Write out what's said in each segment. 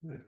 Good.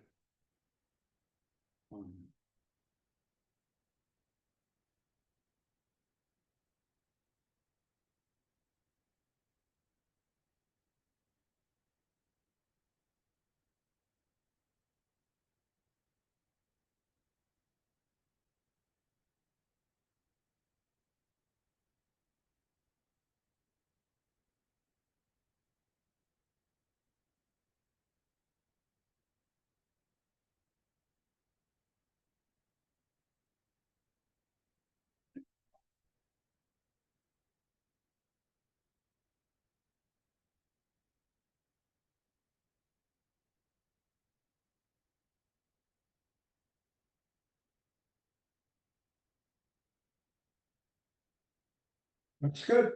Looks good.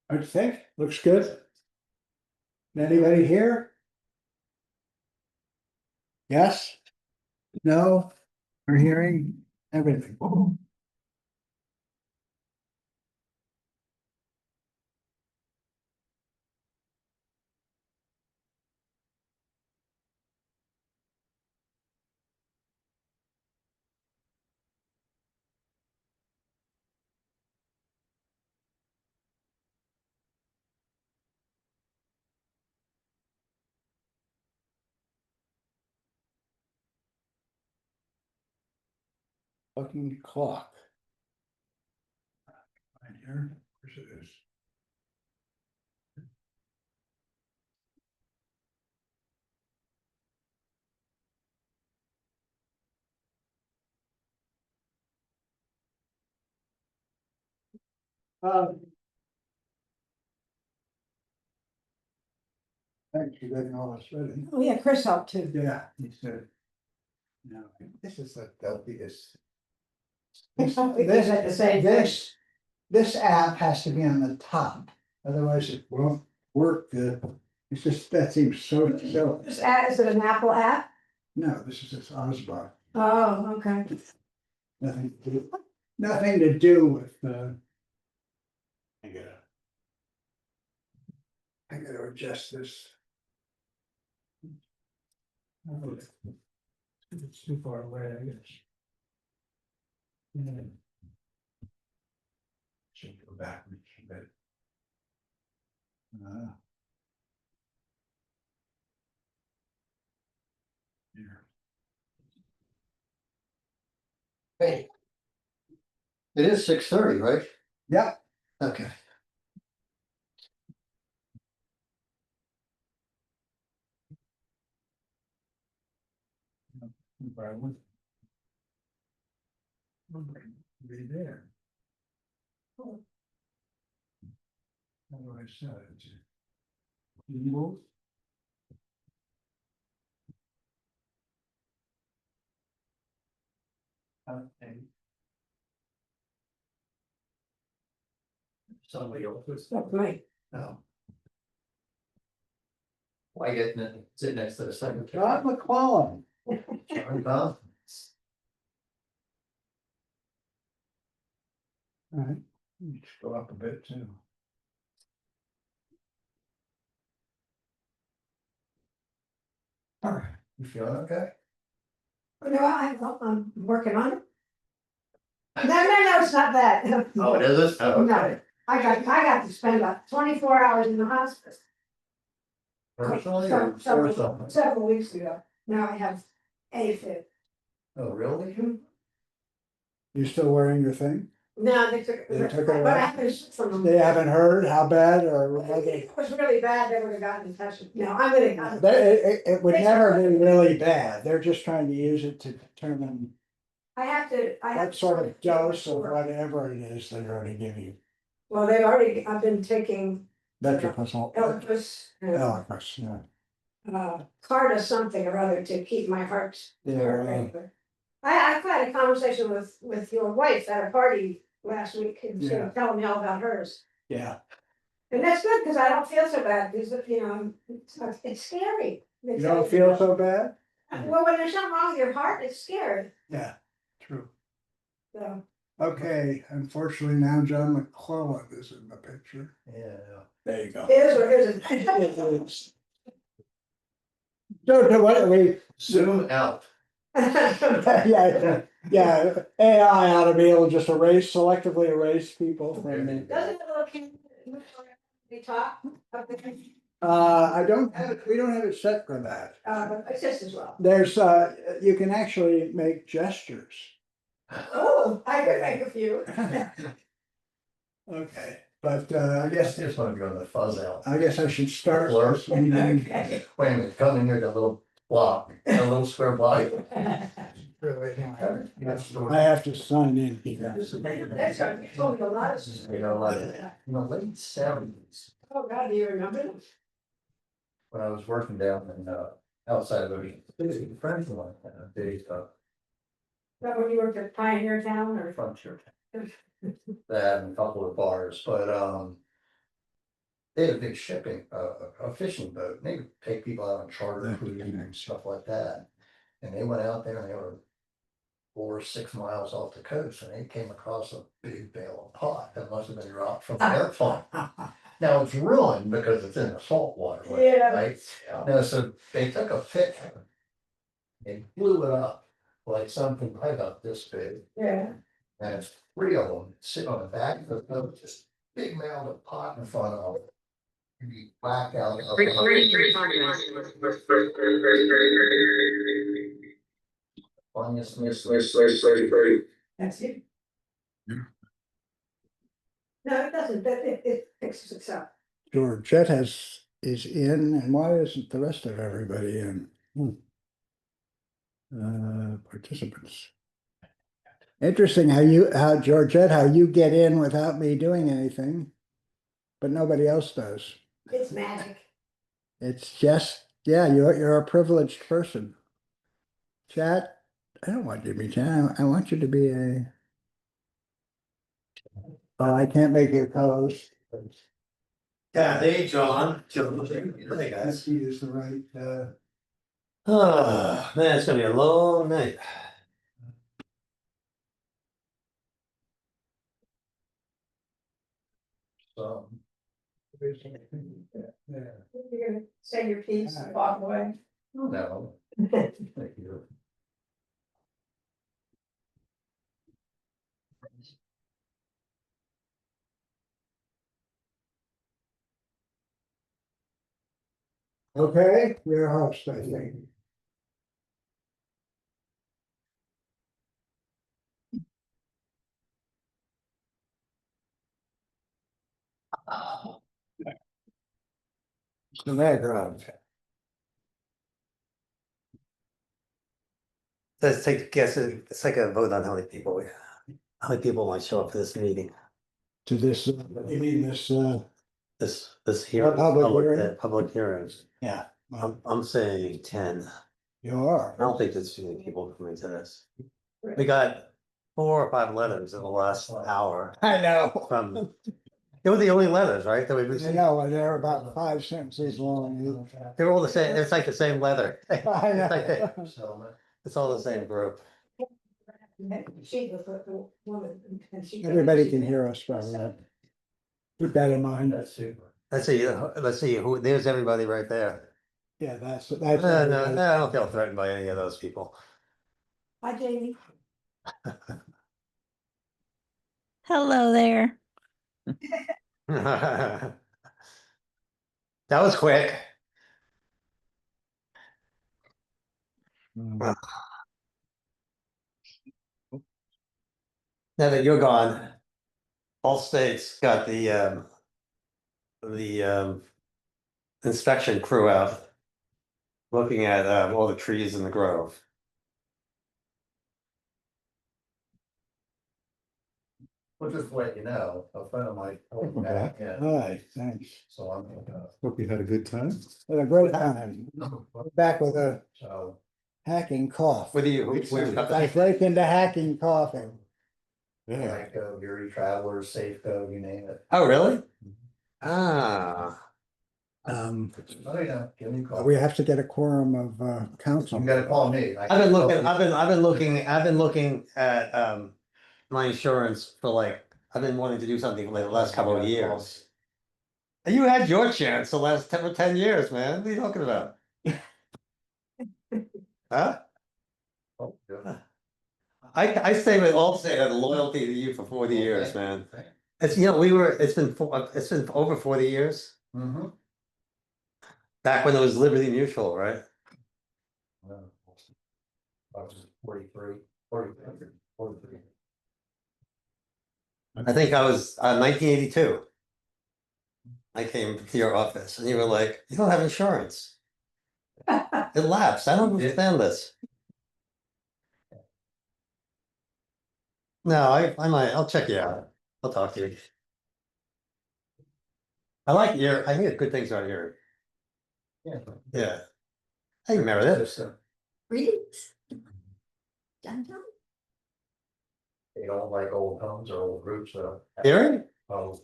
I think, looks good. Anybody here? Yes? No? We're hearing everything. Fucking clock. Right here, of course it is. Thanks for getting all this ready. Oh, yeah, Chris helped too. Yeah, he said. No, this is the filthiest. Is that the same thing? This app has to be on the top, otherwise it won't work good. It's just, that seems so silly. This app, is it an Apple app? No, this is this Osbar. Oh, okay. Nothing to do with, I gotta adjust this. Oh, it's too far away, I guess. Should go backwards a bit. Here. Hey. It is 6:30, right? Yep. Okay. Be there. How do I set it? Move. Okay. Somebody else's. That's right. No. Why get sit next to the second? John McClellan. Bob? Alright, let's go up a bit too. Alright, you feeling okay? No, I'm working on it. No, it's not that. Oh, it is? Oh, No. okay. I got to spend about 24 hours in the hospice. Personally or for something? Several weeks ago. Now I have AFib. Oh, really? You still wearing your thing? No, they took They took it but I away? haven't from them. They haven't heard how bad or If it was really bad, they would have gotten in touch with me. No, I'm gonna. it would never be really bad. They're just trying to use it to determine I have what to sort sign of dose or paperwork. whatever it is they're going to give you. Well, I've been taking Metrocosol. Elpis, Eliquis, yeah. Carta something or other to keep my heart. Yeah, regular. I've had a conversation with your wife at a party last week and she Yeah. was telling me all about hers. Yeah. And that's good because I don't feel so bad because, it's scary. You don't feel so bad? Well, when there's something wrong with your heart, it's scary. Yeah, true. So, Okay, unfortunately now John McClellan is in the picture. Yeah. There you go. is or isn't? So what we, Zoom out. yeah, yeah, AI ought to be able to just selectively erase people from the. Doesn't it look in the top of the, I don't have it, we don't have it set for that. it's just as well. There's, you can actually make gestures. Oh, I could make a few. Okay, but, I guess just want to go to the fuzz out. I guess I should start. Blur. this meeting. Okay. Wait a minute, come in here, that little block, a little square block. I have to sign in here. That's right, you told me a lot of. You know, like, in the late seventies, Oh, God, do you remember? when I was working down in, outside of Ocean City, friends of mine, they, That when you worked at Pioneer Town or? frontier. They had a couple of bars, but, they had a big shipping, a fishing boat, and they would take people out on charter cruises and stuff like that. And they went out there and they were 4 or 6 miles off the coast, and they came across a big bale of pot that must have been dropped from the airplane. Now it's ruined because it's in the salt water, Yeah. right? No, so they took a picture. They blew it up like something probably about this big, Yeah. and it's 3 of them sitting on the back of the boat, just big mound of pot in front of them. And you whack out. Funniest miss. That's it. No, it doesn't, it fixes itself. Georgette is in, and why isn't the rest of everybody in? Participants. Interesting how Georgette, how you get in without me doing anything, but nobody else does. It's magic. It's just, yeah, you're a privileged person. Chat, I don't want you to be chat, I want you to be a. Oh, I can't make you co-host. Kathy, John, hey guys. He is the right, Oh, man, it's gonna be a long night. So. You're gonna say your piece and walk away. No. Thank you. okay, you're a host, I think. The background. Let's take a guess, it's like a vote on how many people might show up for this meeting, To this, you mean this, this hearing. Public hearing? Public hearings, yeah, I'm saying 10, you are. I don't think there's too many people coming to this. We got 4 or 5 letters in the last hour I know. from, they were the only letters, right, that we I received, know, and they're about 5 sentences long. they were all the same, it's like the same letter. I It's like know. Settlement. It's all the same group. She was the woman. And she. Everybody can hear us, probably. Keep that in mind. That's super. Let's see, who, there's everybody right there. Yeah, that's. No, I don't feel threatened by any of those people. Hi, Jamie. Hello there. That was quick. Mm. Now that you're gone, all states got the inspection crew out looking at all the trees in the grove. Well, just to let you know, a friend of mine told me that, yeah, Hi, thanks. so I'm, Hope you had a good time. Had a great time. Back with a so. hacking cough. With you, I break into hacking coughing. Yeah. Geico, Erie Travelers, Safeco, you name it. oh, really? Ah, Oh, yeah, give me a call. we have to get a quorum of council. You gotta call me. I've been looking at my insurance for like, I've been wanting to do something for like the last couple of years. And you had your chance the last 10 years, man. What are you talking about? Huh? Oh, good. I stay with Allstate out of loyalty to you for 40 years, man. It's, you know, it's been over 40 years, Mm-hmm. back when it was Liberty Mutual, right? I was 43, 43. I think I was 1982. I came to your office and you were like, you don't have insurance. It lapsed. I don't understand this. No, I might, I'll check you out. I'll talk to you. I hear good things out here. Yeah. Yeah. Hey, Meredith. Greetings. John. They don't like old homes or old roofs, Erie? Oh.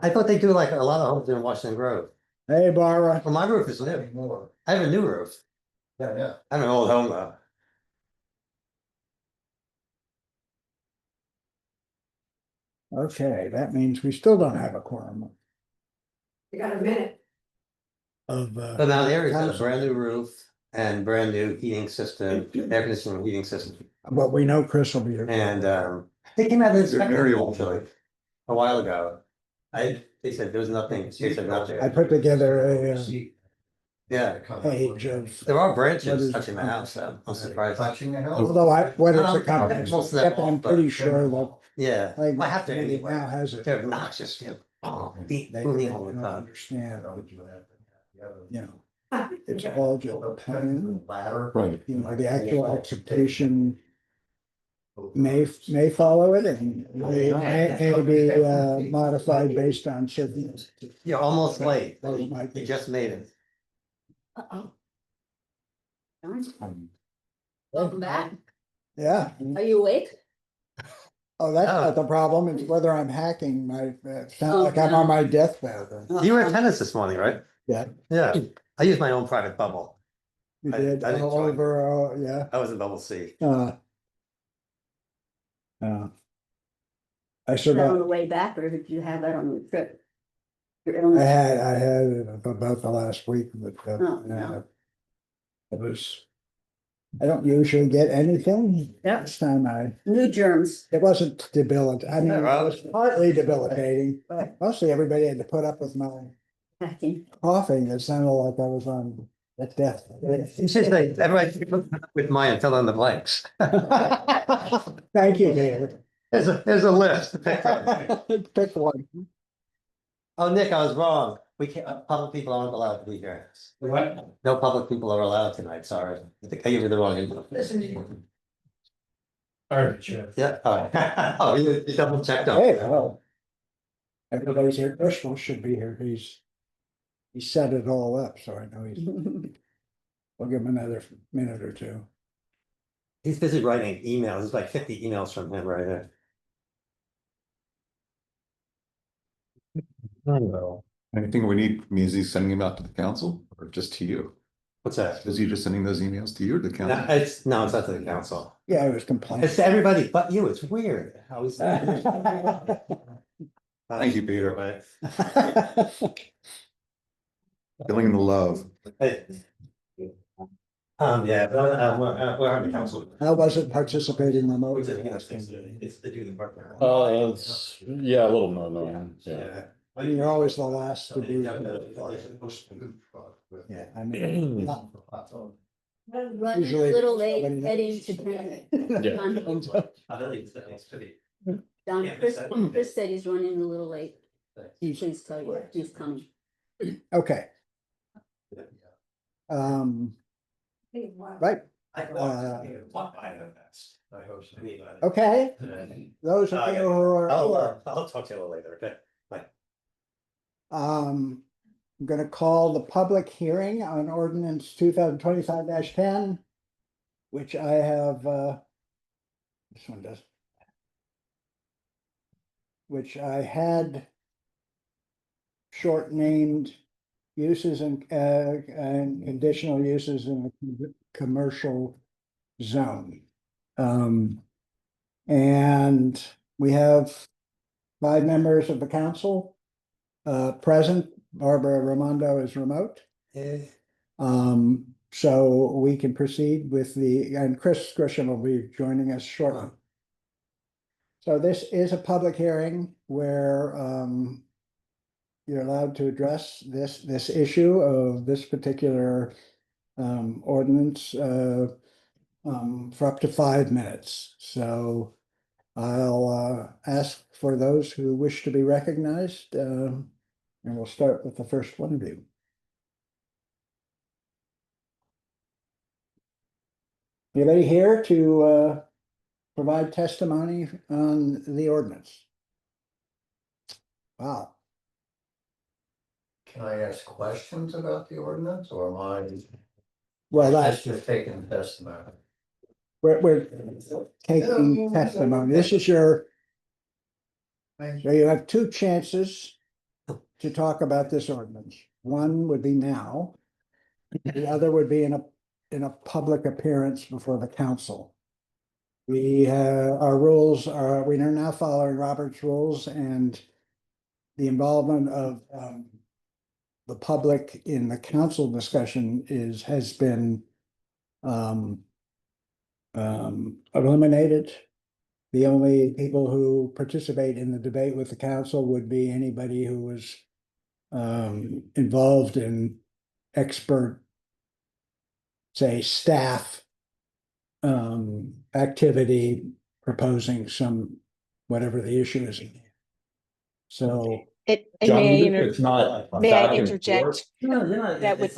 I thought they do like a lot of homes in Washington Grove. Hey, Barbara. Well, my roof is new. Anymore. I have a new roof. Yeah. I have an old home though. Okay, that means we still don't have a quorum You got a minute. of, But now Erie's got a council. brand new roof and brand new heating system, air conditioning heating system. But we know Chris will be here. And they came out of the inspector actually a while ago. They said there was nothing, they said nothing. I put together a Yeah, page of, there are What branches is- touching the house though. I'm surprised. Touching the house. although what is the company? Most of them Yep, I'm off, but- pretty sure that, Yeah, like, I have to it anyway. now has it. They're obnoxious, yeah. Oh, beat They me they all the don't time. understand, you know, it's all just a pain. Ladder. Right. You know, the actual execution may follow it and may be modified based on certain. You're almost late. Those might be. You just made it. Uh-oh. Welcome back. Yeah, Are you awake? oh, that's not the problem, it's whether I'm hacking my, it's not Oh, like I'm no. on my deathbed. You were at tennis this morning, right? Yeah, Yeah, I use my own private bubble. you I- did I didn't all join. over, yeah. I was in bubble C. I Is sort that on of, the way back or did you have that on your trip? Your I own- had it about the last week, but Oh, no. it was. I don't usually get anything. Yep. This time New germs. it wasn't debilitating, I mean, it Yeah, was partly debilitating, but mostly everybody had to put up with my Hacking. coughing. It sounded like I was on a death. You should say, everybody with mine and fill in the blanks. Thank you, David. There's a list to pick from. Pick one. Oh, Nick, I was wrong. We can't, public people aren't allowed to be here. What? No public people are allowed tonight, sorry. I think I gave you the wrong info. Alright, sure. Yeah, all right. Oh, you double checked on. Hey, well. Everybody's here, Crystal should be here, he set it all up, so I know we'll give him another minute or two. He's busy writing emails. There's like 50 emails from him right here. Anything we need, is he sending them out to the council or just to you? What's that? Is he just sending those emails to you or the No, council? it's not to the council. Yeah, I was complaining. It's to everybody but you. It's weird how he's. Thank you, Peter. Feeling the love. Hey. Yeah, but, we're on the council. I wasn't participating remotely. It's the duty department. It's, yeah, a little more, no, yeah. I mean, you're always the last to be. Yeah, I mean. not- Running a Usually little late, somebody heading knows. to dinner. Yeah. Don, Chris said he's running a little late. Please tell you, he's coming. Okay, right, I hope so. okay, those of you who are. I'll talk to you a little later, okay? I'm gonna call the public hearing on ordinance 2025-10. Which I have, this one does. Which I had. Short named uses and conditional uses in the commercial zone. And we have 5 members of the council. Present, Barbara Ramondo is remote. So we can proceed with and Chris Grisham will be joining us shortly. So this is a public hearing where you're allowed to address this issue of this particular ordinance for up to 5 minutes. So I'll ask for those who wish to be recognized, and we'll start with the first one of you. Anybody here to provide testimony on the ordinance? Wow. Can I ask questions about the ordinance or am I? Well, That's that's, just taking testimony. we're taking testimony. This is so you have 2 chances to talk about this ordinance. One would be now. The other would be in a public appearance before the council. Our rules are, we are now following Robert's rules, and the involvement of the public in the council discussion has been eliminated. The only people who participate in the debate with the council would be anybody who was involved in expert, say, staff activity proposing whatever the issue is. So John, May I even if it's not may I back and interject? forth- That would,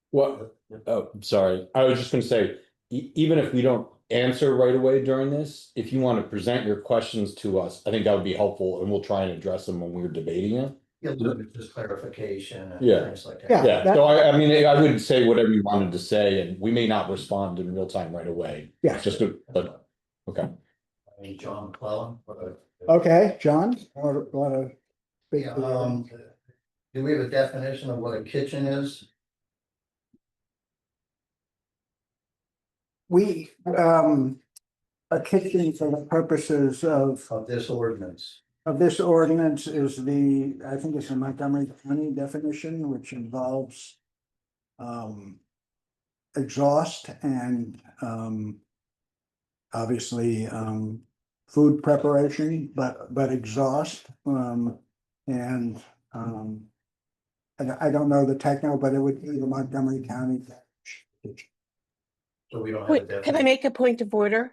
What, oh, sorry, I was just gonna say, even if we don't answer right away during this, if you want to present your questions to us, I think that would be helpful, and we'll try and address them when we're debating it. Yeah, look at just clarification and Yeah. things like that. Yeah. Yeah, so I mean, I would say whatever you wanted to say, and we may not respond in real time right away. Yeah. But, okay. I mean, John McClellan. okay, John, want to speak? Yeah, to do we have a definition of what a kitchen is? We, a kitchen for the purposes of This ordinance? this ordinance is I think it's a Montgomery County definition, which involves exhaust and obviously food preparation, but exhaust and I don't know the techno, but it would be the Montgomery County. So we don't have a can I definition. make a point of order?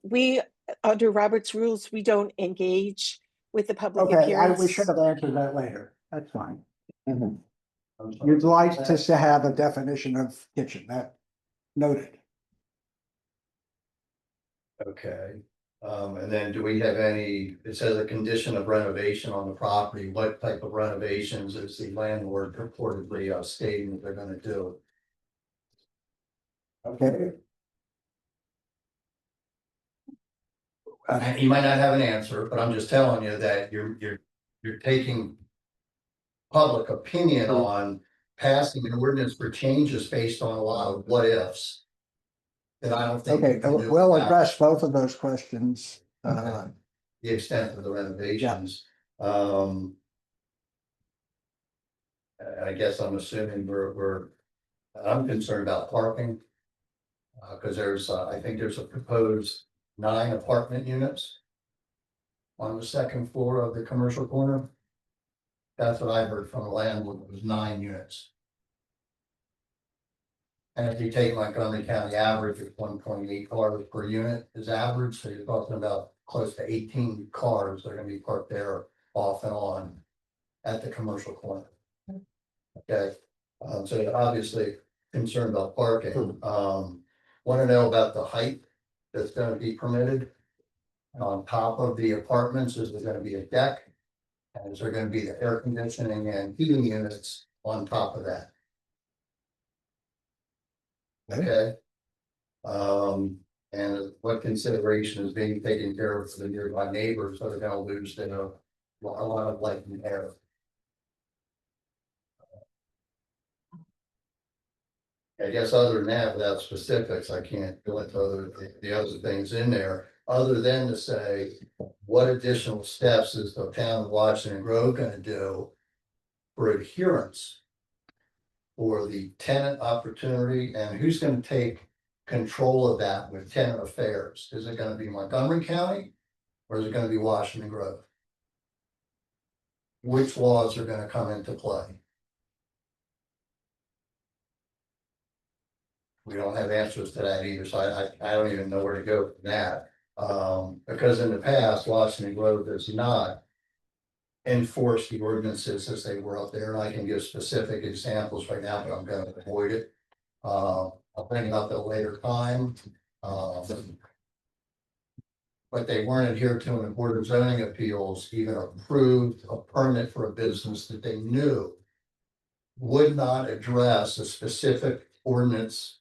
We, under Robert's rules, we don't engage with the public Okay, we appearance. should have answered that later. That's fine. I'm sorry. You'd like to have a definition of kitchen, that noted. Okay, and then do we have it says a condition of renovation on the property, what type of renovations is the landlord purportedly stating that they're gonna do? Okay. You might not have an answer, but I'm just telling you that you're taking public opinion on passing an ordinance for changes based on a lot of what ifs. That I don't think. Okay, you can do we'll without address both of those questions. Okay. The extent of the renovations. I guess I'm assuming I'm concerned about parking. Cause I think there's a proposed 9 apartment units. On the second floor of the commercial corner. That's what I heard from the landlord, it was 9 units. And if you take Montgomery County average of 1.8 cars per unit is average, so you're talking about close to 18 cars that are gonna be parked there off and on. At the commercial corner. Okay, so you're obviously concerned about parking, wanna know about the height that's gonna be permitted. On top of the apartments, is there gonna be a deck? And is there gonna be the air conditioning and heating units on top of that? Okay. And what consideration is being taken care of for the nearby neighbors that are gonna lose a lot of light and air? I guess other than that, without specifics, I can't go into the other things in there, other than to say, what additional steps is the town of Washington Grove gonna do for adherence for the tenant opportunity, and who's gonna take control of that with tenant affairs? Is it gonna be Montgomery County? Or is it gonna be Washington Grove? Which laws are gonna come into play? We don't have answers to that either, so I don't even know where to go from that. Because in the past, Washington Grove does not enforce the ordinances as they were up there, and I can give specific examples right now, but I'm gonna avoid it. I'll bring it up at a later time. But they weren't adhered to, and the Board of Zoning Appeals even approved a permit for a business that they knew would not address a specific ordinance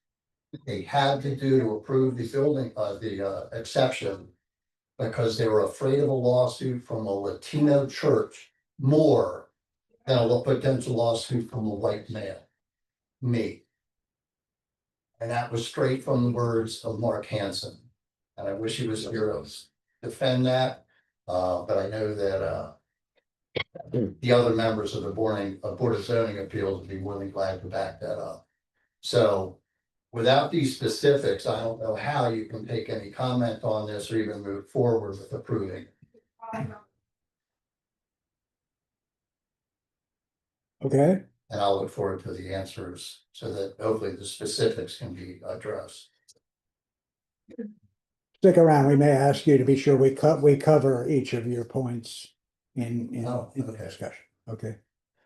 they had to do to approve the building, the exception, because they were afraid of a lawsuit from a Latino church more than a potential lawsuit from a white male, me. And that was straight from the words of Mark Hansen. And I wish he was here to defend that, but I know that the other members of the Board of Zoning Appeals would be really glad to back that up. So without these specifics, I don't know how you can take any comment on this or even move forward with approving. Okay, And I'll look forward to the answers so that hopefully the specifics can be addressed. stick around. We may ask you to be sure we cover each of your points in Oh, the okay. discussion. Okay.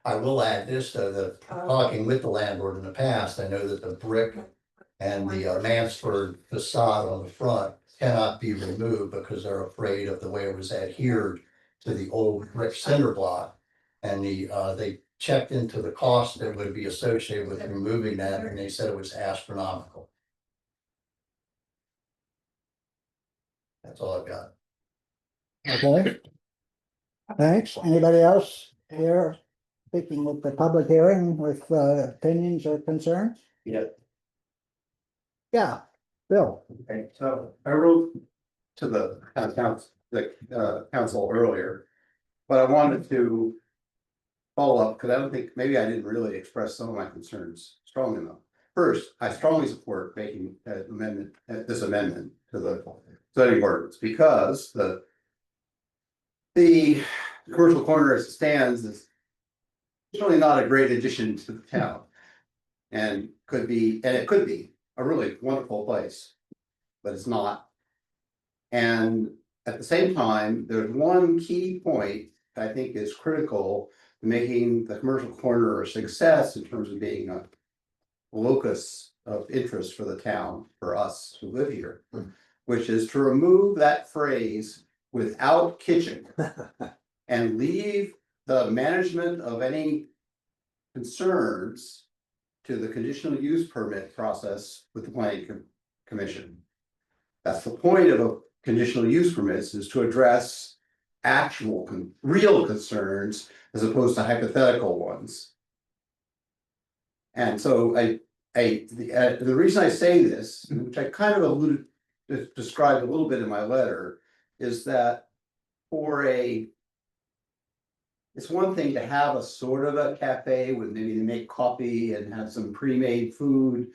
I will add this, though, that talking with the landlord in the past, I know that the brick and the Mansford facade on the front cannot be removed because they're afraid of the way it was adhered to the old brick cinder block. And they checked into the cost that would be associated with removing that, and they said it was astronomical. That's all I've got. Okay. Thanks. Anybody else here speaking with the public hearing with opinions or concerns? Yeah. Yeah, Bill. Okay, so I wrote to the council earlier, but I wanted to follow up, because I don't think, maybe I didn't really express some of my concerns strong enough. First, I strongly support making this amendment to the zoning ordinance, because the commercial corner as it stands is really not a great addition to the town. And it could be a really wonderful place, but it's not. And at the same time, there's one key point I think is critical to making the commercial corner a success in terms of being a locus of interest for the town, for us who live here, which is to remove that phrase "without kitchen" and leave the management of any concerns to the conditional use permit process with the planning commission. That's the point of a conditional use permits, is to address actual real concerns as opposed to hypothetical ones. And so the reason I say this, which I kind of described a little bit in my letter, is that it's one thing to have a sort of a cafe with maybe they make coffee and have some pre-made food.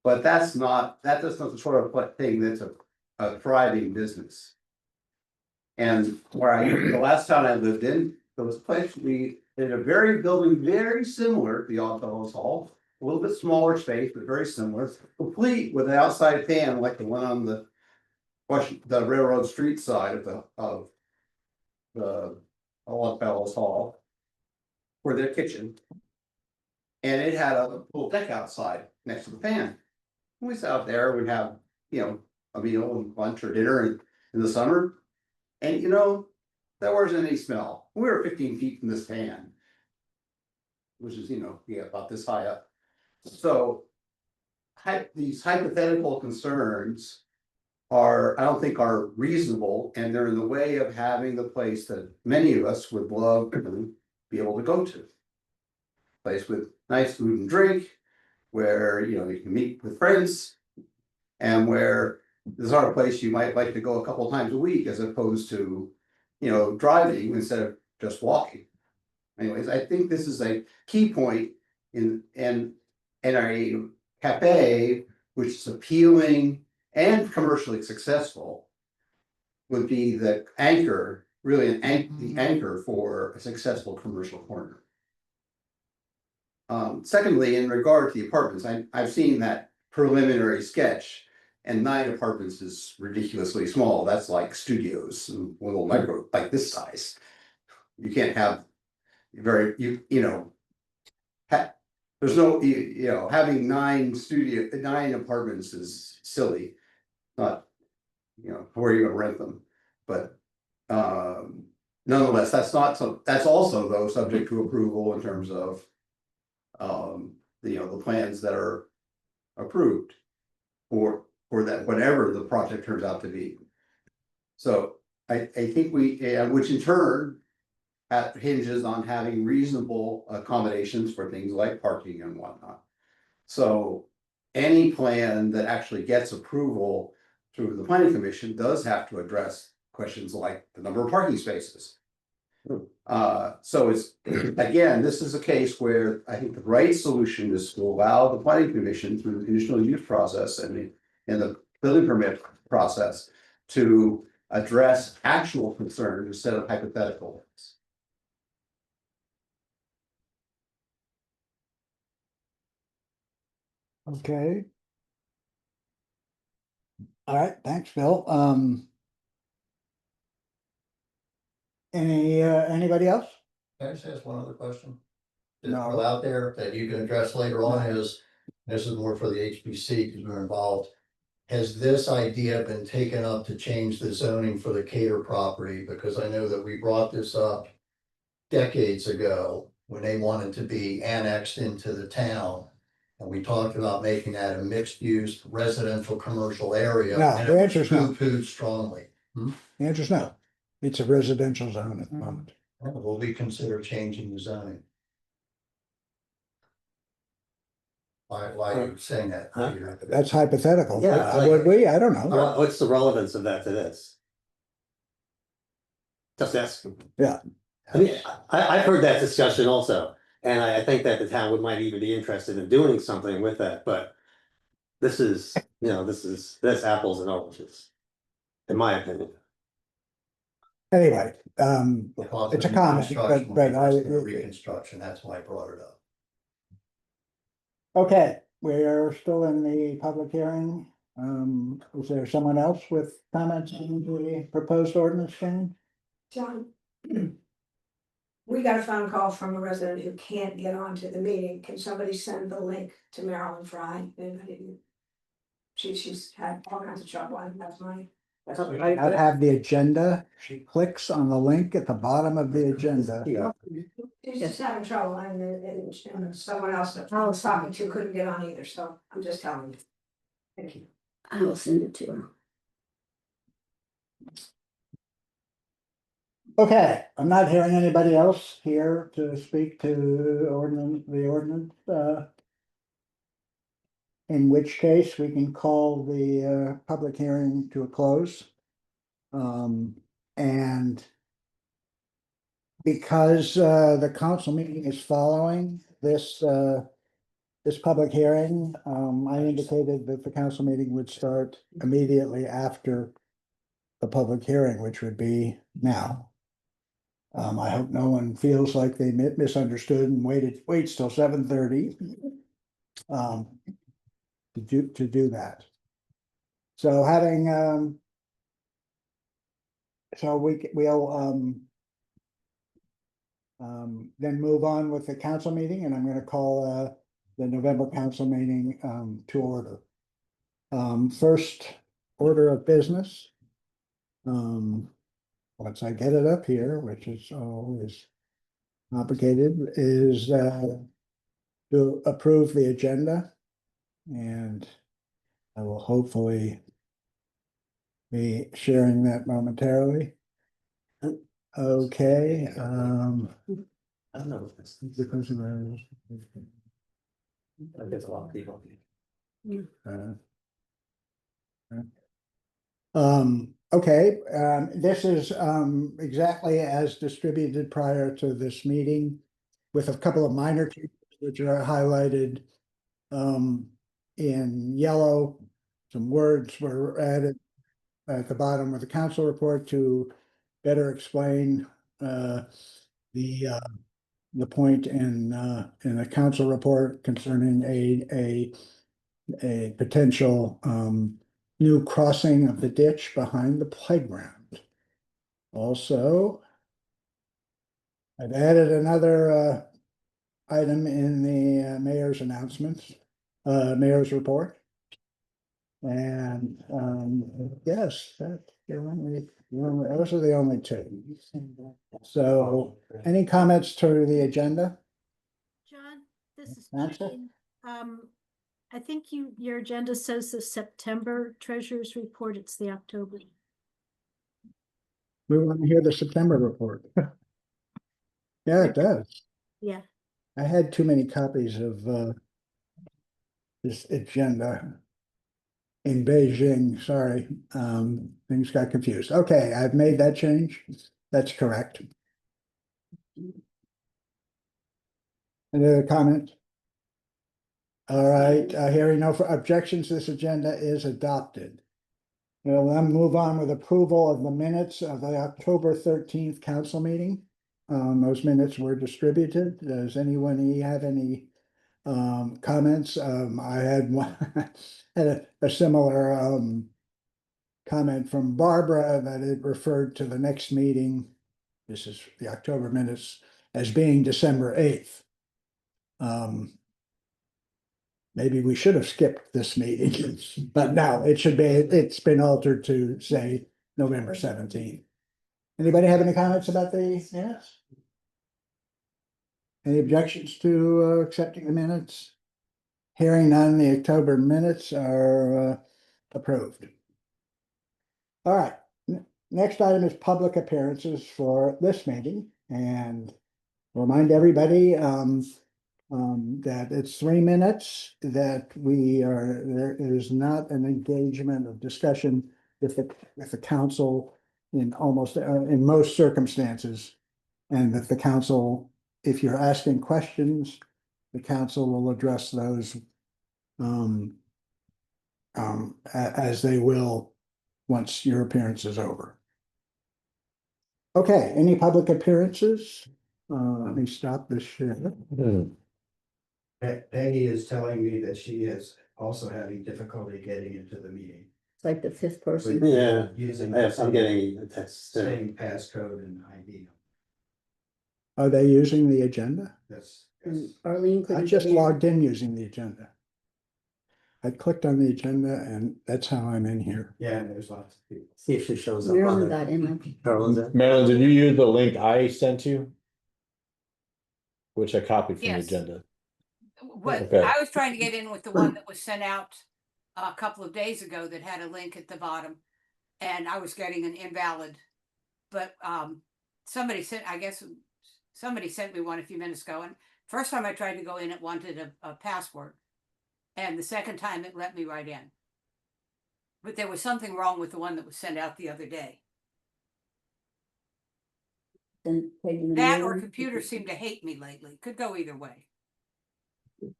But that's not the sort of thing that's a thriving business. And the last town I lived in, there was a place we did a building very similar to the Oddfellows Hall, a little bit smaller space, but very similar, complete with an outside fan like the one on the Railroad Street side of the Oddfellows Hall, for their kitchen. And it had a little deck outside next to the fan. When we sat out there, we'd have, a meal and lunch or dinner in the summer. And there wasn't any smell. We were 15 feet from this fan, which is, about this high up. So these hypothetical concerns I don't think are reasonable, and they're in the way of having the place that many of us would love to be able to go to. Place with nice food and drink, where you can meet with friends, and where this is a place you might like to go a couple of times a week, as opposed to driving instead of just walking. Anyways, I think this is a key point in a cafe, which is appealing and commercially successful, would be the anchor, really the anchor for a successful commercial corner. Secondly, in regard to the apartments, I've seen that preliminary sketch, and 9 apartments is ridiculously small. That's like studios, little micro, like this size. You can't have you know. There's no, you know, having 9 apartments is silly. Not, you know, where are you gonna rent them? But nonetheless, that's also though subject to approval in terms of the plans that are approved for that, whatever the project turns out to be. So I think which in turn hinges on having reasonable accommodations for things like parking and whatnot. So any plan that actually gets approval through the planning commission does have to address questions like the number of parking spaces. So it's, again, this is a case where I think the right solution is to allow the planning commission through the conditional use process and the building permit process to address actual concerns instead of hypothetical ones. Okay. All right, thanks, Phil. Anybody else? Can I just ask one other question? No. Just throw out there that you can address later on is, this is more for the HPC because we're involved. Has this idea been taken up to change the zoning for the Cater property? Because I know that we brought this up decades ago when they wanted to be annexed into the town. And we talked about making that a mixed use residential commercial area. No, and the it answer is no. was poo-pooed strongly. The answer is no. It's a residential zone at the moment. Will we consider changing the zoning? Why are you saying that? That's hypothetical. Yeah, like- Would we? I don't know. What's the relevance of that to this? Just ask. Yeah. I mean, I've heard that discussion also, and I think that the town might even be interested in doing something with that, but. This is, that's apples and oranges. In my opinion. Anyway, Because it's a of comment, reconstruction, but reconstruction, that's why I brought it up. okay, we're still in the public hearing. Is there someone else with comments on the proposed ordinance change? John. We got a phone call from a resident who can't get onto the meeting. Can somebody send the link to Marilyn Fry? She's had all kinds of trouble. That's mine. I have the agenda. She clicks on the link at the bottom of the agenda. She's just having trouble and someone else that I was talking to couldn't get on either, so I'm just telling you. Thank you. I will send it to her. Okay, I'm not hearing anybody else here to speak to the ordinance. In which case we can call the public hearing to a close. And because the council meeting is following this public hearing, I indicated that the council meeting would start immediately after the public hearing, which would be now. I hope no one feels like they misunderstood and waits till 7:30. To do that. So having we'll then move on with the council meeting, and I'm going to call the November council meeting to order. First order of business. Once I get it up here, which is always complicated, is to approve the agenda. And I will hopefully be sharing that momentarily. Okay. I don't know if this. There's a lot of people. Okay, this is exactly as distributed prior to this meeting with a couple of minor changes which are highlighted in yellow. Some words were added at the bottom of the council report to better explain the point in the council report concerning a potential new crossing of the ditch behind the playground. Also, I've added another item in the mayor's announcements, mayor's report. And yes, those are the only two. So any comments to the agenda? John, this is Nancy? Jane. I think your agenda says the September treasurer's report, it's the October. We want to hear the September report. Yeah, it does. Yeah, I had too many copies of this agenda in Beijing, sorry. Things got confused. Okay, I've made that change. That's correct. Any other comment? All right, hearing no objections, this agenda is adopted. We'll then move on with approval of the minutes of the October 13th council meeting. Those minutes were distributed. Does anyone have any comments? I had one, had a similar comment from Barbara that it referred to the next meeting. This is the October minutes as being December 8th. Maybe we should have skipped this meeting, but no, it's been altered to say November 17th. Anybody have any comments about the minutes? Any objections to accepting the minutes? Hearing none, the October minutes are approved. All right, next item is public appearances for this meeting, and remind everybody that it's 3 minutes, that there is not an engagement of discussion with the council in most circumstances, and that the council, if you're asking questions, the council will address those as they will once your appearance is over. Okay, any public appearances? Let me stop this share. Peggy is telling me that she is also having difficulty getting into the meeting. It's like the fifth person. Yeah, Using I'm getting a text. same passcode and ID. Are they using the agenda? That's. And Arlene I couldn't just get in. logged in using the agenda. I clicked on the agenda and that's how I'm in here. Yeah, and there's lots of people. See if she shows up. Marilyn got in like. Carolyn's in. Marilyn, did you use the link I sent you? Which I copied from the Yes. agenda. What, Okay. I was trying to get in with the one that was sent out a couple of days ago that had a link at the bottom. And I was getting an invalid. But somebody sent me one a few minutes ago. And first time I tried to go in, it wanted a password. And the second time it let me right in. But there was something wrong with the one that was sent out the other day. That or computers seem to hate me lately. Could go either way.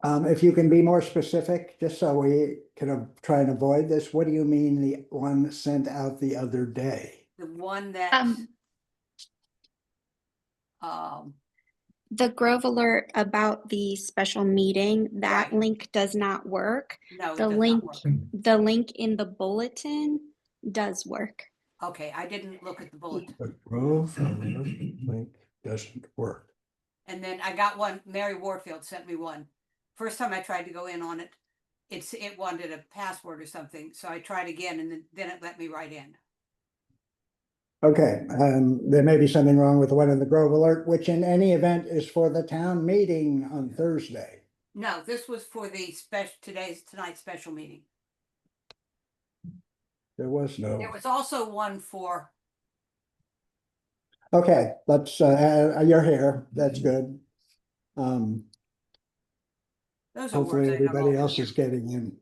If you can be more specific, just so we can try and avoid this, what do you mean the one sent out the other day? The one that the Grove alert about the special meeting, that Right. link does not work. no, it The does not link, work. the link in the bulletin does work. Okay, I didn't look at the bulletin. The Grove link doesn't work. And then I got one, Mary Warfield sent me one. First time I tried to go in on it, it wanted a password or something. So I tried again and then it let me right in. Okay, there may be something wrong with the one in the Grove alert, which in any event is for the town meeting on Thursday. No, this was for the tonight's special meeting. There was no. There was also one for, Okay, let's, you're here, that's good. those are Hopefully words I don't everybody know. else is getting in.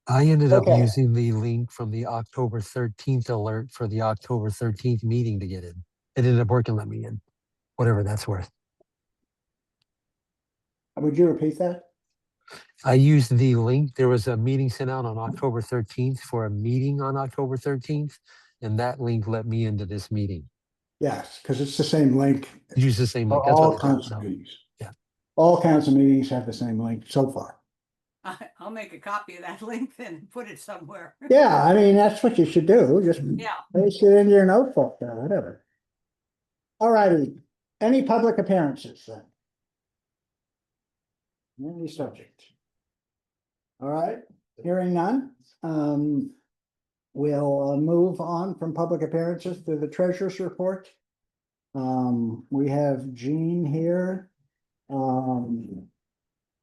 I ended up Okay. using the link from the October 13th alert for the October 13th meeting to get in. It ended up working, let me in, whatever that's worth. Would you repeat that? I used the link. There was a meeting sent out on October 13th for a meeting on October 13th, and that link let me into this meeting. Yes, because it's the same link. Use the same for link. That's what all I thought. council So, meetings. yeah. All council meetings have the same link so far. I'll make a copy of that link then and put it somewhere. Yeah, I mean, that's what you should do. Just Yeah. paste it into your notebook or whatever. All righty. Any public appearances then? Any subject? All right, hearing none. We'll move on from public appearances to the treasurer's report. We have Jean here.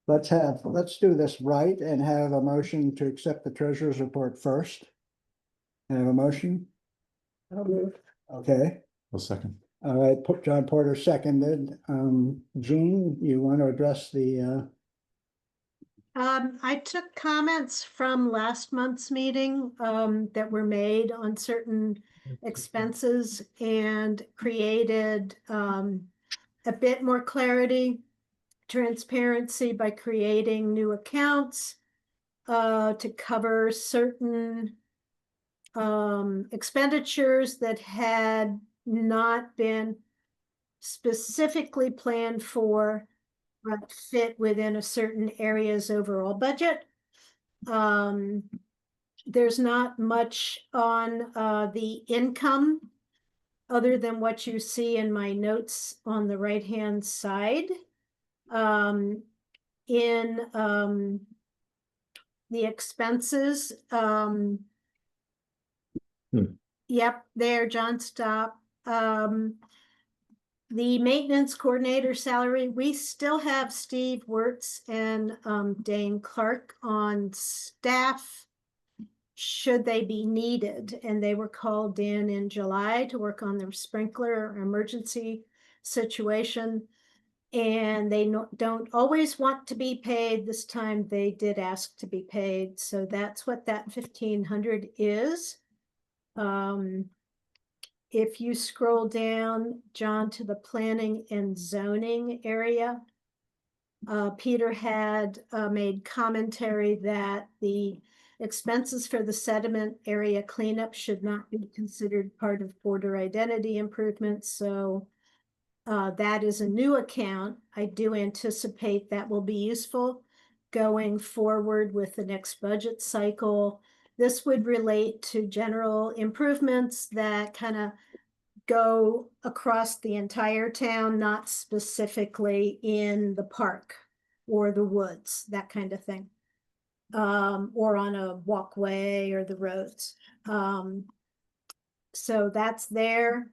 Let's do this right and have a motion to accept the treasurer's report first. Have a motion? Okay, A second. all right, John Porter seconded. Jean, you want to address the I took comments from last month's meeting, that were made on certain expenses and created, a bit more clarity, transparency by creating new accounts, to cover certain, expenditures that had not been specifically planned for, but fit within a certain area's overall budget. There's not much on the income other than what you see in my notes on the right-hand side. In the expenses, yep, there, John, stop. The maintenance coordinator salary, we still have Steve Wertz and Dane Clark on staff should they be needed. And they were called in July to work on their sprinkler emergency situation. And they don't always want to be paid. This time they did ask to be paid. So that's what that 1,500 is. If you scroll down, John, to the planning and zoning area, Peter had made commentary that the expenses for the sediment area cleanup should not be considered part of border identity improvements. So that is a new account. I do anticipate that will be useful going forward with the next budget cycle. This would relate to general improvements that kind of go across the entire town, not specifically in the park or the woods, that kind of thing. Or on a walkway or the roads. So that's there.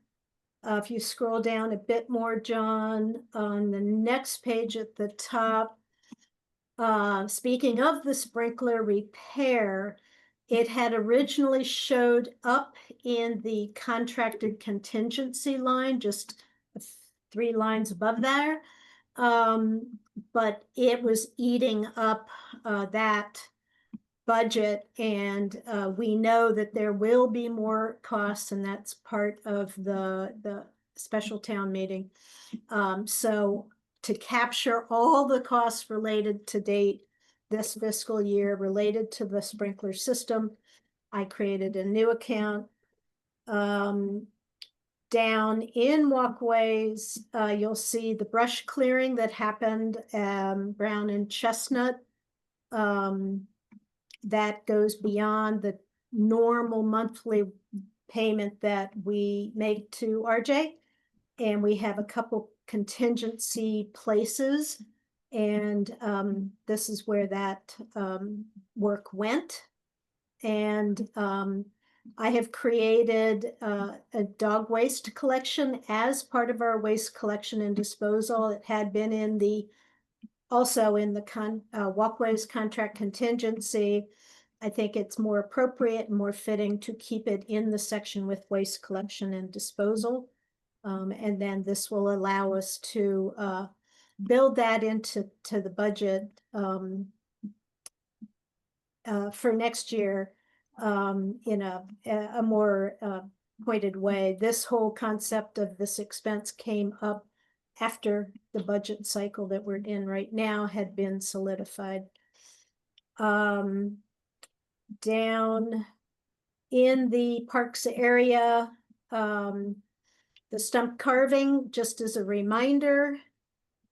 If you scroll down a bit more, John, on the next page at the top, speaking of the sprinkler repair, it had originally showed up in the contracted contingency line, just 3 lines above there. But it was eating up that budget, and we know that there will be more costs, and that's part of the special town meeting. So to capture all the costs related to date this fiscal year related to the sprinkler system, I created a new account. Down in walkways, you'll see the brush clearing that happened, Brown and Chestnut. That goes beyond the normal monthly payment that we make to RJ. And we have a couple contingency places. And this is where that work went. And I have created a dog waste collection as part of our waste collection and disposal. It had been in the, also in the walkways contract contingency. I think it's more appropriate and more fitting to keep it in the section with waste collection and disposal. And then this will allow us to build that into the budget for next year in a more pointed way. This whole concept of this expense came up after the budget cycle that we're in right now had been solidified. Down in the parks area, the stump carving, just as a reminder,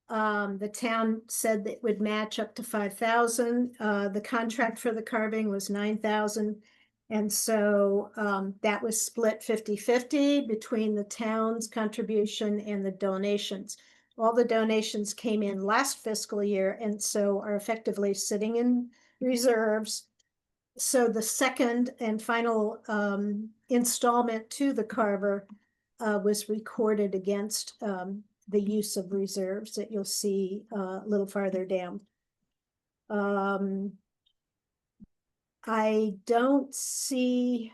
the town said that it would match up to 5,000. The contract for the carving was 9,000. And so that was split 50-50 between the town's contribution and the donations. All the donations came in last fiscal year and so are effectively sitting in reserves. So the second and final installment to the carver was recorded against the use of reserves that you'll see a little farther down. I don't see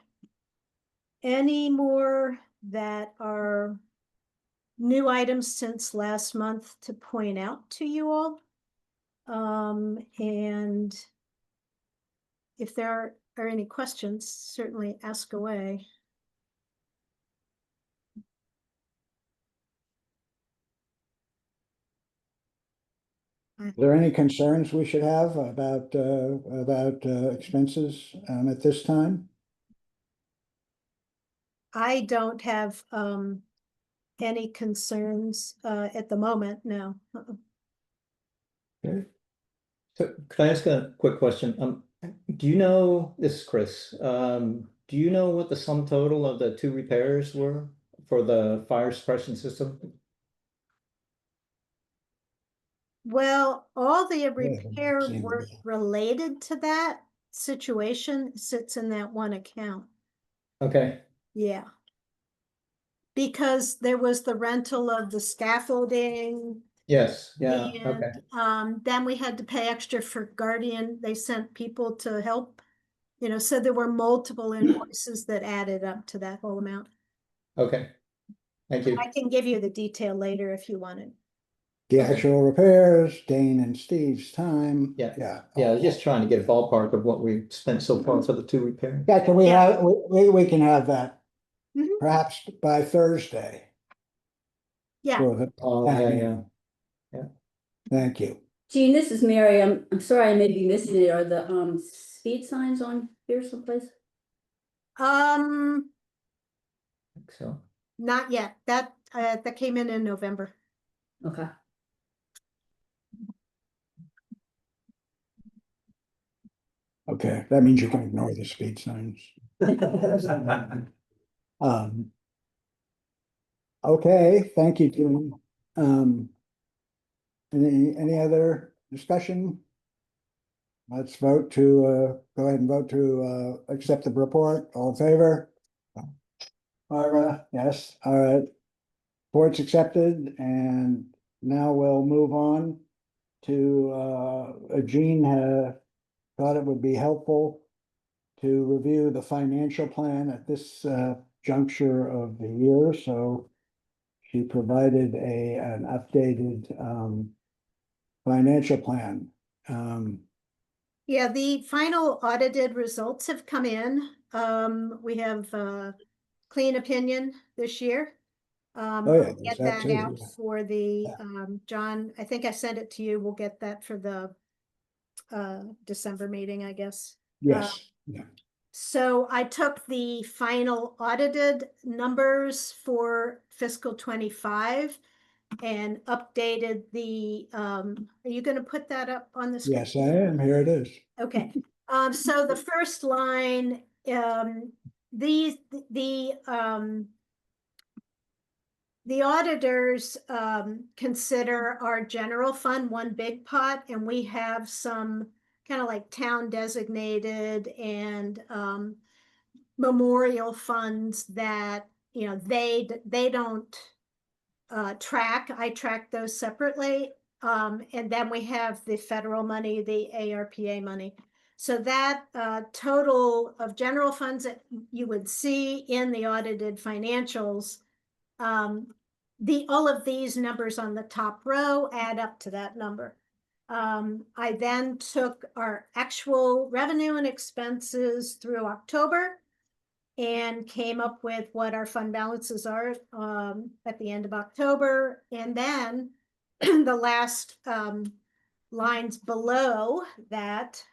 any more that are new items since last month to point out to you all. And if there are any questions, certainly ask away. Are there any concerns we should have about expenses at this time? I don't have any concerns at the moment, no. Okay. So could I ask a quick question? Do you know, this is Chris, do you know what the sum total of the 2 repairs were for the fire suppression system? Well, all the repair same work here. related to that situation sits in that one account. Okay, Yeah. Because there was the rental of the scaffolding. yes, yeah, okay, And then we had to pay extra for Guardian. They sent people to help, so there were multiple invoices that added up to that whole amount. okay. Thank you. I can give you the detail later if you wanted. The actual repairs, Dane and Steve's time. Yeah. Yeah. Yeah, I was just trying to get a ballpark of what we spent so far for the 2 repairs. Yeah, can we Yeah. have, we can have that Mhm. perhaps by Thursday. Yeah. for the Oh, town yeah, meeting. yeah. Thank you. Jean, this is Mary. I'm sorry I may be missing it. Are the speed signs on here someplace? Um, I think so. not yet. That came in November. Okay. Okay, that means you can ignore the speed signs. Okay, thank you, Jim. Any other discussion? Let's vote to, go ahead and vote to, accept the report. All in favor? Barbara, yes, all right. Report's accepted, and now we'll move on to, Jean thought it would be helpful to review the financial plan at this, juncture of the year, so she provided an updated, financial plan. Yeah, the final audited results have come in. We have a clean opinion this year. Oh, yeah, I'll there's get that that too, out yeah. for the, John, I think I sent it to you. We'll get that for the December meeting, I guess. Yes, yeah. So I took the final audited numbers for fiscal 25 and updated the, are you gonna put that up on the screen? Yes, I am. Here it is. Okay, so the first line, the auditors consider our general fund one big pot, and we have some kind of like town designated and memorial funds that, they don't track. I track those separately. And then we have the federal money, the ARPA money. So that total of general funds that you would see in the audited financials, all of these numbers on the top row add up to that number. I then took our actual revenue and expenses through October and came up with what our fund balances are at the end of October. And then the last lines below that,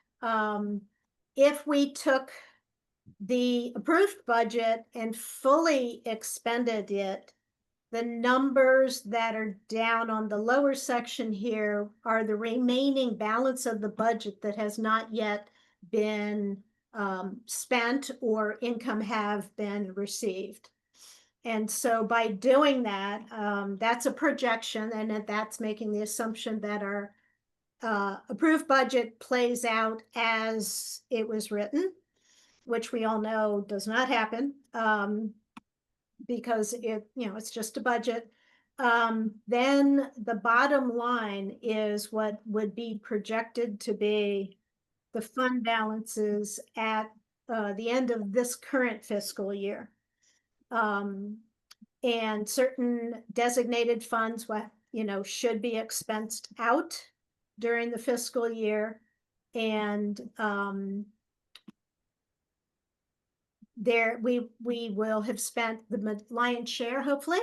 if we took the approved budget and fully expended it, the numbers that are down on the lower section here are the remaining balance of the budget that has not yet been spent or income have been received. And so by doing that, that's a projection, and that's making the assumption that our approved budget plays out as it was written, which we all know does not happen. Because it's just a budget. Then the bottom line is what would be projected to be the fund balances at the end of this current fiscal year. And certain designated funds, should be expensed out during the fiscal year. And we will have spent the lion's share, hopefully,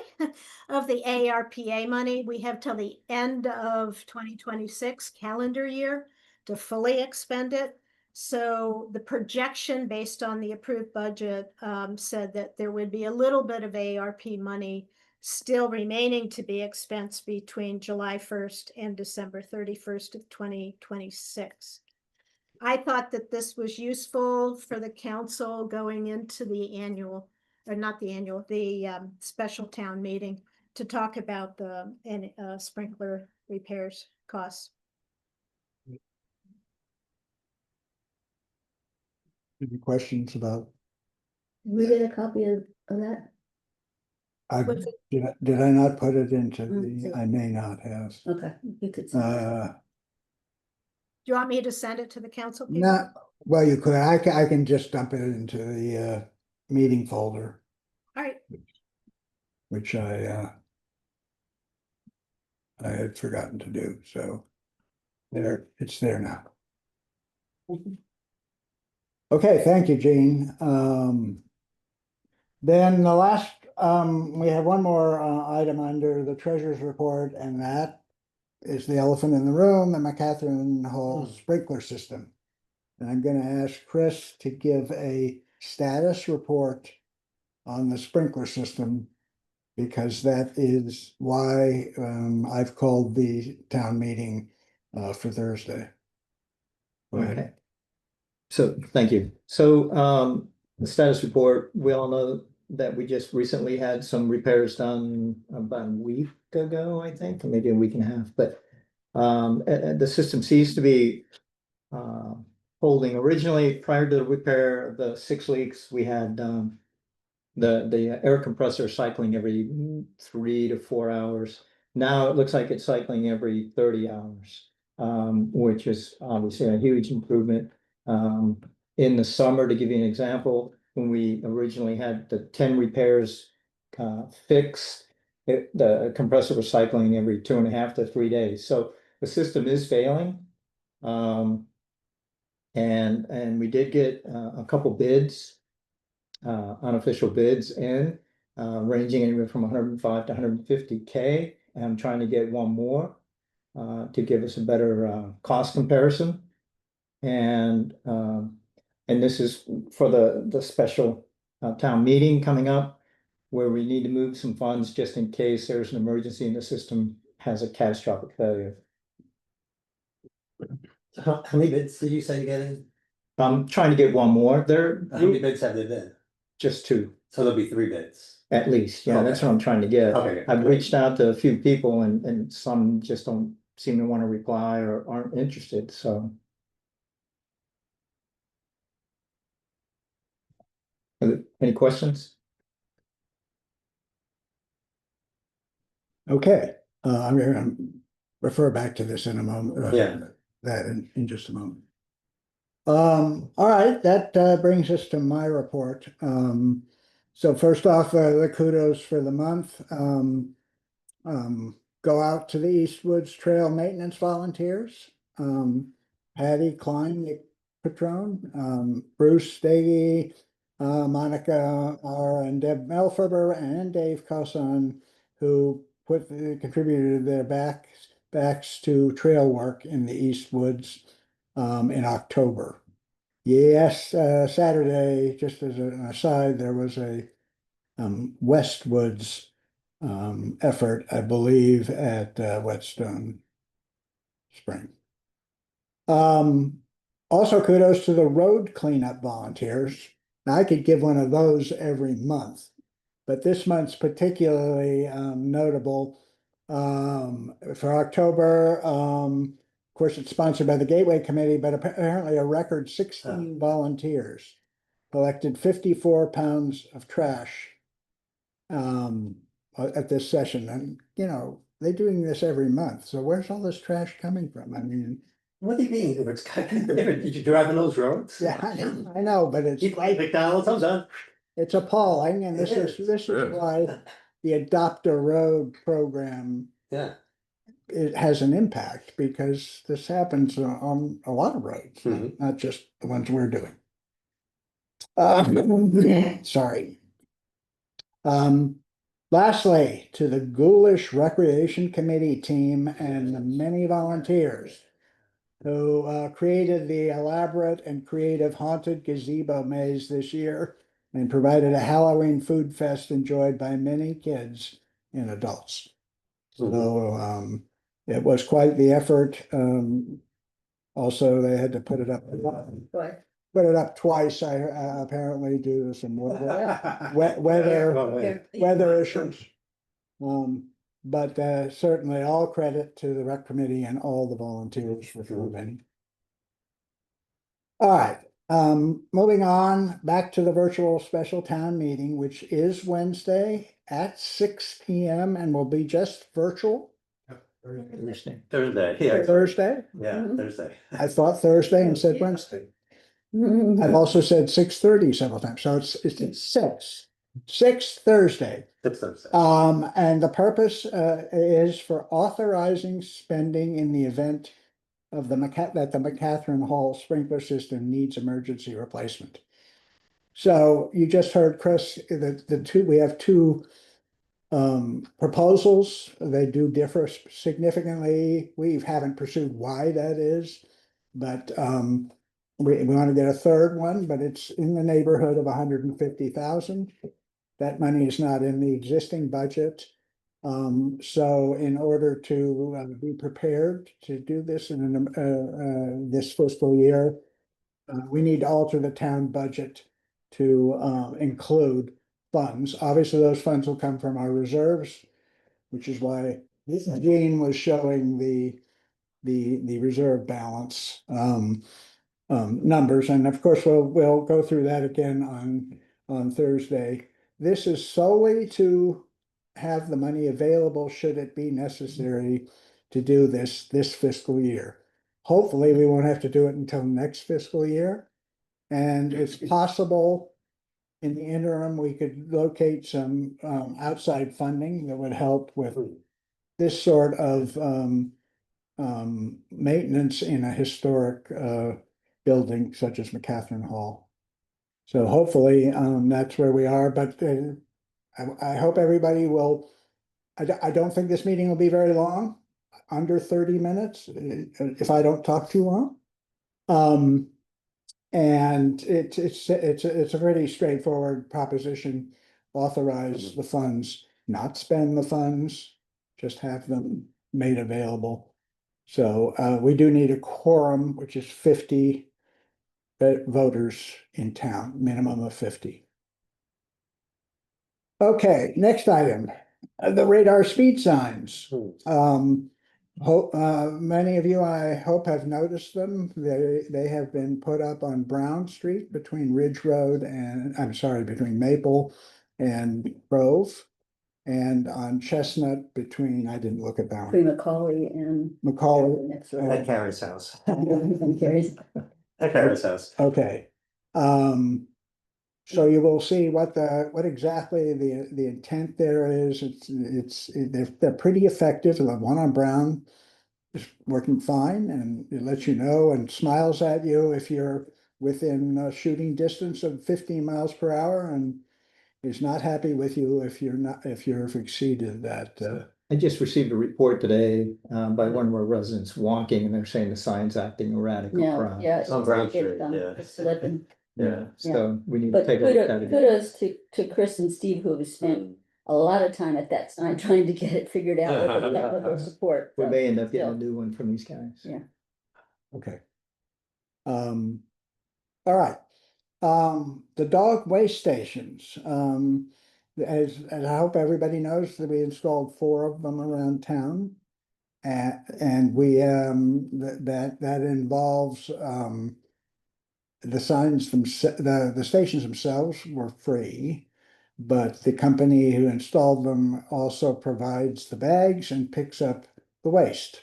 of the ARPA money. We have till the end of 2026 calendar year to fully expend it. So the projection based on the approved budget said that there would be a little bit of ARP money still remaining to be expensed between July 1st and December 31st of 2026. I thought that this was useful for the council going into the annual, or not the annual, the special town meeting to talk about the sprinkler repairs costs. Any questions about? We get a copy of that? Did I not put it into Mm, I may not have. Okay, you could. send it. Do you want me to send it to the council people? Not, well, you could, I can just dump it into the meeting folder, All right, which I had forgotten to do, so it's there now. Okay, thank you, Jean. Then the last, we have one more item under the treasurer's report, and that is the elephant in the room, the McCatherine Hall sprinkler system. And I'm gonna ask Chris to give a status report on the sprinkler system, because that is why I've called the town meeting for Thursday. Go ahead. Okay. So, thank you. So, the status report, we all know that we just recently had some repairs done about a week ago, I think, or maybe a week and a half, but the system seems to be holding. Originally, prior to the repair, the 6 leaks, we had the air compressor cycling every 3 to 4 hours. Now it looks like it's cycling every 30 hours, which is obviously a huge improvement. In the summer, to give you an example, when we originally had the 10 repairs fixed, the compressor was cycling every 2.5 to 3 days. So the system is failing. And we did get a couple bids, unofficial bids in, ranging anywhere from 105 to 150K. I'm trying to get one more to give us a better cost comparison. And this is for the special town meeting coming up, where we need to move some funds just in case there's an emergency and the system has a catastrophic failure. How many bids did you say you're getting? I'm trying to get one more. How many bids have there been? Just 2. So there'll be 3 bids. At least, yeah, that's what I'm trying to get. Okay. I've reached out to a few people and some just don't seem to want to reply or aren't interested, so. Any questions? Okay, I'm gonna refer back to this in a moment. Yeah. That in just a moment. All right, that brings us to my report. So first off, the kudos for the month. Go out to the Eastwoods Trail Maintenance Volunteers. Patty Klein, the Patron, Bruce Stagey, Monica R. and Deb Melferber and Dave Cosson, who contributed their backs to trail work in the East Woods in October. Yes, Saturday, just as an aside, there was a West Woods effort, I believe, at Whetstone Spring. Also kudos to the road cleanup volunteers. Now, I could give one of those every month, but this month's particularly notable. For October, of course, it's sponsored by the Gateway Committee, but apparently a record 16 volunteers collected 54 pounds of trash at this session. And, you know, they're doing this every month. So where's all this trash coming from? I mean, What do you mean? It's kind of different. Did you drive on those roads? yeah, I know, but it's You play McDonald's, I'm done. it's appalling, and this It is is. why the Adopt a Road program, Yeah. it has an impact, because this happens on a lot of roads, Mhm. not just the ones we're doing. Sorry. Lastly, to the Ghoulish Recreation Committee team and the many volunteers who created the elaborate and creative haunted gazebo maze this year and provided a Halloween food fest enjoyed by many kids and adults. So it was quite the effort. Also, they had to put it up twice, I apparently due to some weather issues. But certainly all credit to the rec committee and all the volunteers for moving. All right, moving on back to the virtual special town meeting, which is Wednesday at 6 p.m. and will be just virtual. Thursday. Thursday, yeah. Thursday? Yeah, Thursday. I thought Thursday and said Wednesday. I've also said 6:30 several times, so it's 6 Thursday. It's Thursday. And the purpose is for authorizing spending in the event of that the McCatherine Hall sprinkler system needs emergency replacement. So you just heard, Chris, we have two proposals. They do differ significantly. We haven't pursued why that is, but we want to get a third one, but it's in the neighborhood of 150,000. That money is not in the existing budget. So in order to be prepared to do this in this fiscal year, we need to alter the town budget to include funds. Obviously, those funds will come from our reserves, which is why Gene was showing the reserve balance numbers. And of course, we'll go through that again on Thursday. This is solely to have the money available should it be necessary to do this fiscal year. Hopefully, we won't have to do it until next fiscal year. And it's possible in the interim, we could locate some outside funding that would help with this sort of maintenance in a historic building such as McCatherine Hall. So hopefully that's where we are, but I hope everybody will. I don't think this meeting will be very long, under 30 minutes, if I don't talk too long. And it's a pretty straightforward proposition. Authorize the funds, not spend the funds, just have them made available. So we do need a quorum, which is 50 voters in town, minimum of 50. Okay, next item, the radar speed signs. Many of you, I hope, have noticed them. They have been put up on Brown Street between Ridge Road and, between Maple and Grove. And on Chestnut between, I didn't look at that one. Between Macaulay and. Macaulay. At Carrie's house. Carrie's. At Carrie's house. Okay. So you will see what exactly the intent there is. They're pretty effective. The one on Brown is working fine, and it lets you know and smiles at you if you're within shooting distance of 15 miles per hour and is not happy with you if you've exceeded that. I just received a report today by one of our residents walking, and they're saying the sign's acting erratic Yeah, across. yeah. On Brown it's, Street, um, yeah. it's slipping. Yeah, so we need to But take a look at it. kudos to Chris and Steve who have spent a lot of time at that sign trying to get it figured out with the technical support. We so, may end up getting a still, new one from these guys. Yeah. Okay. All right. The dog waste stations, as I hope everybody knows that we installed 4 of them around town. And we, that involves, the signs the stations themselves were free. But the company who installed them also provides the bags and picks up the waste.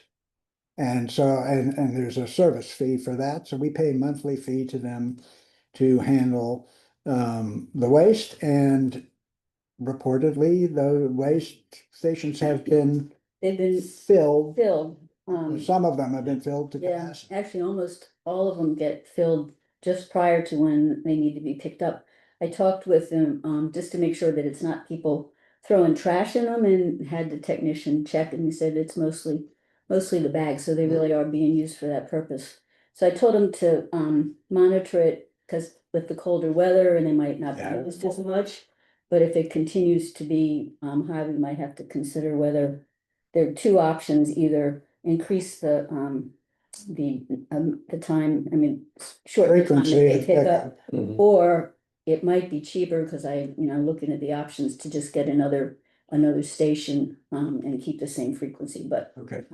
And so, and there's a service fee for that, so we pay a monthly fee to them to handle the waste, and reportedly, the waste stations have been They've been filled. filled. Some of them have been filled to Yeah, capacity. actually, almost all of them get filled just prior to when they need to be picked up. I talked with them, just to make sure that it's not people throwing trash in them, and had the technician check, and he said it's mostly the bags, so they really are being used for that purpose. So I told him to, monitor it, because with the colder weather, and they might not be Yeah. used as much. But if it continues to be, high, we might have to consider whether there are 2 options, either increase the time, I mean, shorten the time that Frequency they of pick up. Mhm. Or it might be cheaper, because looking at the options to just get another station, and keep the same frequency, but. Okay,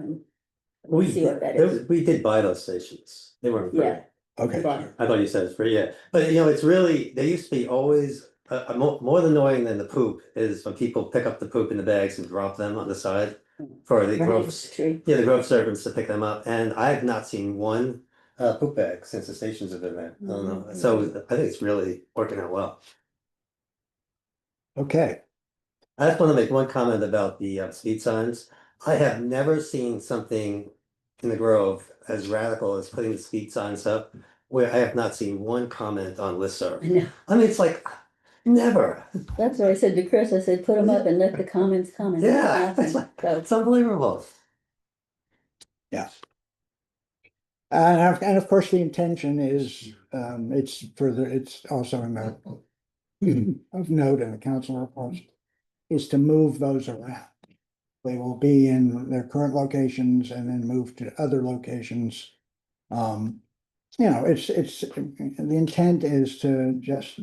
We'll see what that is. We did buy those stations. They weren't free. Yeah. okay. But I thought you said it's free, yeah. But it's really, they used to be always, more annoying than the poop is when people pick up the poop in the bags and drop them on the side for the right, grove, tree. the grove servants to pick them up. And I have not seen one poop bag since the stations have been there. I don't know. So I think it's really working out well. Okay, I just want to make one comment about the speed signs. I have never seen something in the Grove as radical as putting the speed signs up, where I have not seen one comment on listserv. I know. I mean, it's like, never. That's what I said to Chris. I said, put them up and let the comments come. And Yeah, nothing. So, It's unbelievable. yeah. And of course, the intention is, it's also in the of note in the council reports, is to move those around. They will be in their current locations and then move to other locations. It's the intent is to just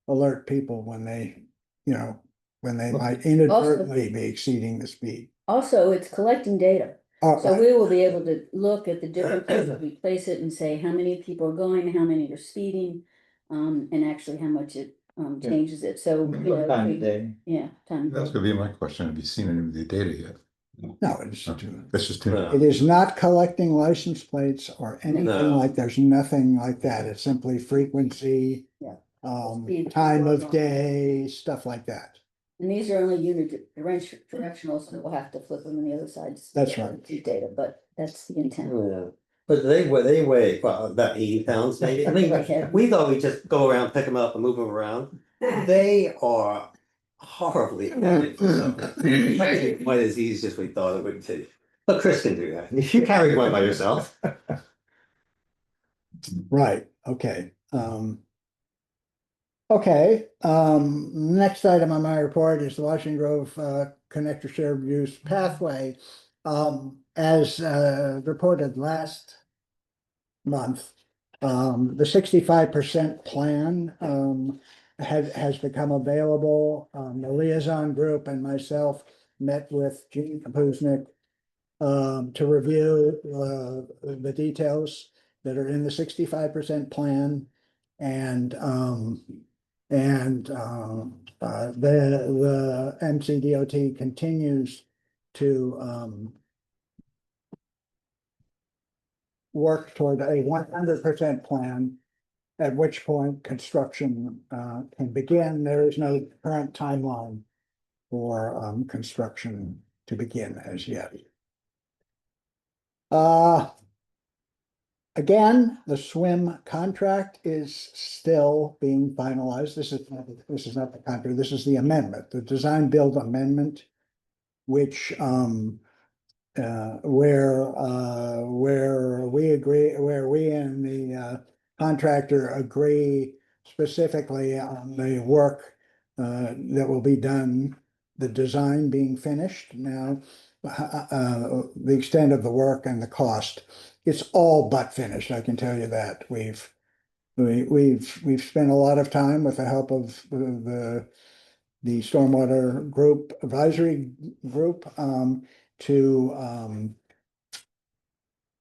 alert people when they might inadvertently be exceeding the speed. also, it's collecting data. Oh, So we will be able to look at the different places we place it and say how many people are going, how many are speeding, and actually how much it changes it. So Time of day. yeah, time. That's gonna be my question. Have you seen any of the data yet? No, it's That's just too. it is not collecting license plates or anything No. there's nothing like that. It's simply frequency. Yeah. Time Speed people are of going. day, stuff like that. And these are only unidirectional, so we'll have to flip them on the other side. That's right. Data, but that's the intent. Yeah. But they weigh, well, about 80 pounds maybe. I mean, we thought we'd just go around, pick them up and move them around. They are horribly heavy for something. Not quite as easy as we thought it would be. But Chris can do that. You carried one by yourself. Right, okay. Okay, next item on my report is the Washington Grove Connector Shared Use Pathway. As reported last month, the 65% plan has become available. The liaison group and myself met with Gene Kapuznik to review the details that are in the 65% plan. And the MCDOT continues to work toward a 100% plan, at which point construction can begin. There is no current timeline for construction to begin as yet. Again, the swim contract is still being finalized. This is not the contract, this is the amendment, the design build amendment. Which where we agree, where we and the contractor agree specifically on the work that will be done, the design being finished now, the extent of the work and the cost. It's all but finished, I can tell you that. We've spent a lot of time with the help of the Stormwater Group Advisory Group to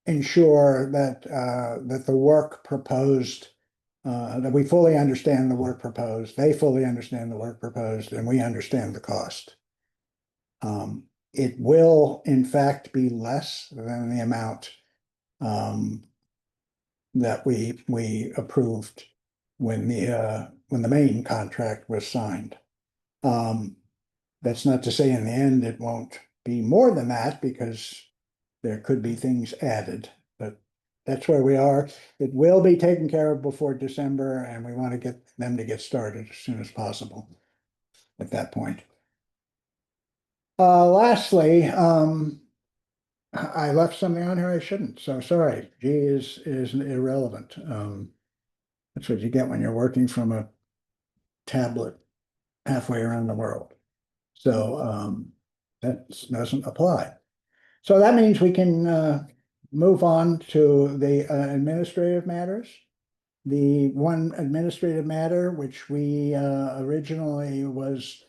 ensure that that the work proposed, that we fully understand the work proposed, they fully understand the work proposed, and we understand the cost. It will in fact be less than the amount that we approved when the main contract was signed. That's not to say in the end it won't be more than that, because there could be things added, but that's where we are. It will be taken care of before December, and we want to get them to get started as soon as possible at that point. Lastly, I left something on here I shouldn't, so sorry. G is irrelevant. That's what you get when you're working from a tablet halfway around the world. So that doesn't apply. So that means we can move on to the administrative matters. The one administrative matter which we originally was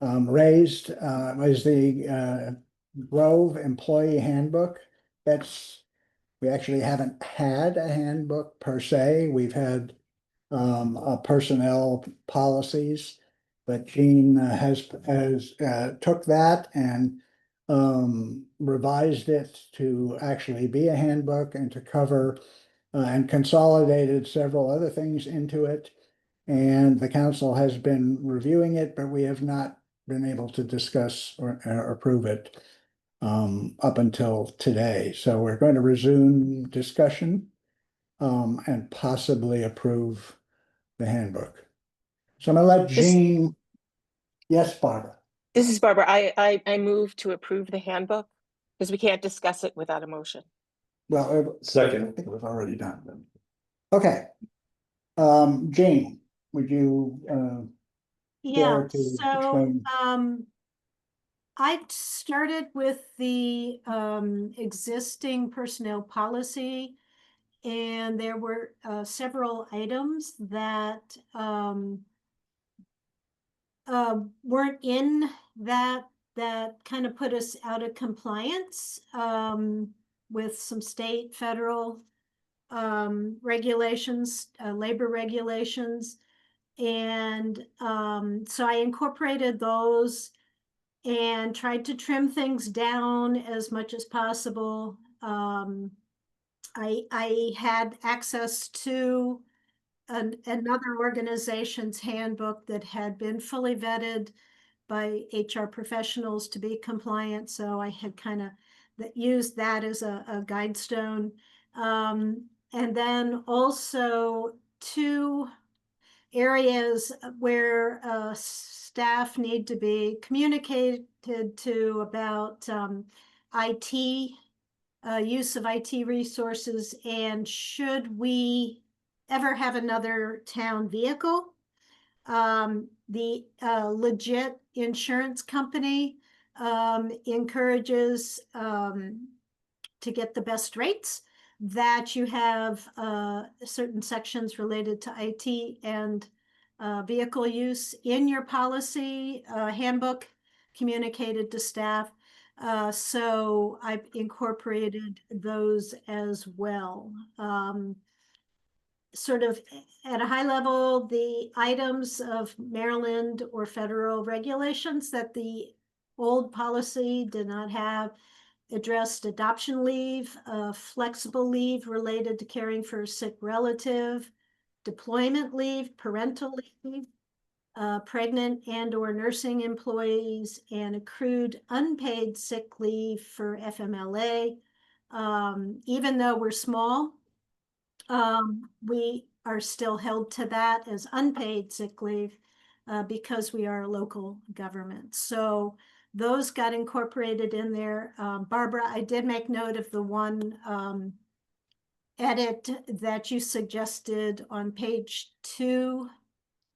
raised was the Grove Employee Handbook. We actually haven't had a handbook per se. We've had personnel policies, but Jean has took that and revised it to actually be a handbook and to cover and consolidated several other things into it. And the council has been reviewing it, but we have not been able to discuss or approve it up until today. So we're going to resume discussion and possibly approve the handbook. So I'm gonna let Jean. Yes, Barbara. This is Barbara. I move to approve the handbook because we can't discuss it without a motion. Well, Second. I think it was already done. Okay. Jean, would you Yeah, care to so explain? I started with the existing personnel policy, and there were several items that weren't in that kind of put us out of compliance with some state, federal regulations, labor regulations. And so I incorporated those and tried to trim things down as much as possible. I had access to another organization's handbook that had been fully vetted by HR professionals to be compliant. So I had kind of used that as a guide stone. And then also two areas where staff need to be communicated to about IT, use of IT resources, and should we ever have another town vehicle. The Legit insurance company encourages to get the best rates, that you have certain sections related to IT and vehicle use in your policy handbook communicated to staff. So I've incorporated those as well. Sort of at a high level, the items of Maryland or federal regulations that the old policy did not have addressed: adoption leave, flexible leave related to caring for a sick relative, deployment leave, parental leave, pregnant and or nursing employees, and accrued unpaid sick leave for FMLA. Even though we're small, We are still held to that as unpaid sick leave because we are a local government. So those got incorporated in there. Barbara, I did make note of the one edit that you suggested on page 2.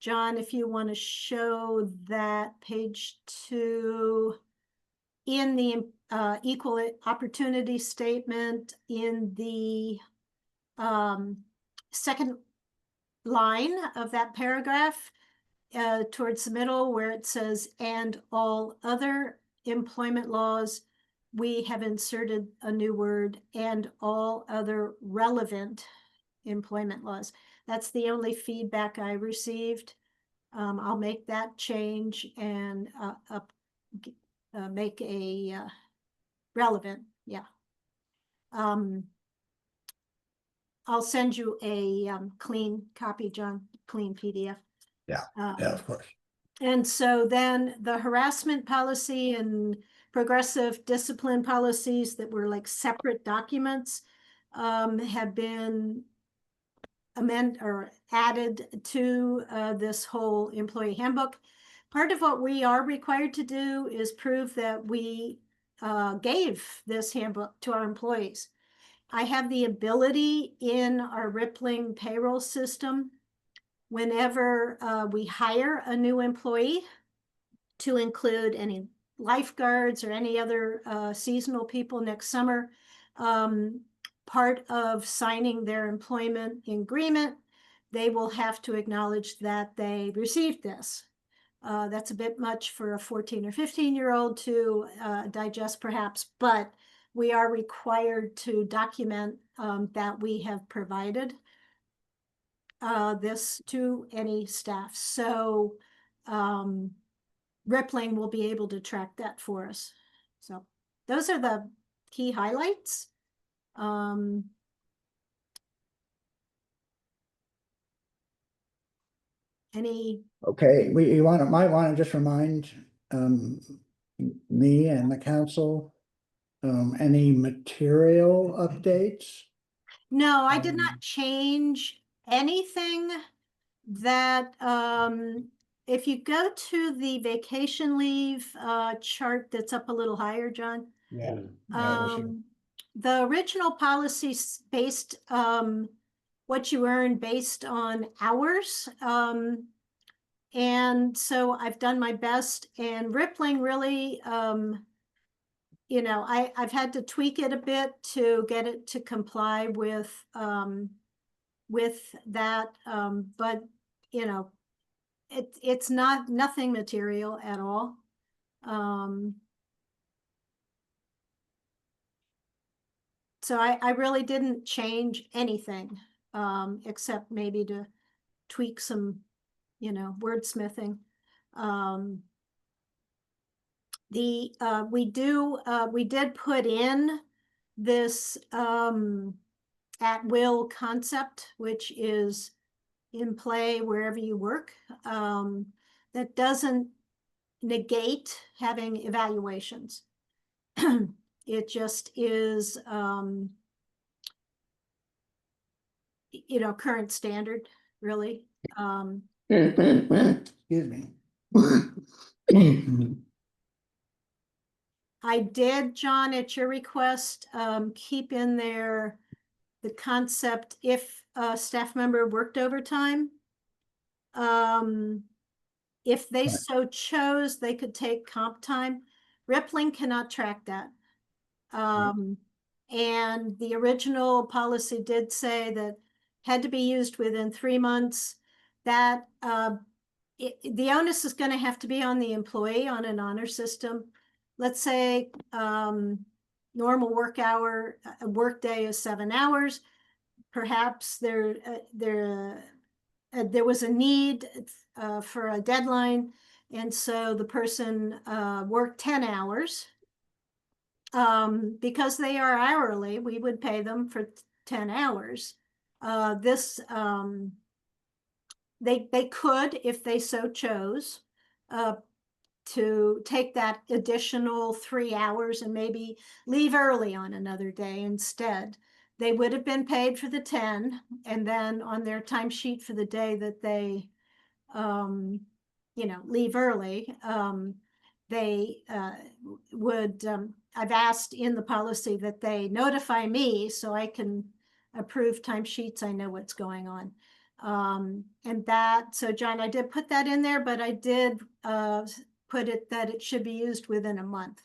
John, if you want to show that page 2 in the equal opportunity statement in the second line of that paragraph, towards the middle where it says, and all other employment laws, we have inserted a new word, and all other relevant employment laws. That's the only feedback I received. I'll make that change and make a relevant, yeah. I'll send you a clean copy, John, clean PDF. Yeah, of course. And so then the harassment policy and progressive discipline policies that were like separate documents have been added to this whole employee handbook. Part of what we are required to do is prove that we gave this handbook to our employees. I have the ability in our Rippling payroll system, whenever we hire a new employee, to include any lifeguards or any other seasonal people next summer. Part of signing their employment agreement, they will have to acknowledge that they received this. That's a bit much for a 14 or 15-year-old to digest perhaps, but we are required to document that we have provided this to any staff. So Rippling will be able to track that for us. So those are the key highlights. Any? Okay, might want to just remind me and the council, any material updates? No, I did not change anything that, if you go to the vacation leave chart that's up a little higher, John. Yeah. The original policy based what you earn based on hours. And so I've done my best, and Rippling really, you know, I've had to tweak it a bit to get it to comply with that. But you know, it's nothing material at all. So I really didn't change anything, except maybe to tweak some, you know, wordsmithing. We did put in this at will concept, which is in play wherever you work. That doesn't negate having evaluations. It just is, you know, current standard, really. Excuse me. I did, John, at your request, keep in there the concept if a staff member worked overtime. If they so chose, they could take comp time. Rippling cannot track that. And the original policy did say that had to be used within 3 months. That the onus is going to have to be on the employee on an honor system. Let's say normal work day is 7 hours. Perhaps there was a need for a deadline, and so the person worked 10 hours. Because they are hourly, we would pay them for 10 hours. They could, if they so chose, to take that additional 3 hours and maybe leave early on another day instead. they would have been paid for the 10, and then on their timesheet for the day that they, leave early, they would, I've asked in the policy that they notify me so I can approve timesheets. I know what's going on. And that, so John, I did put that in there, but I did put it that it should be used within a month,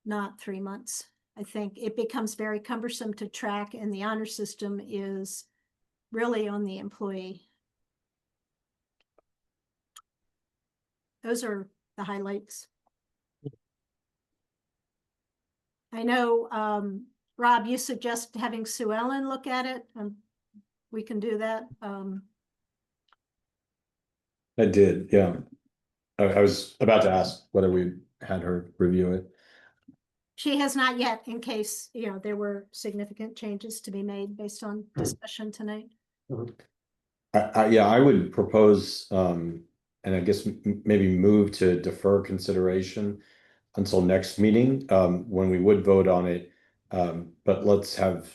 not 3 months. I think it becomes very cumbersome to track, and the honor system is really on the employee. Those are the highlights. I know, Rob, you suggest having Sue Ellen look at it. We can do that. I did, yeah. I was about to ask whether we had her review it. She has not yet, in case, there were significant changes to be made based on discussion tonight. Yeah, I would propose, and I guess maybe move to defer consideration until next meeting, when we would vote on it. But let's have,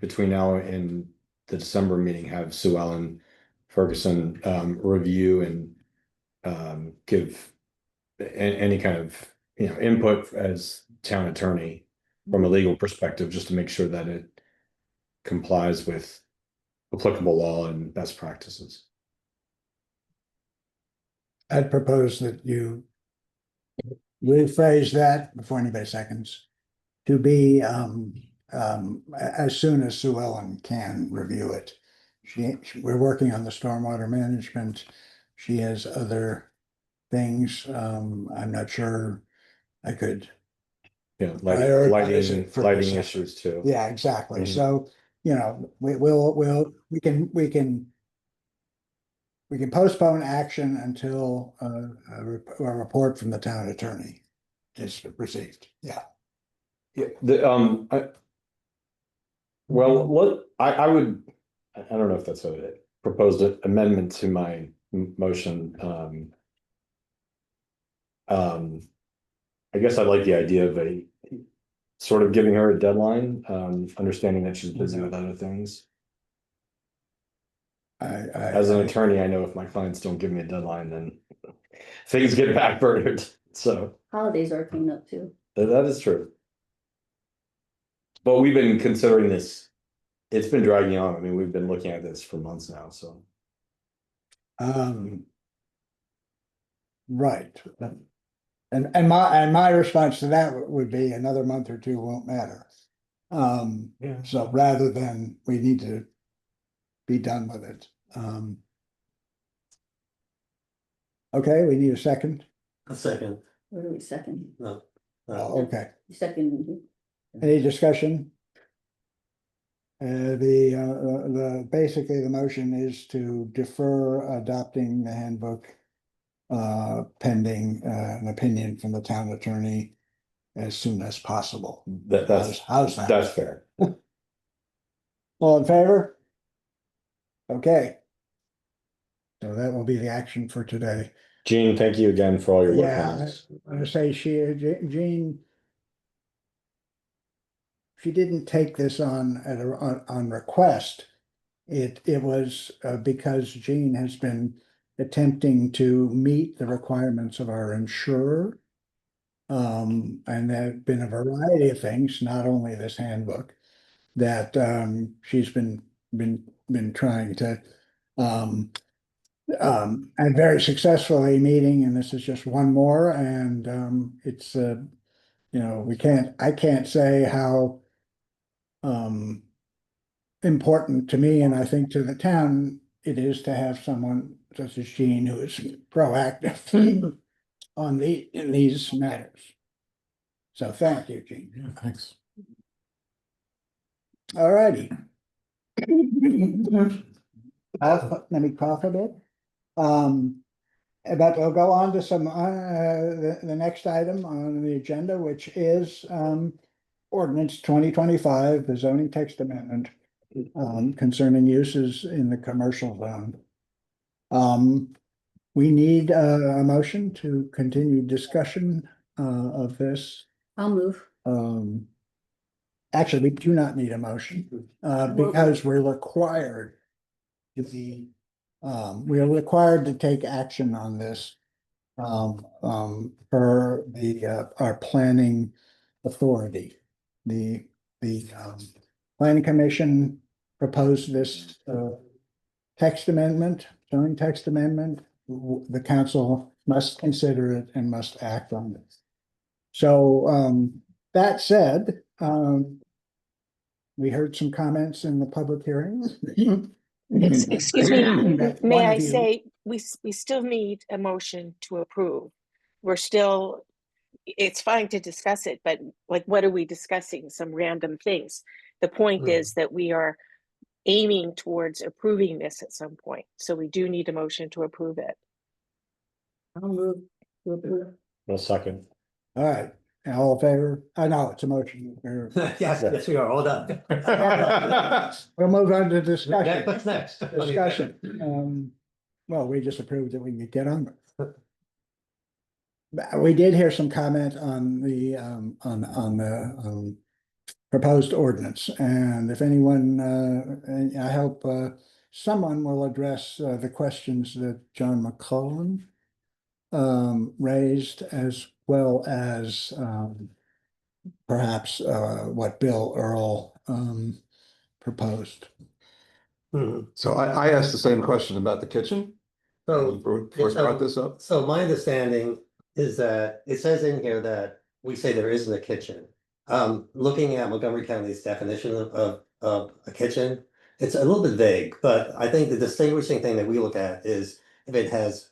between now and the December meeting, have Sue Ellen Ferguson review and give any kind of input as town attorney from a legal perspective, just to make sure that it complies with applicable law and best practices. I'd propose that you rephrase that before anybody seconds to be as soon as Sue Ellen can review it. We're working on the stormwater management. She has other things. I'm not sure I could. Yeah, prioritize it for lighting December. issues too. Yeah, exactly. Mhm. So, we can postpone action until a report from the town attorney is received. Yeah. Yeah, I would, I don't know if that's a proposed amendment to my motion. I guess I like the idea of a sort of giving her a deadline, understanding that she's busy with other things. As an attorney, I know if my clients don't give me a deadline, then things get backburnered. So Holidays are coming up too. that is true. But we've been considering this. It's been dragging on. I mean, we've been looking at this for months now, so. Right. And my response to that would be another month or two won't matter. Yeah. So rather than we need to be done with it. Okay, we need a second. A second. What are we second? No. Okay, Second. any discussion? Basically the motion is to defer adopting the handbook pending an opinion from the town attorney as soon as possible. How's that? That's fair. All in favor? Okay. So that will be the action for today. Jean, thank you again for all your work on Yeah, this. I'm gonna say Jean. She didn't take this on request. It was because Jean has been attempting to meet the requirements of our insurer. And there have been a variety of things, not only this handbook, that she's been trying to and very successfully meeting, and this is just one more, and it's I can't say how important to me, and I think to the town, it is to have someone such as Jean who is proactive in these matters. So thank you, Jean. Yeah, thanks. All righty. Let me cough a bit. But we'll go on to some the next item on the agenda, which is ordinance 2025, the zoning text amendment concerning uses in the commercial zone. We need a motion to continue discussion of this. I'll move. actually, we do not need a motion, because we're required to be, we are required to take action on this. Per our planning authority. The planning commission proposed this, text amendment, zoning text amendment. The council must consider it and must act on it. So, that said, we heard some comments in the public hearing. Excuse me, That may one I of you- say, we still need a motion to approve. We're still, it's fine to discuss it, but like, what are we discussing? Some random things. The point is that we are aiming towards approving this at some point. So we do need a motion to approve it. I'll move to approve. A second. All right, all in favor? No, it's a motion. Yes, we are all done. We'll move on to Yeah, discussion. what's next? Discussion. Well, we just approved that we could get on. We did hear some comment on the proposed ordinance, and if anyone, I hope someone will address the questions that John McCullen raised, as well as perhaps what Bill Earl proposed. So I asked the same question about the kitchen. So, Before you brought this up. so my understanding is that it says in here that we say there isn't a kitchen. Looking at Montgomery County's definition of a kitchen, it's a little bit vague, but I think the distinguishing thing that we look at is if it has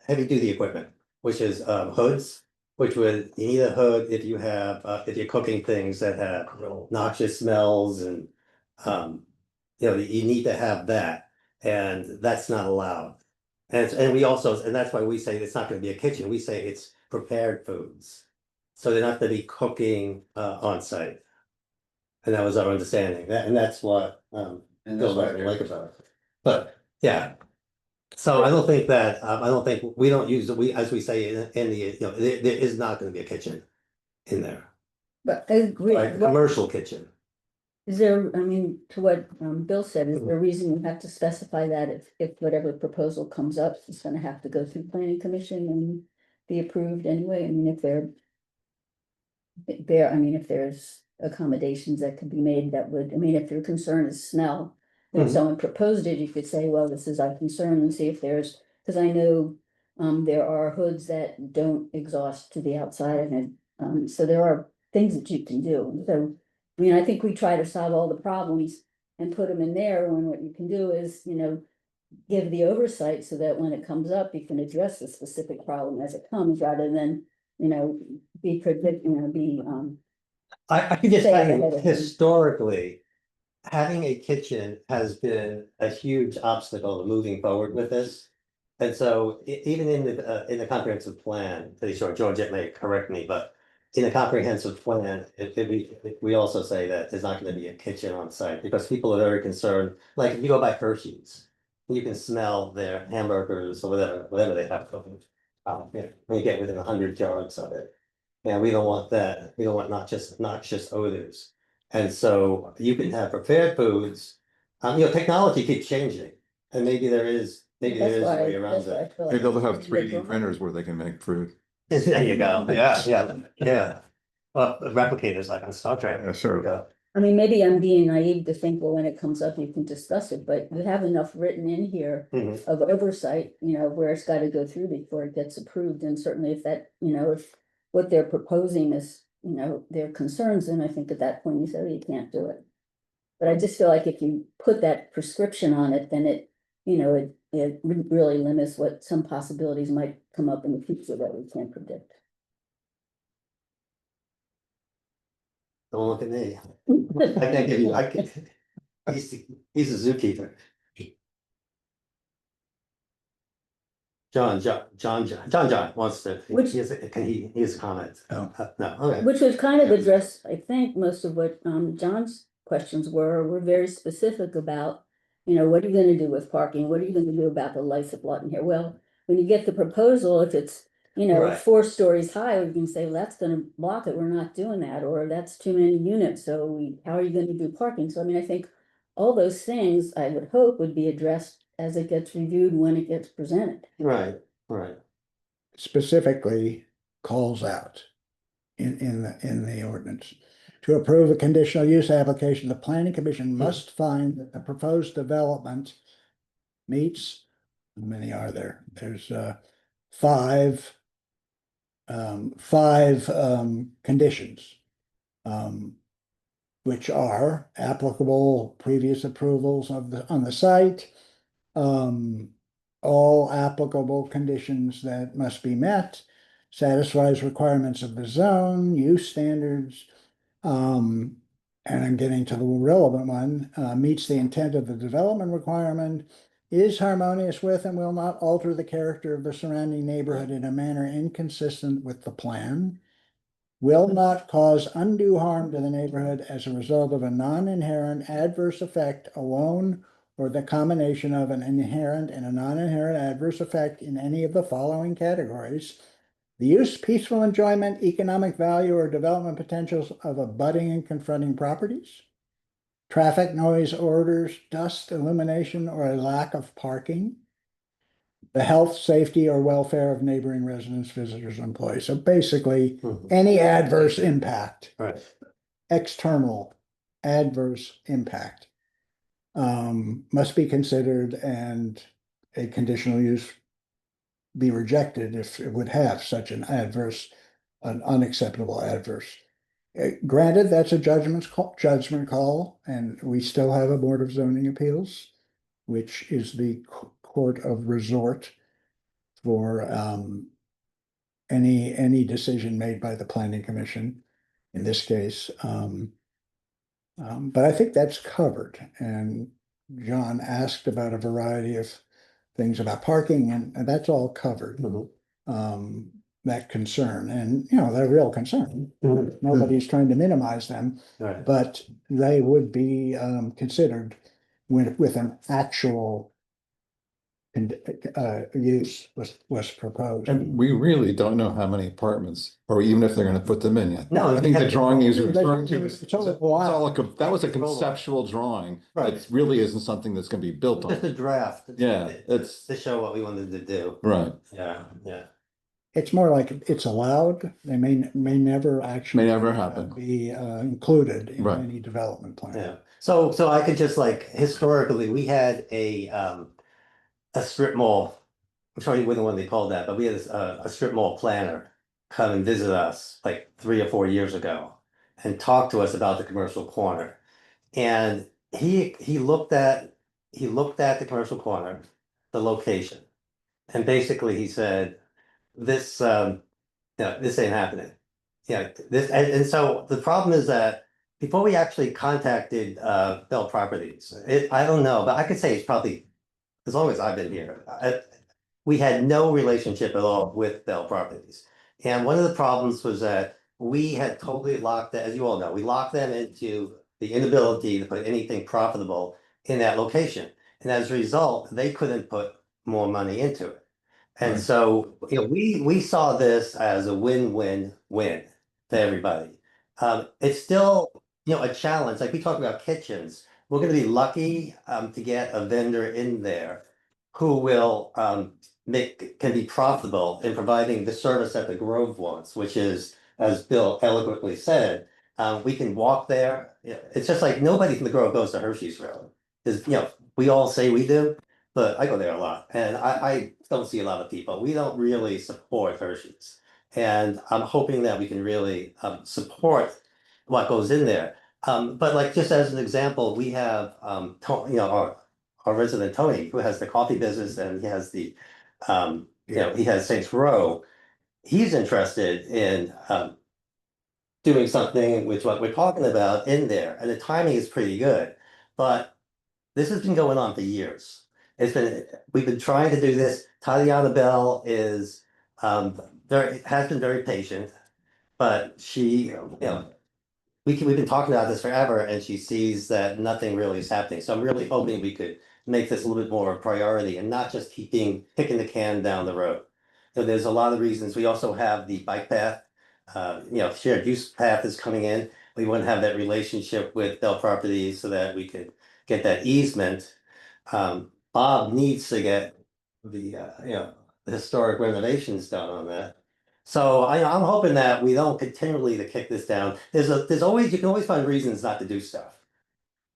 heavy duty equipment, which is hoods, which would, you need a hood if you have if you're cooking things that have noxious smells and you know, you need to have that, and that's not allowed. And we also, and that's why we say it's not gonna be a kitchen, we say it's prepared foods. So they're not gonna be cooking on site. And that was our understanding, and that's what And Bill that's why doesn't like about it. But, yeah. So I don't think that, I don't think, we don't use, as we say in the, you know, there is not gonna be a kitchen in there, But I agree. like a commercial kitchen. Is there, I mean, to what Bill said, is there a reason you have to specify that if whatever proposal comes up, it's gonna have to go through planning commission and be approved anyway? I mean, if I mean, if there's accommodations that could be made that would, I mean, if your concern is smell, if Mhm. someone proposed it, you could say, well, this is our concern, and see if there's, because I know there are hoods that don't exhaust to the outside, and so there are things that you can do. So I mean, I think we try to solve all the problems and put them in there, when what you can do is, you know, give the oversight so that when it comes up, you can address the specific problem as it comes, rather than, you know, be I could just Say tell ahead you, of time. historically, having a kitchen has been a huge obstacle to moving forward with this. And so even in the comprehensive plan, pretty sure George may correct me, but in a comprehensive plan, we also say that there's not gonna be a kitchen on site, because people are very concerned, like if you go by Hershey's, you can smell their hamburgers or whatever they have cooking. When you get within 100 yards of it. Yeah, we don't want that. We don't want noxious odors. And so you can have prepared foods. You know, technology keeps changing, and maybe there is a way around that. Maybe they'll have 3D printers where they can make food. There you go. Yeah. Well, replicators like on Star Trek. Yeah, sure. Yeah. I mean, maybe I'm being naive to think, well, when it comes up, you can discuss it, but you have enough written in here Mhm. of oversight, you know, where it's gotta go through before it gets approved, and certainly if that, you know, if what they're proposing is, you know, their concerns, then I think at that point you say, well, you can't do it. But I just feel like if you put that prescription on it, then it, you know, it really limits what some possibilities might come up in the future that we can't predict. Don't look at me. I can't give you, he's a zookeeper. John wants to, Which- he has a comment. No. No, okay. Which was kind of addressed, I think, most of what John's questions were very specific about, you know, what are you gonna do with parking? What are you gonna do about the lights that block in here? Well, when you get the proposal, if it's you know, Right. 4 stories high, we can say, well, that's gonna block it, we're not doing that, or that's too many units, so how are you gonna do parking? So I mean, I think all those things, I would hope, would be addressed as it gets reviewed, when it gets presented. Right, right. Specifically calls out in the ordinance. To approve a conditional use application, the planning commission must find that the proposed development meets, how many are there? There's five conditions. Which are applicable previous approvals on the site. All applicable conditions that must be met, satisfies requirements of the zone, use standards. And I'm getting to the relevant one, meets the intent of the development requirement, is harmonious with and will not alter the character of the surrounding neighborhood in a manner inconsistent with the plan, will not cause undue harm to the neighborhood as a result of a non-inherent adverse effect alone or the combination of an inherent and a non-inherent adverse effect in any of the following categories. The use, peaceful enjoyment, economic value, or development potentials of abutting and confronting properties. Traffic noise orders, dust, illumination, or a lack of parking. The health, safety, or welfare of neighboring residents, visitors, and employees. So basically, any adverse impact. Right. External adverse impact. Must be considered, and a conditional use be rejected if it would have such an unacceptable adverse. Granted, that's a judgment call, and we still have a Board of Zoning Appeals, which is the court of resort for any decision made by the planning commission in this case. But I think that's covered, and John asked about a variety of things about parking, and that's all covered. That concern, and you know, they're real concern. Nobody's trying to minimize them, Right. but they would be considered with an actual use was proposed. And we really don't know how many apartments, or even if they're gonna put them in yet. No, I think the drawing is referring to, It's all a while. that was a conceptual drawing. Right. It really isn't something that's gonna be built Just a on. draft. Yeah, it's, To show what we wanted to do. right, Yeah, yeah. It's more like it's allowed, they may never actually. may never happen. Be included in Right. any development plan. Yeah. So I could just like, historically, we had a strip mall. I'm sorry, we didn't want to call that, but we had a strip mall planner come and visit us like 3 or 4 years ago and talk to us about the commercial corner. And he looked at the commercial corner, the location, and basically he said, this this ain't happening. Yeah, this and so the problem is that before we actually contacted Bell Properties, I don't know, but I could say it's probably as long as I've been here, we had no relationship at all with Bell Properties. And one of the problems was that we had totally locked that, as you all know, we locked them into the inability to put anything profitable in that location. And as a result, they couldn't put more money into it. And Right. so, you know, we saw this as a win-win-win to everybody. It's still, you know, a challenge. Like we talk about kitchens, we're gonna be lucky to get a vendor in there who will can be profitable in providing the service that the Grove wants, which is, as Bill eloquently said, we can walk there. It's just like nobody from the Grove goes to Hershey's really. Is, you know, we all say we do, but I go there a lot, and I don't see a lot of people. We don't really support Hershey's, and I'm hoping that we can really support what goes in there. But like just as an example, we have you know, our resident Tony, who has the coffee business, and he has the you know, he has Saints Row. He's interested in doing something with what we're talking about in there, and the timing is pretty good. But this has been going on for years. We've been trying to do this. Tatiana Bell is has been very patient, but she, you know, we've been talking about this forever, and she sees that nothing really is happening. So I'm really hoping we could make this a little bit more a priority and not just kicking the can down the road. So there's a lot of reasons. We also have the bike path. Shared use path is coming in. We want to have that relationship with Bell Properties so that we could get that easement. Bob needs to get the historic renovations done on that. So I'm hoping that we don't continually to kick this down. There's always, you can always find reasons not to do stuff.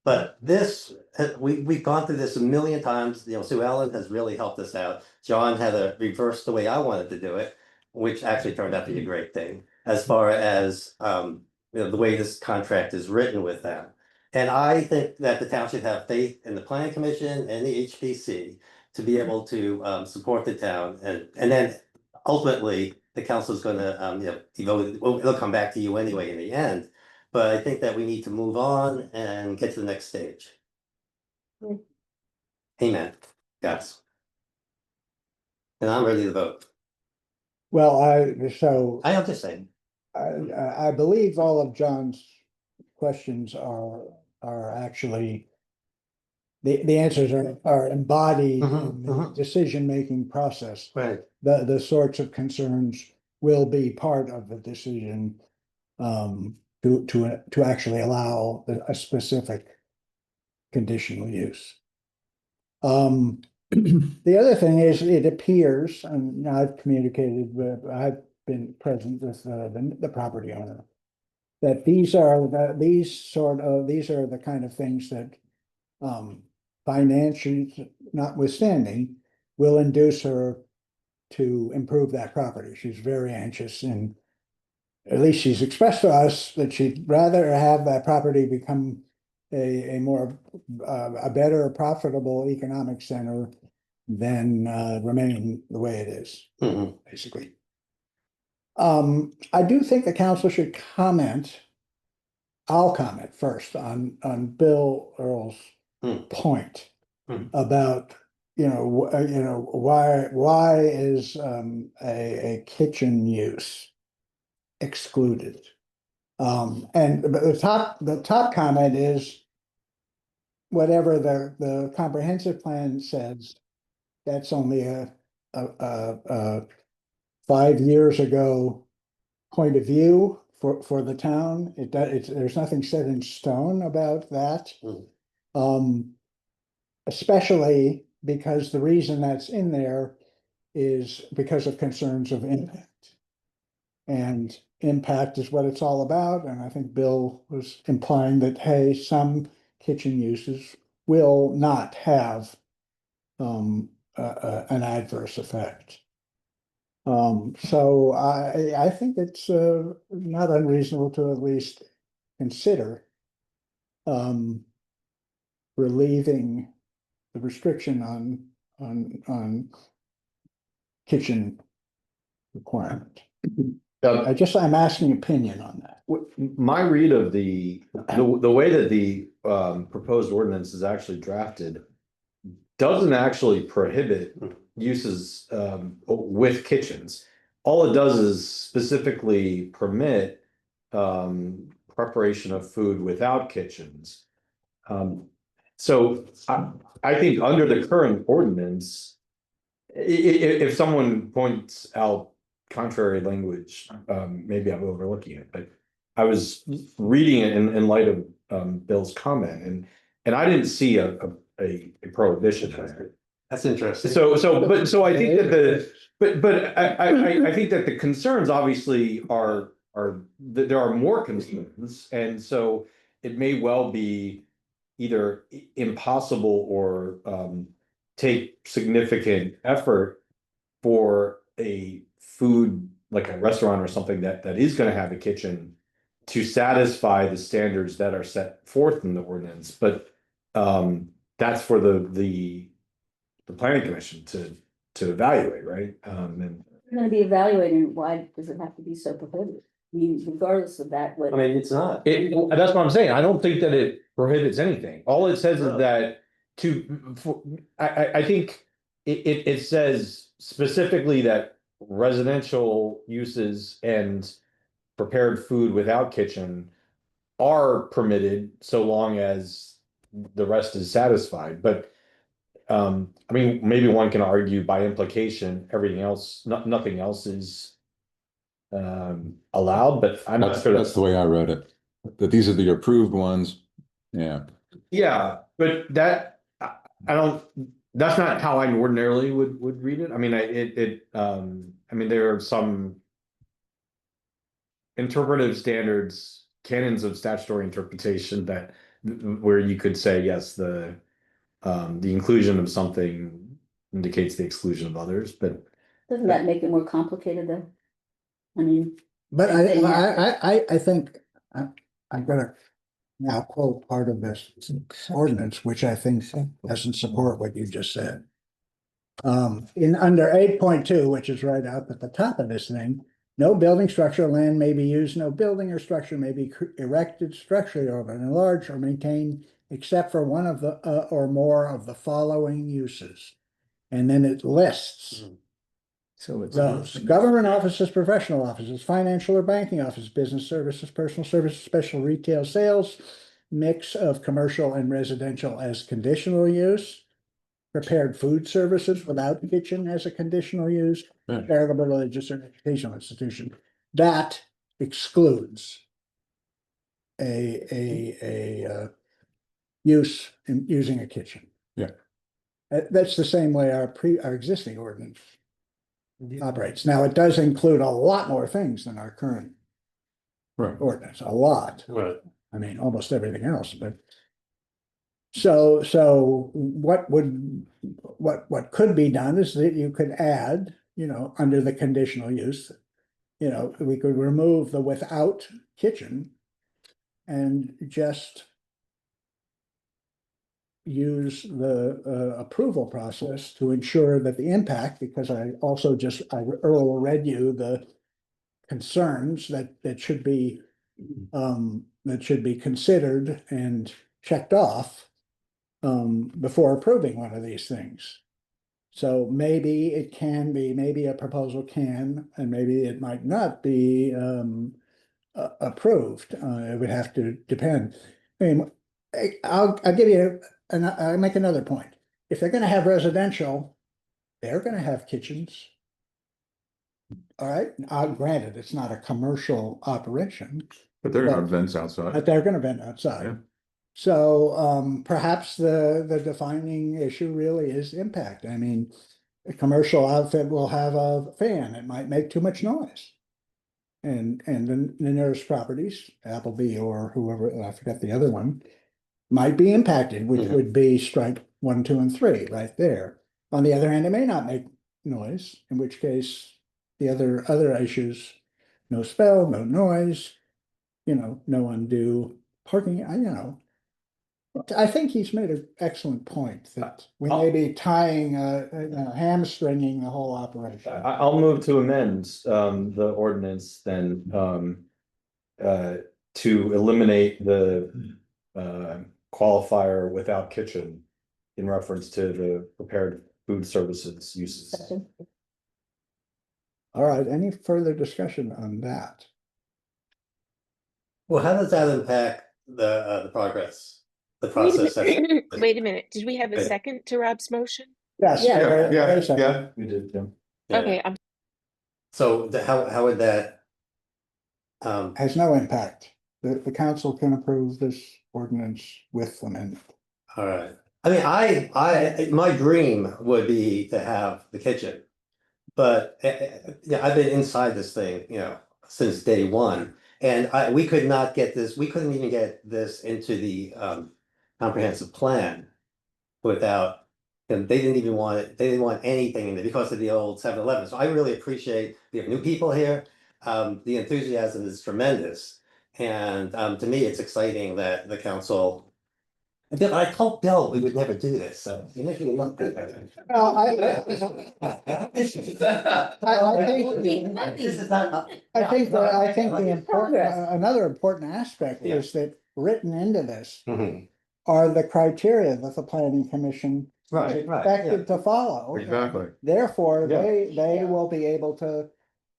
But this, we've gone through this a million times. Sue Ellen has really helped us out. John had to reverse the way I wanted to do it, which actually turned out to be a great thing as far as the way this contract is written with them. And I think that the town should have faith in the planning commission and the HPC to be able to support the town, and then ultimately the council is going to it'll come back to you anyway in the end. But I think that we need to move on and get to the next stage. Amen. Yes. And I'm ready to vote. Well, I am just saying. I believe all of John's questions are actually the answers are embodied in the decision-making process. Right. The sorts of concerns will be part of the decision to actually allow a specific conditional use. The other thing is, it appears, and I've communicated with, I've been present with the property owner, that these are the kind of things that financially notwithstanding will induce her to improve that property. She's very anxious, and at least she's expressed to us that she'd rather have that property become a better profitable economic center than remain the way it is, basically. I do think the council should comment. I'll comment first on Bill Earl's point about why is a kitchen use excluded. And the top comment is whatever the comprehensive plan says, that's only a 5 years ago point of view for the town. There's nothing set in stone about that. Especially because the reason that's in there is because of concerns of impact. And impact is what it's all about. And I think Bill was implying that, hey, some kitchen uses will not have an adverse effect. So I think it's not unreasonable to at least consider relieving the restriction on kitchen requirement. I'm asking opinion on that. My read of the way that the proposed ordinance is actually drafted doesn't actually prohibit uses with kitchens. All it does is specifically permit preparation of food without kitchens. So I think under the current ordinance, if someone points out contrary language, maybe I'm overlooking it, but I was reading it in light of Bill's comment, and I didn't see a prohibition there. That's interesting. So I think that I think that the concerns obviously are that there are more concerns, and so it may well be either impossible or take significant effort for a food, like a restaurant or something that is going to have a kitchen, to satisfy the standards that are set forth in the ordinance. But that's for the planning commission to evaluate, right? And You're gonna be evaluating, why does it have to be so prohibitive? I mean, regardless of that, what. I mean, it's not. That's what I'm saying. I don't think that it prohibits anything. All it says is that I think it says specifically that residential uses and prepared food without kitchen are permitted so long as the rest is satisfied. But I mean, maybe one can argue by implication, everything else, nothing else is. Allowed, but I'm not sure That's the way I read it, that these are the approved ones. Yeah, Yeah, but that, I don't, that's not how I ordinarily would read it. I mean, I mean, there are some. Interpretive standards, canons of statutory interpretation that where you could say, yes, the inclusion of something indicates the exclusion of others, but. Doesn't that make it more complicated though? I mean, But Same thing, yeah. I think, I'm gonna now quote part of this ordinance, which I think doesn't support what you just said. In under 8.2, which is right up at the top of this thing, no building, structure, or land may be used, no building or structure may be erected structurally or enlarged or maintained except for one of the, or more of the following uses. And then it lists So it's. those: government offices, professional offices, financial or banking offices, business services, personal services, special retail sales, mix of commercial and residential as conditional use, prepared food services without kitchen as a conditional use, Yeah. charitable, religious, or educational institution. That excludes a use in using a kitchen. Yeah. That's the same way our existing ordinance operates. Now, it does include a lot more things than our current right. ordinance, a lot. Right. I mean, almost everything else, but. So what could be done is that you could add, under the conditional use, we could remove the without kitchen and just use the approval process to ensure that the impact, because I earlier read you the concerns that should be considered and checked off before approving one of these things. So maybe it can be, maybe a proposal can, and maybe it might not be approved. It would have to depend. I mean, I'll give you, I'll make another point. If they're gonna have residential, they're gonna have kitchens. All right, granted, it's not a commercial operation, But they're gonna have vents outside. but they're gonna vent outside. Yeah. So perhaps the defining issue really is impact. I mean, a commercial outfit will have a fan, it might make too much noise. And the nearest properties, Applebee or whoever, I forgot the other one, might be impacted, which would be strike 1, 2, and 3 right there. On the other hand, it may not make noise, in which case the other issues, no smell, no noise, no undue parking, I think he's made an excellent point that we may be tying, hamstringing the whole operation. I'll move to amend the ordinance then to eliminate the qualifier without kitchen in reference to the prepared food services uses. All right, any further discussion on that? Well, how does that impact the progress, the Wait a process? minute, wait a minute, did we have a Okay. second to Rob's motion? Yes. Yeah. We did, Jim. Yeah. Okay, So how would that? Has no impact. The council can approve this ordinance with amendment. All right. I mean, I my dream would be to have the kitchen, but yeah, I've been inside this thing, since day one, and we could not get this. We couldn't even get this into the comprehensive plan without. And they didn't even want it. They didn't want anything in there because of the old 7-Eleven. So I really appreciate we have new people here. The enthusiasm is tremendous, and to me, it's exciting that the council. But I told Bill we would never do this, so you're making it look good. Well, I think the important, another important aspect is that written into this are the criteria that the planning commission is expected to follow. Exactly. Therefore, Yeah. they will be able to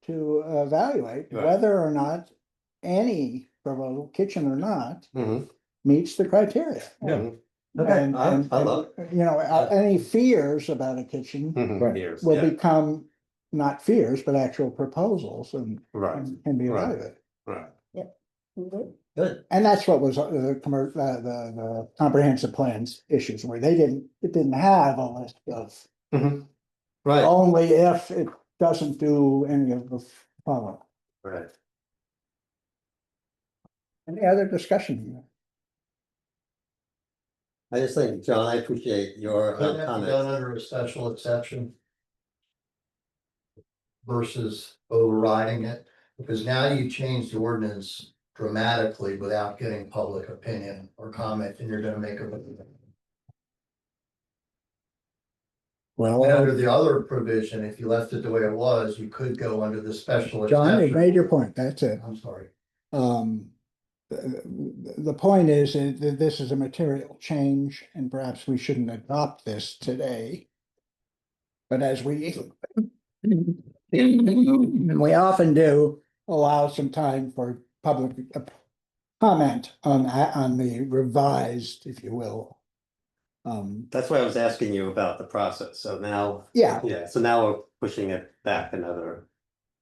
evaluate Right. whether or not any proposal, kitchen or not, Mhm. meets the criteria. Yeah. Okay, And- I and, love You know, any fears about a kitchen it. Years, will yeah. become not fears, but actual proposals and Right, can be right. evaluated. right. Mhm. Good. And that's what was the comprehensive plans issues where it didn't have a list of Right, only if it doesn't do any of the following. right. Any other discussion? I just think, John, I appreciate your Couldn't that be done comments. under a special exception? Versus overriding it, because now you change the ordinance dramatically without getting public opinion or comment, and you're gonna make a. Well, And under the other provision, if you left it the way it was, you could go under the special John, you exception. made your point. That's it. I'm sorry. The point is that this is a material change and perhaps we shouldn't adopt this today. But as we and we often do, allow some time for public comment on the revised, if you will. That's why I was asking you about the process, so now. Yeah. So now we're pushing it back another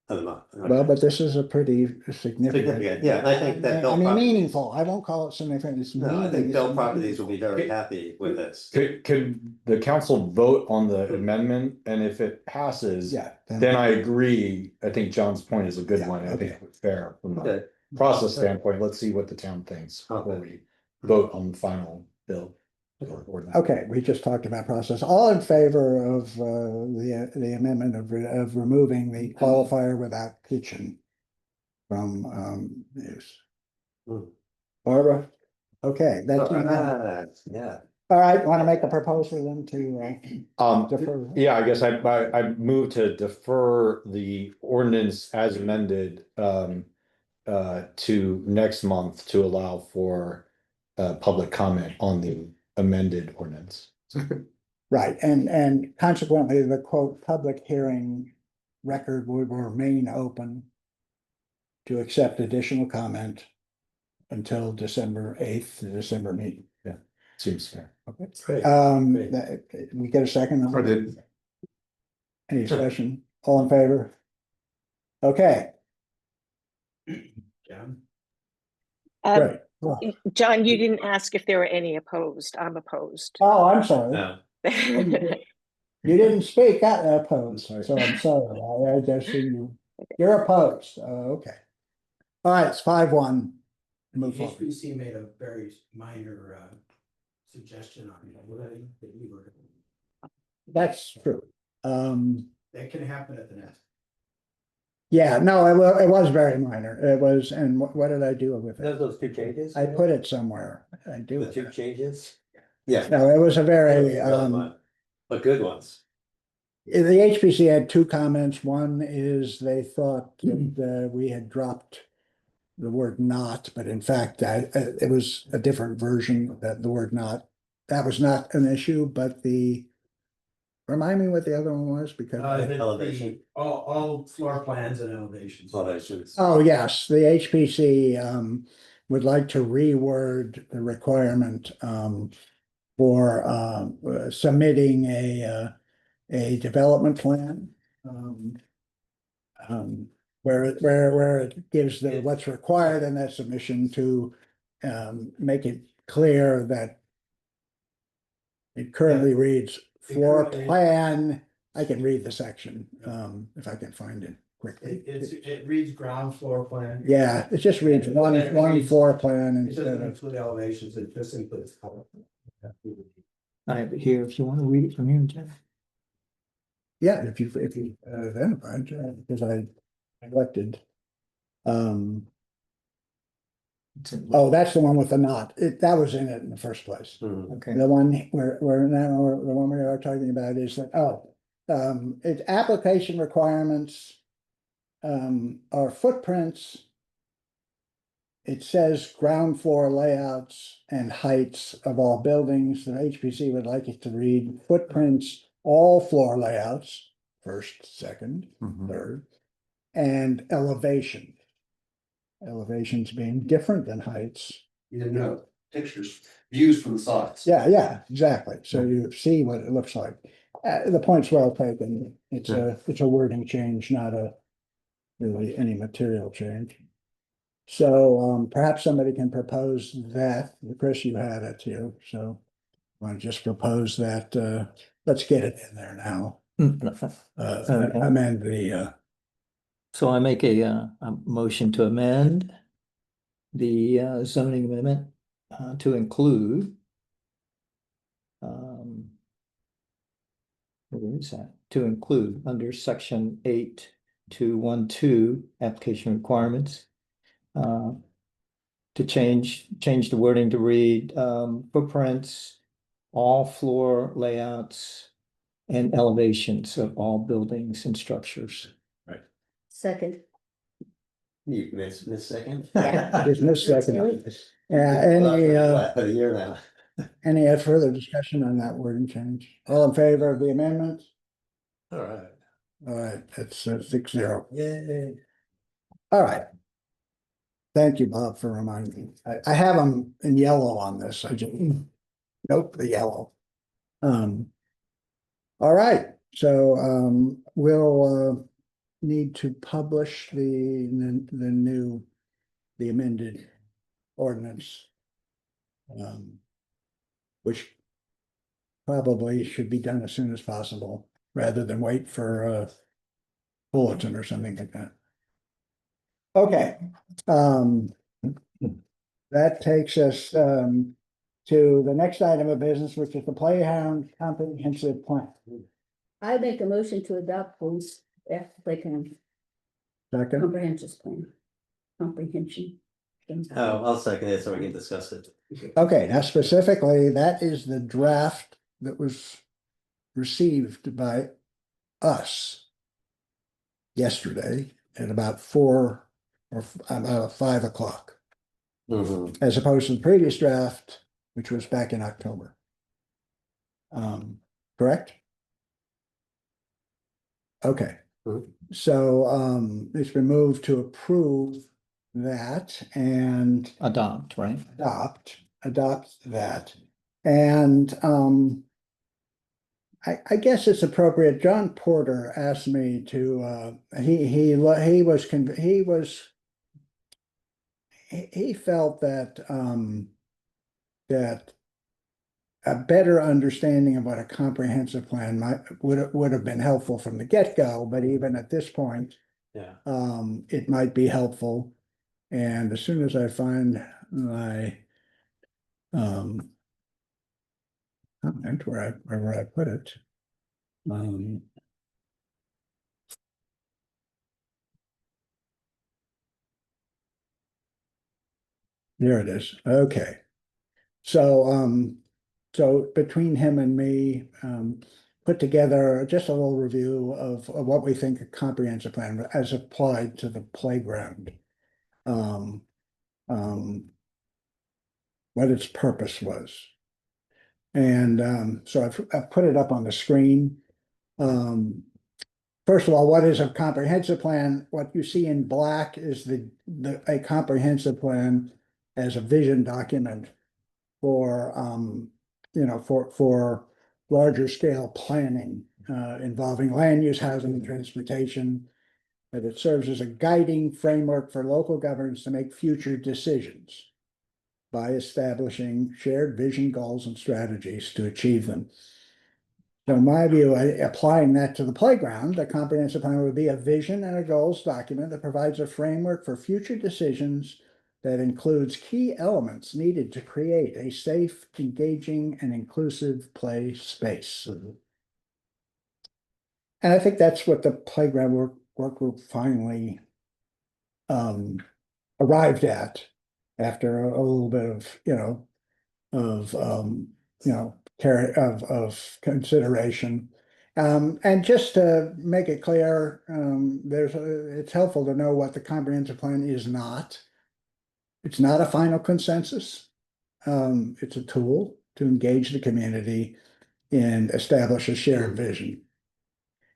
month. Well, but this is a pretty significant. Significant, yeah, and I think that I Bell mean, Properties- meaningful. I won't call it significant. It's No, I think meaning- Bell it's Properties will be meaningful. very happy with this. Could the council vote on the amendment, and if it passes? Yeah. Then I agree, I think John's point is a good Yeah, one, I think okay. it's fair from Okay. a process standpoint, let's see what the town thinks before we vote on the final bill. Okay, we just talked about process. All in favor of the amendment of removing the qualifier without kitchen from use? Barbara? Okay, that's, Yeah. all right, want to make a proposal then to defer? Yeah, I guess I move to defer the ordinance as amended to next month to allow for public comment on the amended ordinance. Right, and consequently, the quote, public hearing record would remain open to accept additional comment until December 8th, the December meeting. Yeah, seems fair. Okay. Great. We get a second? on Or that? did, Any discussion? All in favor? Okay, great. Well, John, you didn't ask if there were any opposed. I'm opposed. Oh, I'm sorry. No. You didn't speak opposed, so I'm sorry. I just see you're opposed. Okay. All right, it's 5-1. Move forward. HPC made a very minor suggestion on it, that we were. That's true. That can happen at the next. Yeah, no, it was very minor. It was, and what did I do with it? Those two changes? I put it somewhere. I do. The two changes? Yeah. No, it was a very, But good ones. the HPC had two comments. One is they thought that we had dropped the word not, but in fact, it was a different version that the word not, that was not an issue, but remind me what the other one was because. Elevation. All floor plans and elevations. Elevations. Oh, yes, the HPC would like to reword the requirement for submitting a development plan. Where it gives what's required in that submission to make it clear that it currently reads floor plan. I can read the section if I can find it quickly. It reads ground floor plan. Yeah, it just reads one floor plan It doesn't instead of. include elevations, it just includes color. I have it here if you want to read it from here, Jeff. Yeah, if you identified, because I neglected. Oh, that's the one with the knot. That was in it in the first place. Okay. The one where now, the one we are talking about is that, its application requirements are footprints. It says ground floor layouts and heights of all buildings. The HPC would like it to read footprints, all floor layouts, first, second, third, and elevation. Elevations being different than heights. You know, pictures, views from the sides. Yeah, exactly. So you see what it looks like. The point's well taken. It's a wording change, not a really any material change. So perhaps somebody can propose that. Chris, you had it too, so I want to just propose that, let's get it in there now. Okay. Amend the, So I make a motion to amend the zoning amendment to include where is that? To include under section 8.2.1.2 application requirements. To change the wording to read footprints, all floor layouts, and elevations of all buildings and structures. Second. You miss second? there's no second. Yeah, For a year now. any further discussion on that wording change? All in favor of the amendment? All right. All right, that's 6-0. Yay. All right. Thank you, Bob, for reminding me. I have them in yellow on this. I just, nope, the yellow. All right, so we'll need to publish the amended ordinance. Which probably should be done as soon as possible, rather than wait for a bulletin or something like that. Okay, that takes us to the next item of business, which is the Playhound Comprehensive Plan. I make a motion to adopt police Playground Second, comprehensive plan. Comprehension. Oh, I'll second it so we can discuss it. okay, now specifically, that is the draft that was received by us yesterday at about 4 or about 5 o'clock. As opposed to the previous draft, which was back in October. Correct? Okay. So it's been moved to approve that and Adopt, right? adopt that. And I guess it's appropriate. John Porter asked me to he felt that that a better understanding of what a comprehensive plan would have been helpful from the get-go, but even at this point, it might be helpful. And as soon as I find my comment wherever I put it, there it is. Okay. So so between him and me, put together just a little review of what we think a comprehensive plan as applied to the playground. What its purpose was. And so I've put it up on the screen. First of all, what is a comprehensive plan? What you see in black is a comprehensive plan as a vision document for for larger scale planning involving land use, housing, and transportation. That it serves as a guiding framework for local governments to make future decisions by establishing shared vision, goals, and strategies to achieve them. So in my view, applying that to the playground, a comprehensive plan would be a vision and a goals document that provides a framework for future decisions that includes key elements needed to create a safe, engaging, and inclusive play space. And I think that's what the playground work group finally arrived at after a little bit of consideration. And just to make it clear, it's helpful to know what the comprehensive plan is not. It's not a final consensus. It's a tool to engage the community and establish a shared vision.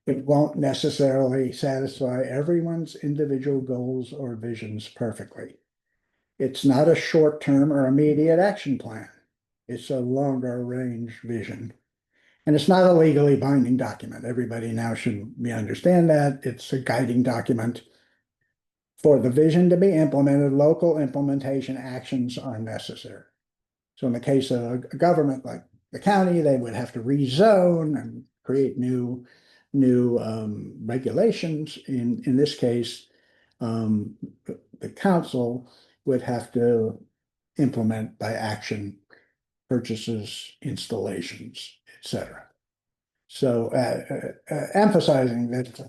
It won't necessarily satisfy everyone's individual goals or visions perfectly. It's not a short-term or immediate action plan. It's a longer range vision. And it's not a legally binding document. Everybody now should understand that. It's a guiding document. For the vision to be implemented, local implementation actions are necessary. So in the case of a government like the county, they would have to rezone and create new regulations. In this case, the council would have to implement by action purchases, installations, etc. So emphasizing that it's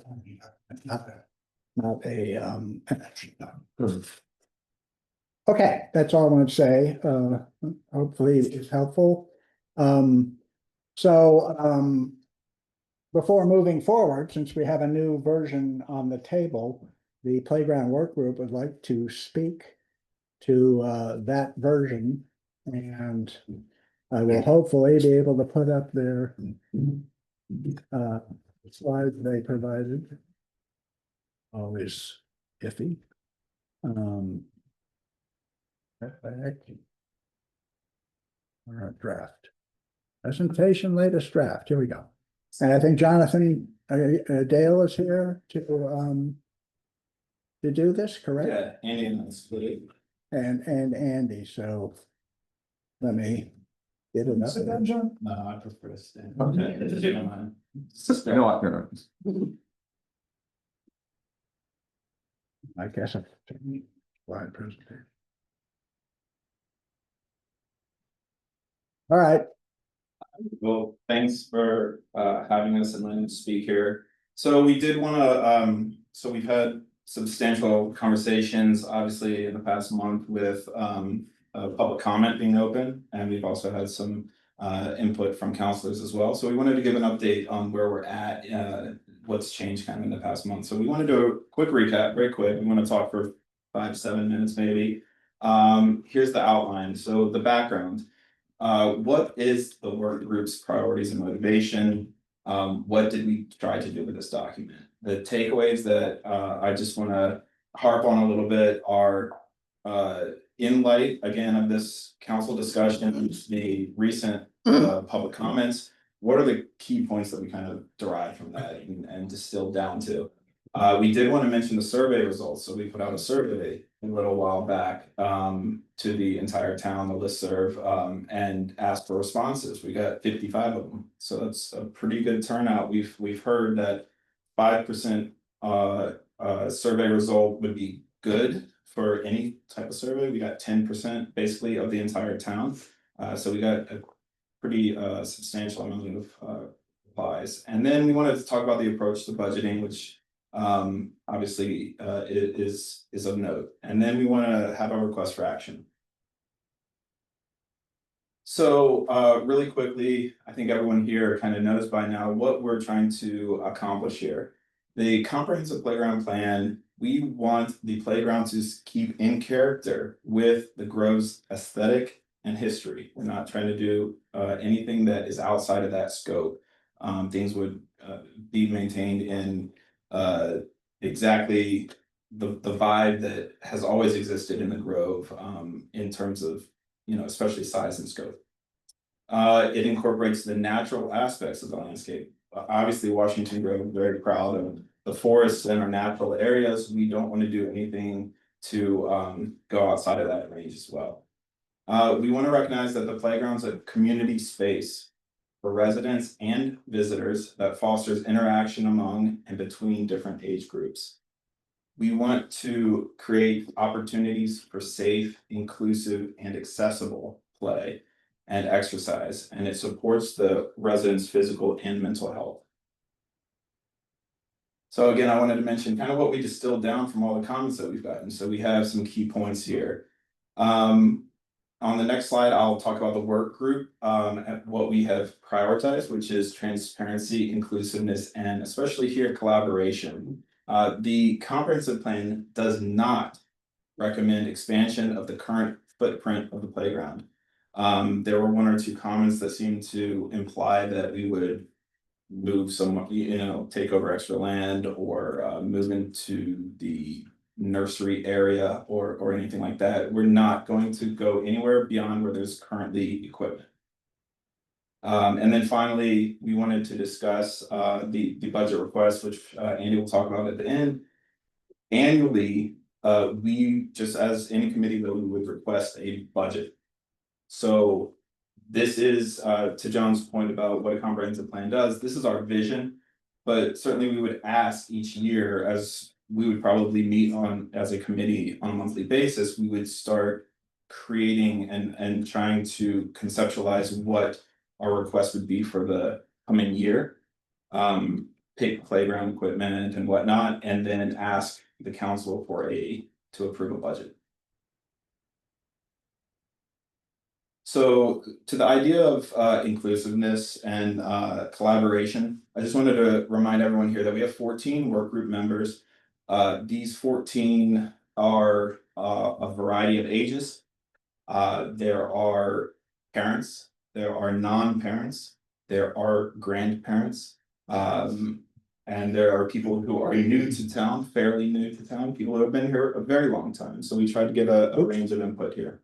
not an action document. Okay, that's all I want to say. Hopefully it's helpful. Before moving forward, since we have a new version on the table, the Playground Work Group would like to speak to that version, and I will hopefully be able to put up their slides they provided. Always iffy. Draft. Presentation, latest draft. Here we go. And I think Jonathan Dale is here to do this, correct? Yeah, Andy and Andy, so let me get it up. No, I prefer to stand. Okay. If you don't mind. No, I can. I guess I'm slide presentation. All right. Well, thanks for having us and letting us speak here. So we did want to, so we've had substantial conversations, obviously, in the past month with public comment being open, and we've also had some input from counselors as well. So we wanted to give an update on where we're at, what's changed kind of in the past month. So we want to do a quick recap, very quick. We want to talk for 5-7 minutes maybe. Here's the outline. So the background. What is the work group's priorities and motivation? What did we try to do with this document? The takeaways that I just want to harp on a little bit are in light, again, of this council discussion, the recent public comments. What are the key points that we kind of derived from that and distilled down to? We did want to mention the survey results. So we put out a survey a little while back to the entire town, the listserv, and asked for responses. We got 55 of them. So that's a pretty good turnout. We've heard that 5% survey result would be good for any type of survey. We got 10% basically of the entire town. So we got a pretty substantial amount of replies. And then we wanted to talk about the approach to budgeting, which obviously is of note. And then we want to have a request for action. So really quickly, I think everyone here kind of knows by now what we're trying to accomplish here. The comprehensive playground plan, we want the playground to keep in character with the Grove's aesthetic and history. We're not trying to do anything that is outside of that scope. Things would be maintained in exactly the vibe that has always existed in the Grove in terms of, especially size and scope. It incorporates the natural aspects of the landscape. Obviously, Washington Grove is very proud of the forests and our natural areas. We don't want to do anything to go outside of that range as well. We want to recognize that the playground's a community space for residents and visitors that fosters interaction among and between different age groups. We want to create opportunities for safe, inclusive, and accessible play and exercise, and it supports the residents' physical and mental health. So again, I wanted to mention kind of what we distilled down from all the comments that we've gotten. So we have some key points here. On the next slide, I'll talk about the work group, what we have prioritized, which is transparency, inclusiveness, and especially here, collaboration. The comprehensive plan does not recommend expansion of the current footprint of the playground. There were 1 or 2 comments that seemed to imply that we would move some, take over extra land or move into the nursery area or anything like that. We're not going to go anywhere beyond where there's currently equipment. And then finally, we wanted to discuss the budget request, which Andy will talk about at the end. Annually, we just as any committee would request a budget. So this is to John's point about what a comprehensive plan does. This is our vision, but certainly we would ask each year, as we would probably meet on as a committee on a monthly basis, we would start creating and trying to conceptualize what our request would be for the coming year. Pick playground equipment and whatnot, and then ask the council to approve a budget. So to the idea of inclusiveness and collaboration, I just wanted to remind everyone here that we have 14 work group members. These 14 are a variety of ages. There are parents, there are non-parents, there are grandparents, and there are people who are new to town, fairly new to town, people who have been here a very long time. So we tried to get a range of input here.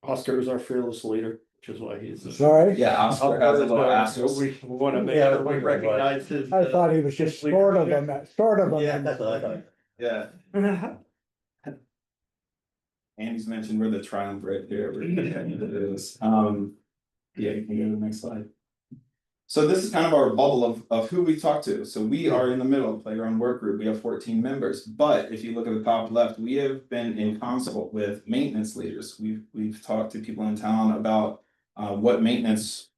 Oscar is our fearless leader, which is why he's. Sorry? Yeah, Oscar has a little asterisk. We want to make Yeah, sure we right. recognize his. I thought he was just sort of Yeah, that's what I thought. Yeah. Andy's mentioned we're the triumvirate here. Yeah, you can go to the next slide. So this is kind of our bubble of who we talk to. So we are in the middle of Playground Work Group. We have 14 members. But if you look at the top left, we have been in consult with maintenance leaders. We've talked to people in town about what maintenance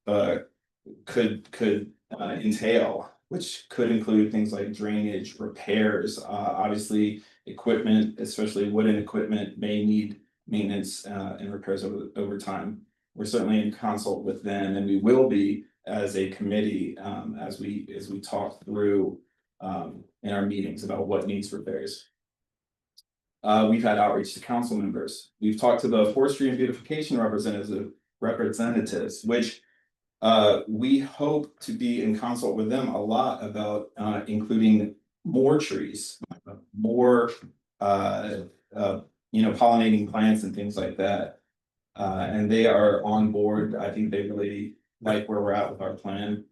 could entail, which could include things like drainage, repairs, obviously equipment, especially wooden equipment, may need maintenance and repairs over time. We're certainly in consult with them, and we will be as a committee as we talk through in our meetings about what needs repairs. We've had outreach to council members. We've talked to the forestry and beautification representatives, which we hope to be in consult with them a lot about including more trees, more pollinating plants and things like that. And they are on board. I think they really like where we're at with our plan.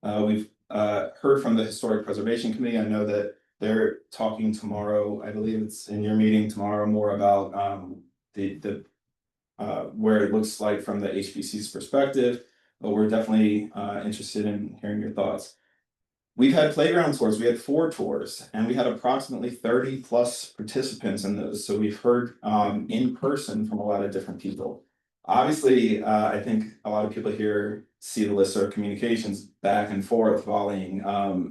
We've heard from the Historic Preservation Committee. I know that they're talking tomorrow. I believe it's in your meeting tomorrow more about the where it looks like from the HPC's perspective. But we're definitely interested in hearing your thoughts. We've had playground tours. We had 4 tours, and we had approximately 30 plus participants in those. So we've heard in person from a lot of different people. Obviously, I think a lot of people here see the listserv communications back and forth volleying.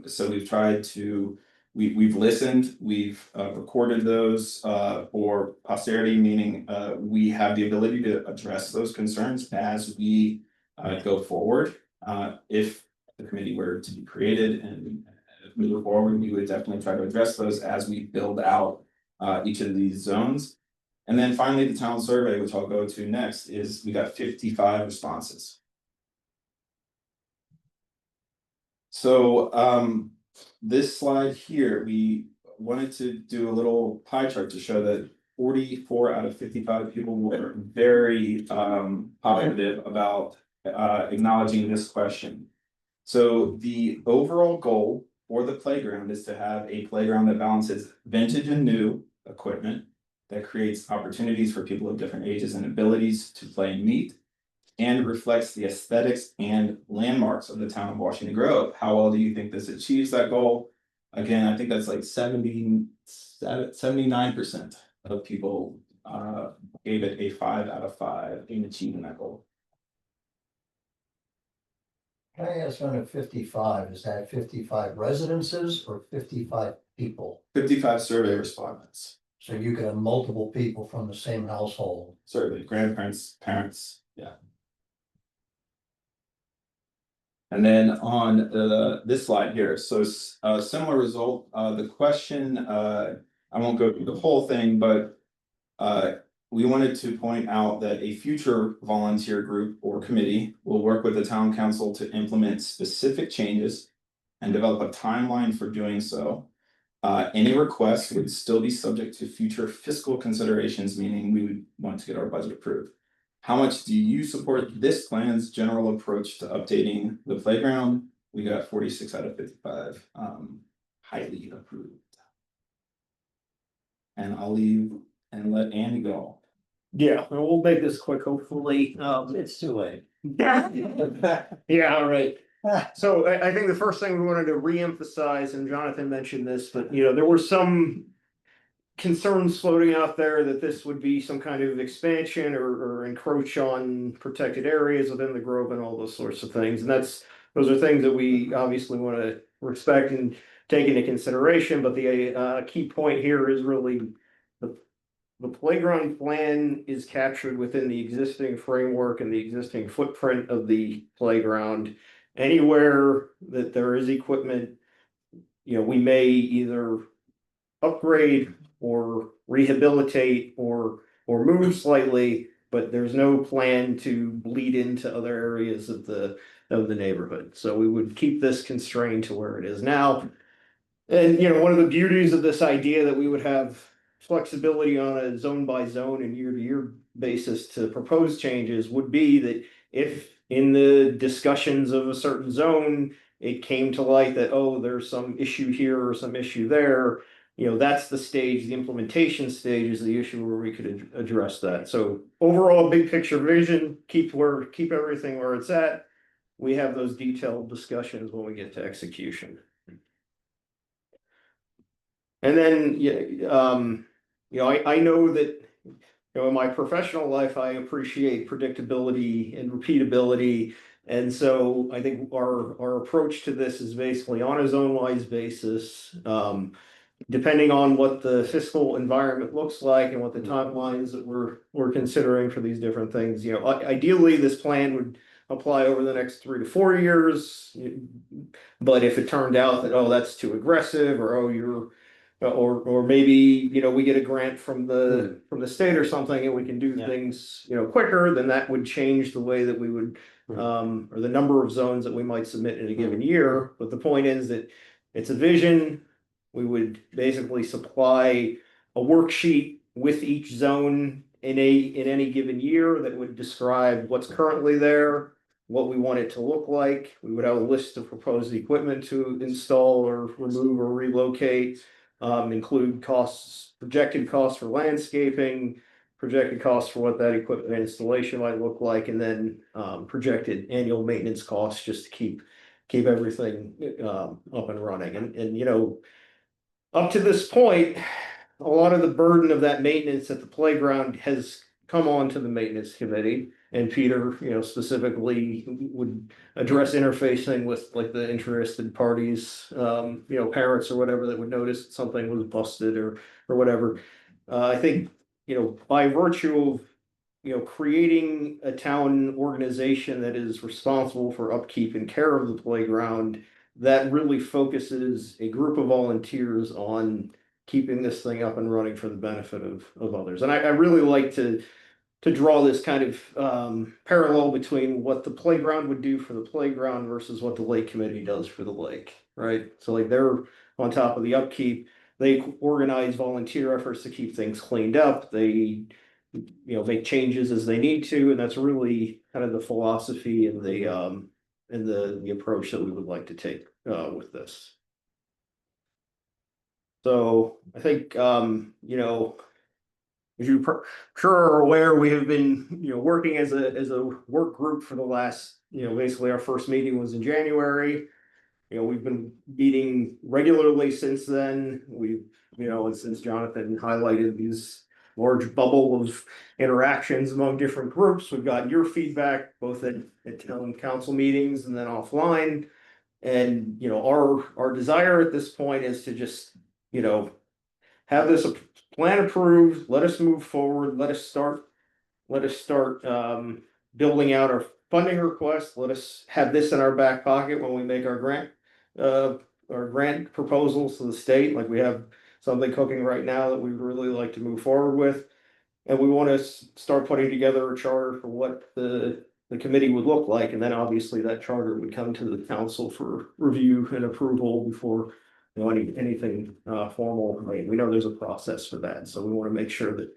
So we've tried to, we've listened, we've recorded those for posterity, meaning we have the ability to address those concerns as we go forward. If the committee were to be created and move forward, we would definitely try to address those as we build out each of these zones. And then finally, the town survey, which I'll go to next, is we got 55 responses. So this slide here, we wanted to do a little pie chart to show that 44 out of 55 people were very positive about acknowledging this question. So the overall goal for the playground is to have a playground that balances vintage and new equipment, that creates opportunities for people of different ages and abilities to play and meet, and reflects the aesthetics and landmarks of the town of Washington Grove. How well do you think this achieves that goal? Again, I think that's like 79% of people gave it a 5 out of 5 in achieving that goal. Can I ask on a 55, is that 55 residences or 55 people? 55 survey respondents. So you could have multiple people from the same household. Certainly, grandparents, parents, yeah. And then on this slide here, so a similar result, the question, I won't go through the whole thing, but we wanted to point out that a future volunteer group or committee will work with the town council to implement specific changes and develop a timeline for doing so. Any request would still be subject to future fiscal considerations, meaning we would want to get our budget approved. How much do you support this plan's general approach to updating the playground? We got 46 out of 55, highly approved. And I'll leave and let Andy go. Yeah, and we'll make this quick, hopefully. It's too late. Yeah, all right. So I think the first thing we wanted to reemphasize, and Jonathan mentioned this, but there were some concerns floating out there that this would be some kind of expansion or encroach on protected areas within the grove and all those sorts of things. And those are things that we obviously want to respect and take into consideration. But the key point here is really the playground plan is captured within the existing framework and the existing footprint of the playground. Anywhere that there is equipment, we may either upgrade or rehabilitate or move slightly, but there's no plan to bleed into other areas of the neighborhood. So we would keep this constrained to where it is now. And one of the beauties of this idea that we would have flexibility on a zone by zone and year to year basis to propose changes would be that if in the discussions of a certain zone, it came to light that, oh, there's some issue here or some issue there, that's the stage, the implementation stage is the issue where we could address that. So overall, big picture vision, keep everything where it's at. We have those detailed discussions when we get to execution. And then, I know that, in my professional life, I appreciate predictability and repeatability. And so I think our approach to this is basically on a zone-wise basis, depending on what the fiscal environment looks like and what the timelines that we're considering for these different things. Ideally, this plan would apply over the next 3 to 4 years. But if it turned out that, oh, that's too aggressive, or or maybe we get a grant from the state or something and we can do things quicker, then that would change the way that we would or the number of zones that we might submit in a given year. But the point is that it's a vision. We would basically supply a worksheet with each zone in any given year that would describe what's currently there, what we want it to look like. We would have a list of proposed equipment to install or remove or relocate. Include costs, projected costs for landscaping, projected costs for what that equipment installation might look like, and then projected annual maintenance costs just to keep everything up and running. And up to this point, a lot of the burden of that maintenance at the playground has come on to the maintenance committee. And Peter, specifically would address interfacing with like the interested parties, parents or whatever that would notice something was busted or whatever. I think, by virtue of, creating a town organization that is responsible for upkeep and care of the playground, that really focuses a group of volunteers on keeping this thing up and running for the benefit of others. And I really like to draw this kind of parallel between what the playground would do for the playground versus what the lake committee does for the lake, right? So like they're on top of the upkeep, they organize volunteer efforts to keep things cleaned up. They, make changes as they need to, and that's really kind of the philosophy and the approach that we would like to take with this. So I think as you sure are aware, we have been, working as a work group for the last, basically our first meeting was in January. We've been meeting regularly since then. We've, and since Jonathan highlighted these large bubble of interactions among different groups, we've gotten your feedback both at town council meetings and then offline. And, our desire at this point is to just, have this plan approved, let us move forward, let us start building out our funding request, let us have this in our back pocket when we make our grant proposals to the state. Like we have something cooking right now that we'd really like to move forward with. And we want to start putting together a charter for what the committee would look like. And then obviously that charter would come to the council for review and approval before anything formal. I mean, we know there's a process for that, so we want to make sure that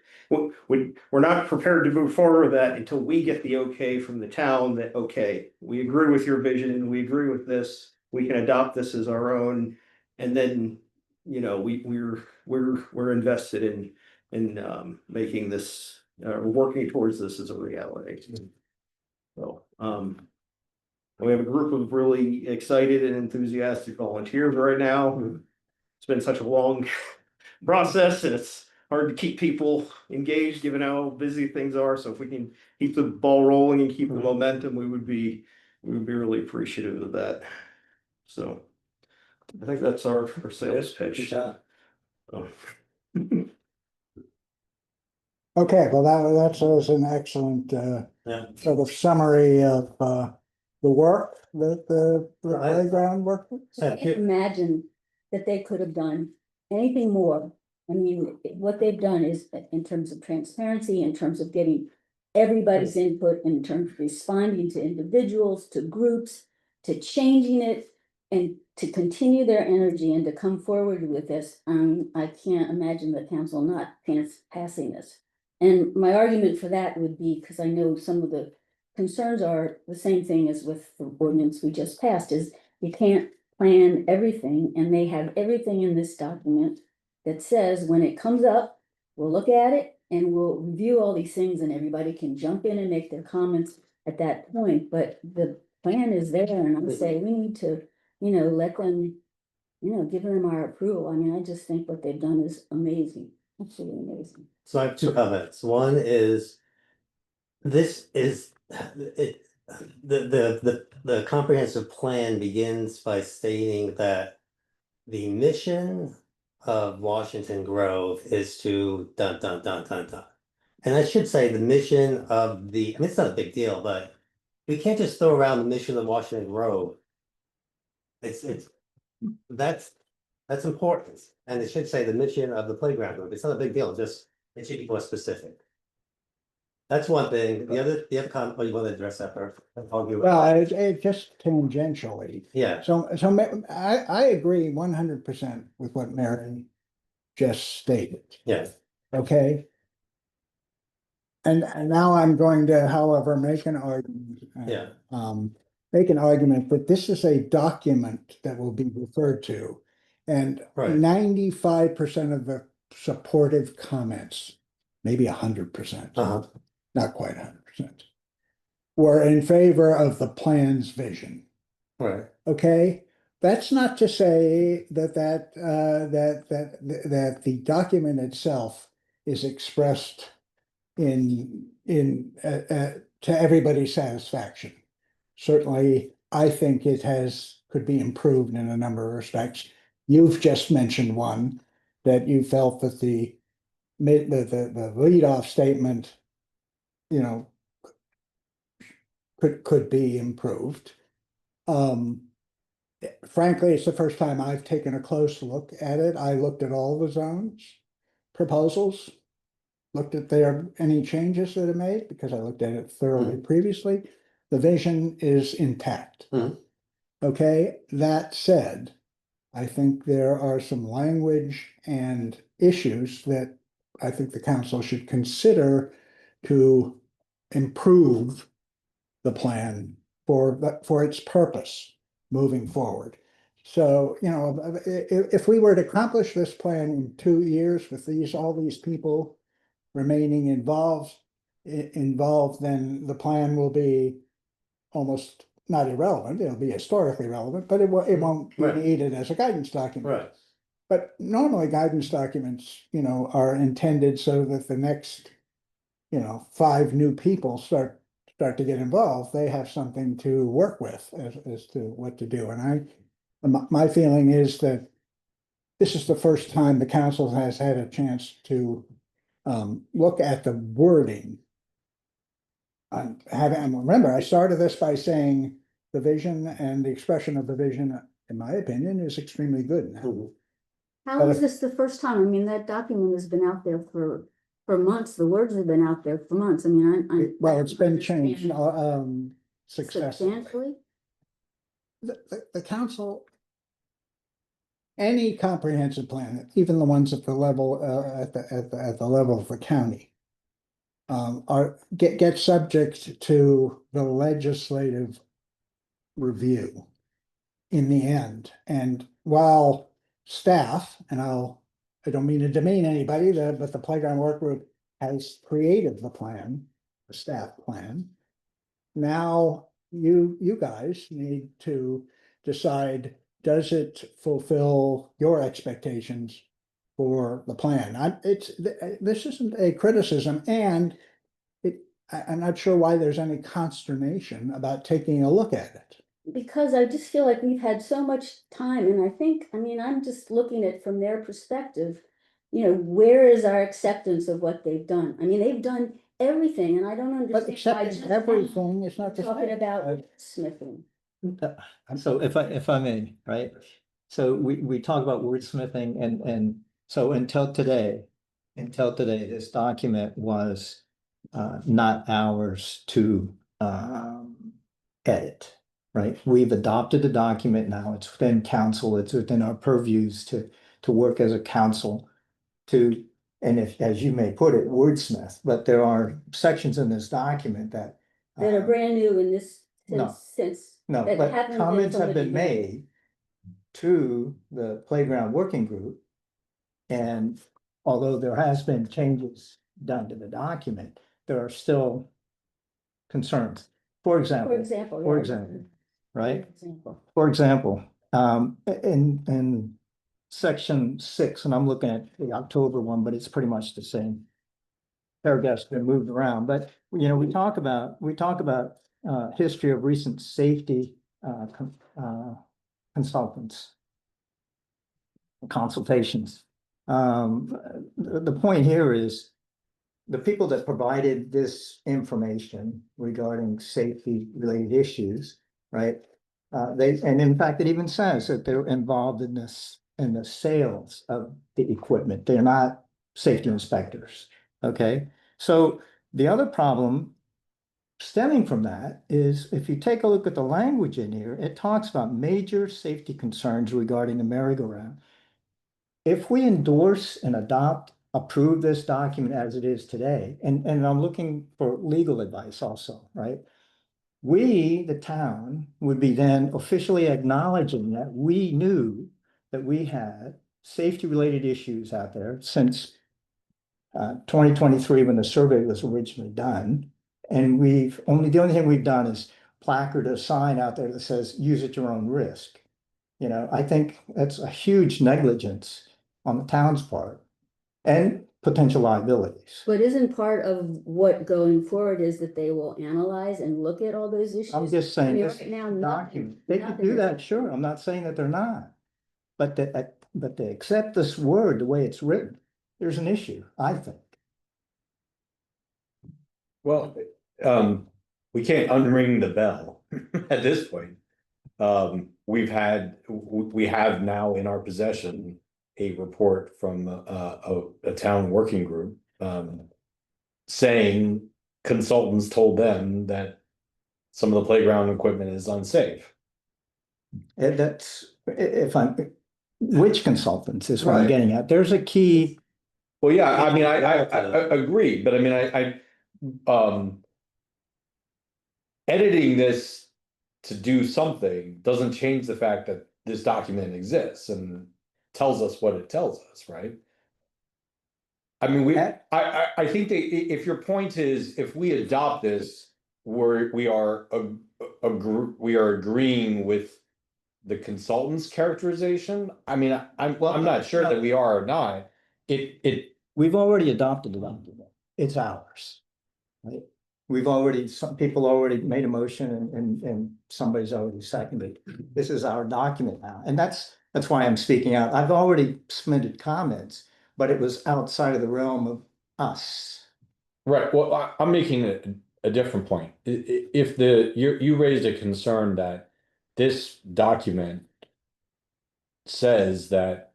we're not prepared to move forward with that until we get the okay from the town that, okay, we agree with your vision, we agree with this, we can adopt this as our own, and then, you know, we're invested in making this, working towards this as a reality. So, we have a group of really excited and enthusiastic volunteers right now. It's been such a long process, and it's hard to keep people engaged given how busy things are. So if we can keep the ball rolling and keep the momentum, we would be really appreciative of that. So I think that's our sales pitch. Oh. Okay, well, that was an excellent sort of summary of the work that the playground work. I can't imagine that they could have done anything more. I mean, what they've done is in terms of transparency, in terms of getting everybody's input, in terms of responding to individuals, to groups, to changing it, and to continue their energy and to come forward with this. I can't imagine the council not passing this. And my argument for that would be, because I know some of the concerns are the same thing as with the ordinance we just passed, is you can't plan everything, and they have everything in this document that says when it comes up, we'll look at it and we'll review all these things, and everybody can jump in and make their comments at that point. But the plan is there, and I say we need to, you know, let them, you know, give them our approval. I mean, I just think what they've done is amazing, absolutely amazing. So I have two comments. One is, this is, the comprehensive plan begins by stating that the mission of Washington Grove is to dun, dun, dun, dun, dun. And I should say the mission of the, I mean, it's not a big deal, but we can't just throw around the mission of Washington Grove. That's important. And it should say the mission of the playground group. It's not a big deal, just it should be more specific. That's one thing. The other comment, oh, you want to address that first? Well, it just tangentially. Yeah. So I agree 100% with what Mary just stated. Yes. Okay. And now I'm going to, however, make an argument. Make an argument that this is a document that will be referred to. And 95% of the supportive comments, maybe 100%, not quite 100%, were in favor of the plan's vision. Right. Okay, that's not to say that the document itself is expressed to everybody's satisfaction. Certainly, I think it could be improved in a number of respects. You've just mentioned one, that you felt that the lead-off statement, you know, could be improved. Frankly, it's the first time I've taken a close look at it. I looked at all the zones proposals, looked at any changes that are made, because I looked at it thoroughly previously. The vision is intact. Okay, that said, I think there are some language and issues that I think the council should consider to improve the plan for its purpose moving forward. So, you know, if we were to accomplish this plan in 2 years with all these people remaining involved, then the plan will be almost not irrelevant. It'll be historically relevant, but it won't be needed as a guidance document. Right. But normally guidance documents, you know, are intended so that the next, you know, 5 new people start to get involved. They have something to work with as to what to do. And my feeling is that this is the first time the council has had a chance to look at the wording. And remember, I started this by saying the vision and the expression of the vision, in my opinion, is extremely good now. How is this the first time? I mean, that document has been out there for months. The words have been out there for months. I mean, well, it's been changed successfully. Substantially? The council any comprehensive plan, even the ones at the level, at the level of the county, get subject to the legislative review in the end. And while staff, and I don't mean to demean anybody, but the playground work group has created the plan, the staff plan. Now you guys need to decide, does it fulfill your expectations for the plan? This isn't a criticism, and I'm not sure why there's any consternation about taking a look at it. Because I just feel like we've had so much time, and I mean, I'm just looking at from their perspective, where is our acceptance of what they've done? I mean, they've done everything, and I don't But understand why accepting just everything is not the talking same. about smithing. So if I may, right? So we talk about wordsmithing and so until today, this document was not ours to edit, right? We've adopted the document now. It's within council. It's within our purviews to work as a council to, and if, as you may put it, wordsmith, but there are sections in this document that Are brand new in this No. sense. no, that but haven't been comments from have the been beginning. made to the playground working group. And although there has been changes done to the document, there are still concerns. For example, For example. right? Example. For example, in section 6, and I'm looking at the October one, but it's pretty much the same. Paragraph's been moved around, but we talk about history of recent safety consultants. Consultations. The point here is the people that provided this information regarding safety related issues, right? And in fact, it even says that they're involved in the sales of the equipment. They're not safety inspectors. Okay, so the other problem stemming from that is if you take a look at the language in here, it talks about major safety concerns regarding the merry-go-round. If we endorse and approve this document as it is today, and I'm looking for legal advice also, right? We, the town, would be then officially acknowledging that we knew that we had safety-related issues out there since 2023 when the survey was originally done. And the only thing we've done is placard a sign out there that says, use at your own risk. I think that's a huge negligence on the town's part and potential liabilities. But isn't part of what going forward is that they will analyze and look at all those issues? I'm just saying I mean, this right now, document, they can nothing do is- that, sure. I'm not saying that they're not. But they accept this word the way it's written. There's an issue, I think. Well, we can't unring the bell at this point. We have now in our possession a report from a town working group, saying consultants told them that some of the playground equipment is unsafe. And which consultants is what I'm Right. getting at. There's a key. Well, yeah, I mean, I agree, but I mean, editing this to do something doesn't change the fact that this document exists and tells us what it tells us, right? I mean, I think that if your point is, if we adopt this, we are agreeing with the consultant's characterization. I mean, I'm not sure that we are or not. We've already adopted the document. It's ours. Right? Some people already made a motion and somebody's already seconded. This is our document now. And that's why I'm speaking out. I've already submitted comments, but it was outside of the realm of us. Right, well, I'm making a different point. If you raised a concern that this document says that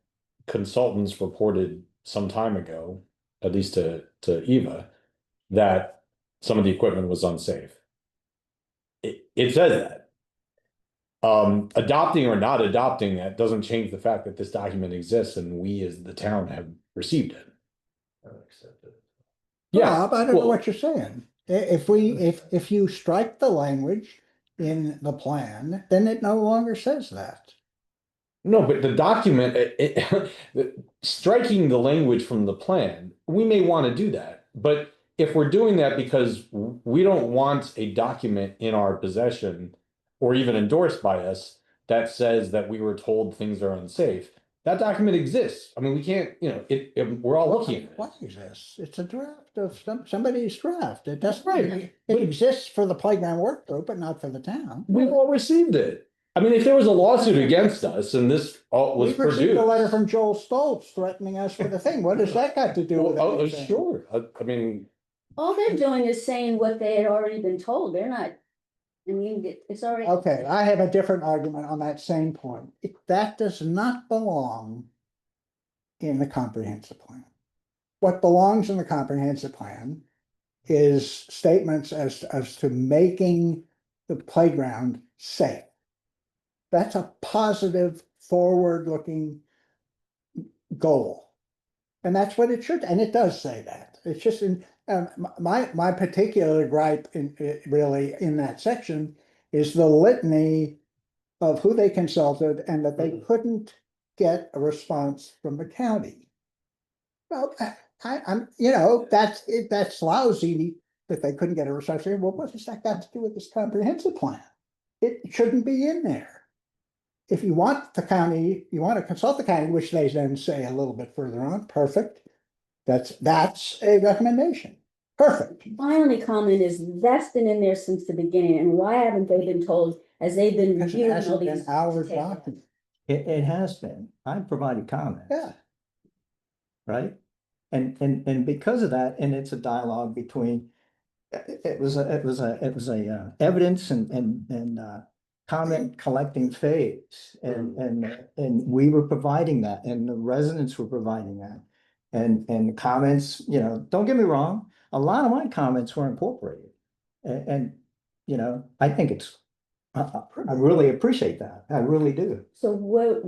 consultants reported some time ago, at least to Eva, that some of the equipment was unsafe. It says that. Adopting or not adopting that doesn't change the fact that this document exists and we as the town have received it. Yeah, Rob, I don't know well- what you're saying. If you strike the language in the plan, then it no longer says that. No, but the document, striking the language from the plan, we may want to do that. But if we're doing that because we don't want a document in our possession or even endorsed by us that says that we were told things are unsafe, that document exists. I mean, we can't, we're all looking at it. What exists? It's a draft of somebody's draft. It doesn't, Right. it exists for the playground work group, but not for the town. We've all received it. I mean, if there was a lawsuit against us and this all was We received a letter produced. from Joel Stoltz threatening us with a thing. What does that got to do with Oh, anything? sure. I mean, All they're doing is saying what they had already been told. They're not, I mean, it's already. Okay, I have a different argument on that same point. That does not belong in the comprehensive plan. What belongs in the comprehensive plan is statements as to making the playground safe. That's a positive, forward-looking goal. And that's what it should, and it does say that. It's just in, my particular gripe really in that section is the litany of who they consulted and that they couldn't get a response from the county. Well, I'm, that's lousy that they couldn't get a response. Well, what has that got to do with this comprehensive plan? It shouldn't be in there. If you want the county, you want to consult the county, which they then say a little bit further on, perfect. That's a recommendation. Perfect. My only comment is that's been in there since the beginning, and why haven't they been told as they've been Because it reviewing all hasn't been these? our to take it out? document. It has been. I provided comments. Yeah. Right? And because of that, and it's a dialogue between, it was a evidence and comment collecting phase. And we were providing that, and the residents were providing that. And the comments, don't get me wrong, a lot of my comments were incorporated. And I think it's, I really appreciate that. I really do. So what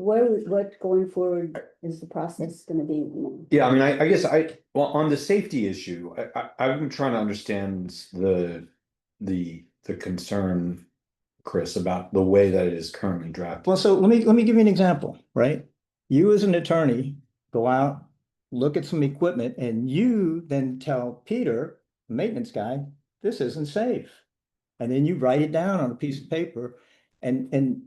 going forward is the process gonna be? yeah, I mean, I guess well, on the safety issue, I'm trying to understand the concern, Chris, about the way that it is currently drafted. Well, so let me give you an example, right? You as an attorney go out, look at some equipment, and you then tell Peter, the maintenance guy, this isn't safe. And then you write it down on a piece of paper, and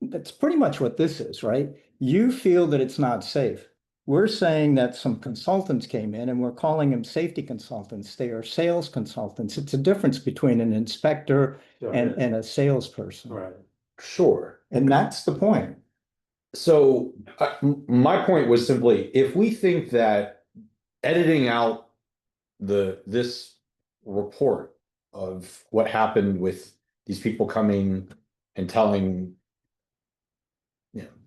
that's pretty much what this is, right? You feel that it's not safe. We're saying that some consultants came in and we're calling them safety consultants. They are sales consultants. It's a difference between an inspector and a salesperson. Right. Sure. And that's the point. So my point was simply, if we think that editing out this report of what happened with these people coming and telling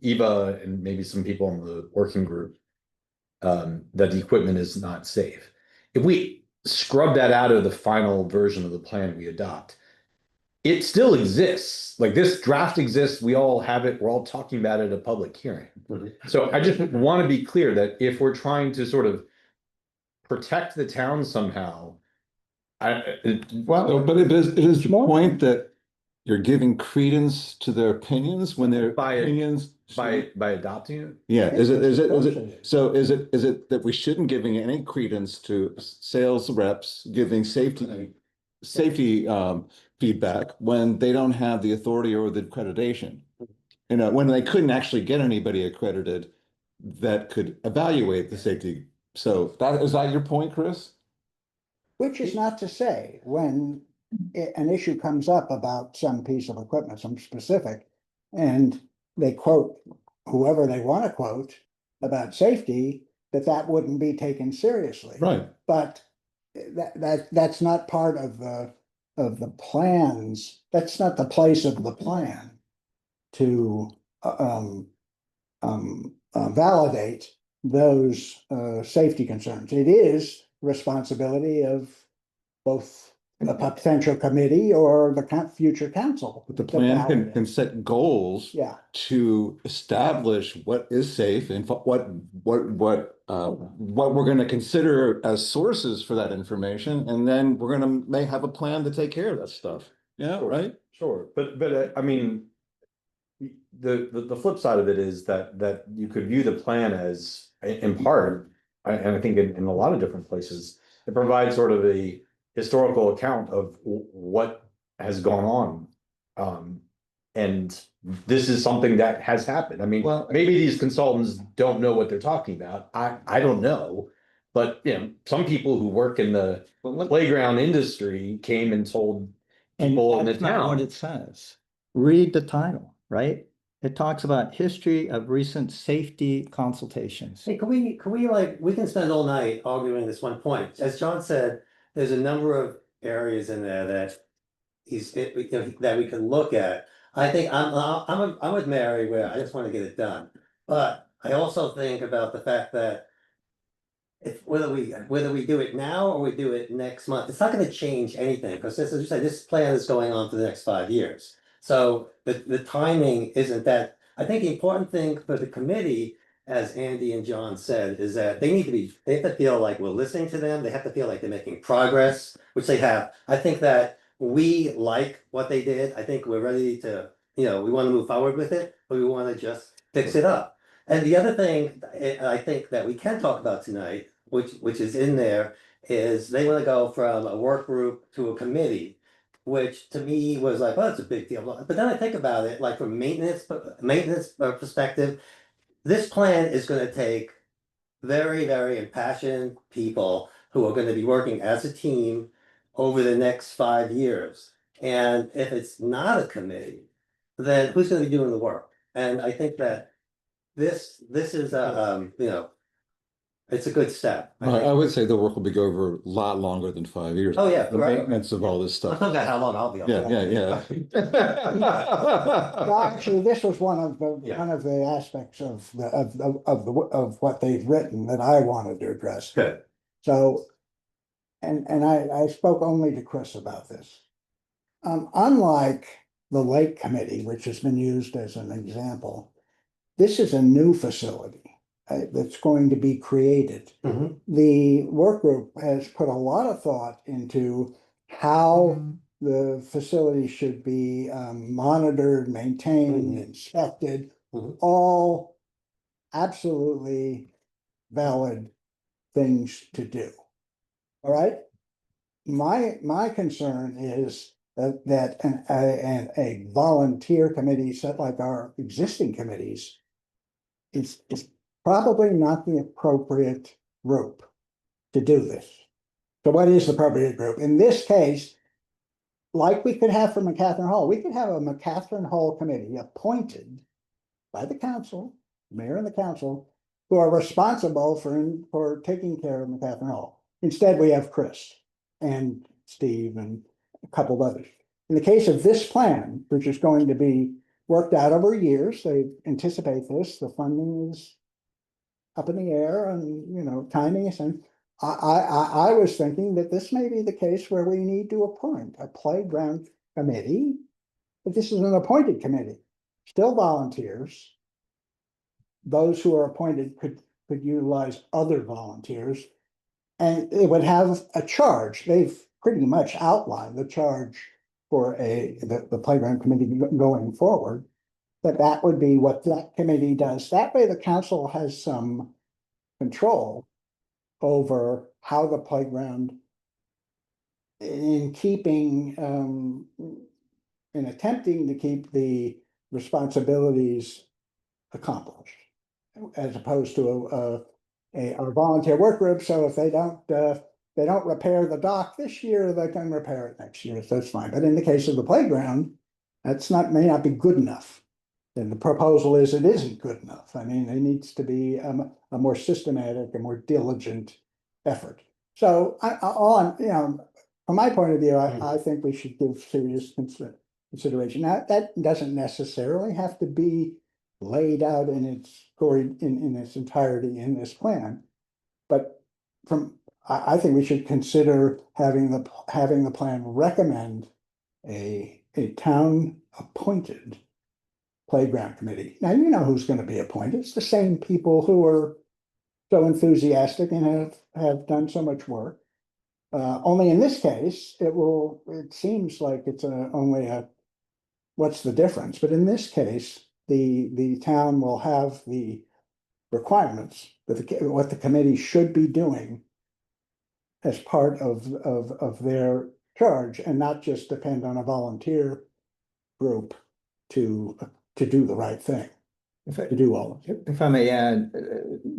Eva and maybe some people in the working group that the equipment is not safe. If we scrub that out of the final version of the plan we adopt, it still exists. Like this draft exists, we all have it, we're all talking about it at a public hearing. So I just want to be clear that if we're trying to sort of protect the town somehow, No, but it is the point that you're giving credence to their opinions when their opinions. by adopting it. Yeah, is it that we shouldn't giving any credence to sales reps giving safety feedback when they don't have the authority or the accreditation? When they couldn't actually get anybody accredited that could evaluate the safety. So is that your point, Chris? Which is not to say, when an issue comes up about some piece of equipment, some specific, and they quote whoever they want to quote about safety, that wouldn't be taken seriously. Right. But that's not part of the plans. That's not the place of the plan to validate those safety concerns. It is responsibility of both the potential committee or the future council. But the to plan validate. can set goals. Yeah. To establish what is safe and what we're gonna consider as sources for that information, and then we're gonna may have a plan to take care of that stuff. Yeah, right? Sure, but I mean. The flip side of it is that you could view the plan as, in part, and I think in a lot of different places, it provides sort of a historical account of what has gone on. And this is something that has happened. I mean, Well- maybe these consultants don't know what they're talking about. I don't know. But, you know, some people who work in the playground industry came and told people in the That's not what town. it says. Read the title, right? It talks about history of recent safety consultations. Hey, can we like, we can spend all night arguing this one point. As John said, there's a number of areas in there that that we can look at. I think I'm with Mary where I just want to get it done. But I also think about the fact that whether we do it now or we do it next month, it's not going to change anything, because this, as you said, this plan is going on for the next 5 years. So the timing isn't that. I think the important thing for the committee, as Andy and John said, is that they have to feel like we're listening to them. They have to feel like they're making progress, which they have. I think that we like what they did. I think we're ready to, we want to move forward with it, but we want to just fix it up. And the other thing I think that we can talk about tonight, which is in there, is they want to go from a work group to a committee, which to me was like, oh, that's a big deal. But then I think about it, like from maintenance perspective, this plan is going to take very, very impassioned people who are going to be working as a team over the next 5 years. And if it's not a committee, then who's going to be doing the work? And I think that this is it's a good step. I would say the work will be go over a lot longer than 5 years. Oh, yeah, The right. maintenance of all this I stuff. forgot how long I'll be on. Yeah. Well, actually, this was one of the aspects of what they've written that I wanted to address. Good. So, and I spoke only to Chris about this. Unlike the Lake Committee, which has been used as an example, this is a new facility that's going to be created. Mhm. The work group has put a lot of thought into how the facility should be monitored, maintained, inspected, all absolutely valid things to do. All right. My concern is that a volunteer committee set like our existing committees is probably not the appropriate group to do this. So what is the appropriate group? In this case, like we could have for McCaffrey Hall, we could have a McCaffrey Hall committee appointed by the council, mayor and the council, who are responsible for taking care of McCaffrey Hall. Instead, we have Chris and Steve and a couple of others. In the case of this plan, which is going to be worked out over years, they anticipate this, the funding is up in the air and, timing is, and I was thinking that this may be the case where we need to appoint a playground committee, but this is an appointed committee, still volunteers. Those who are appointed could utilize other volunteers, and it would have a charge. They've pretty much outlined the charge for the playground committee going forward. That would be what that committee does. That way the council has some control over how the playground, in keeping, in attempting to keep the responsibilities accomplished, as opposed to a volunteer work group. So if they don't repair the dock this year, they can repair it next year. So that's fine. But in the case of the playground, may not be good enough. And the proposal is it isn't good enough. I mean, there needs to be a more systematic, a more diligent effort. So from my point of view, I think we should give serious consideration. Now, that doesn't necessarily have to be laid out in its entirety in this plan. But from I think we should consider having the plan recommend a town appointed playground committee. Now, you know who's gonna be appointed. It's the same people who are so enthusiastic and have done so much work. Only in this case, it seems like it's only what's the difference? But in this case, the town will have the requirements, what the committee should be doing as part of their charge, and not just depend on a volunteer group to do the right thing, to do all of it. If I may add,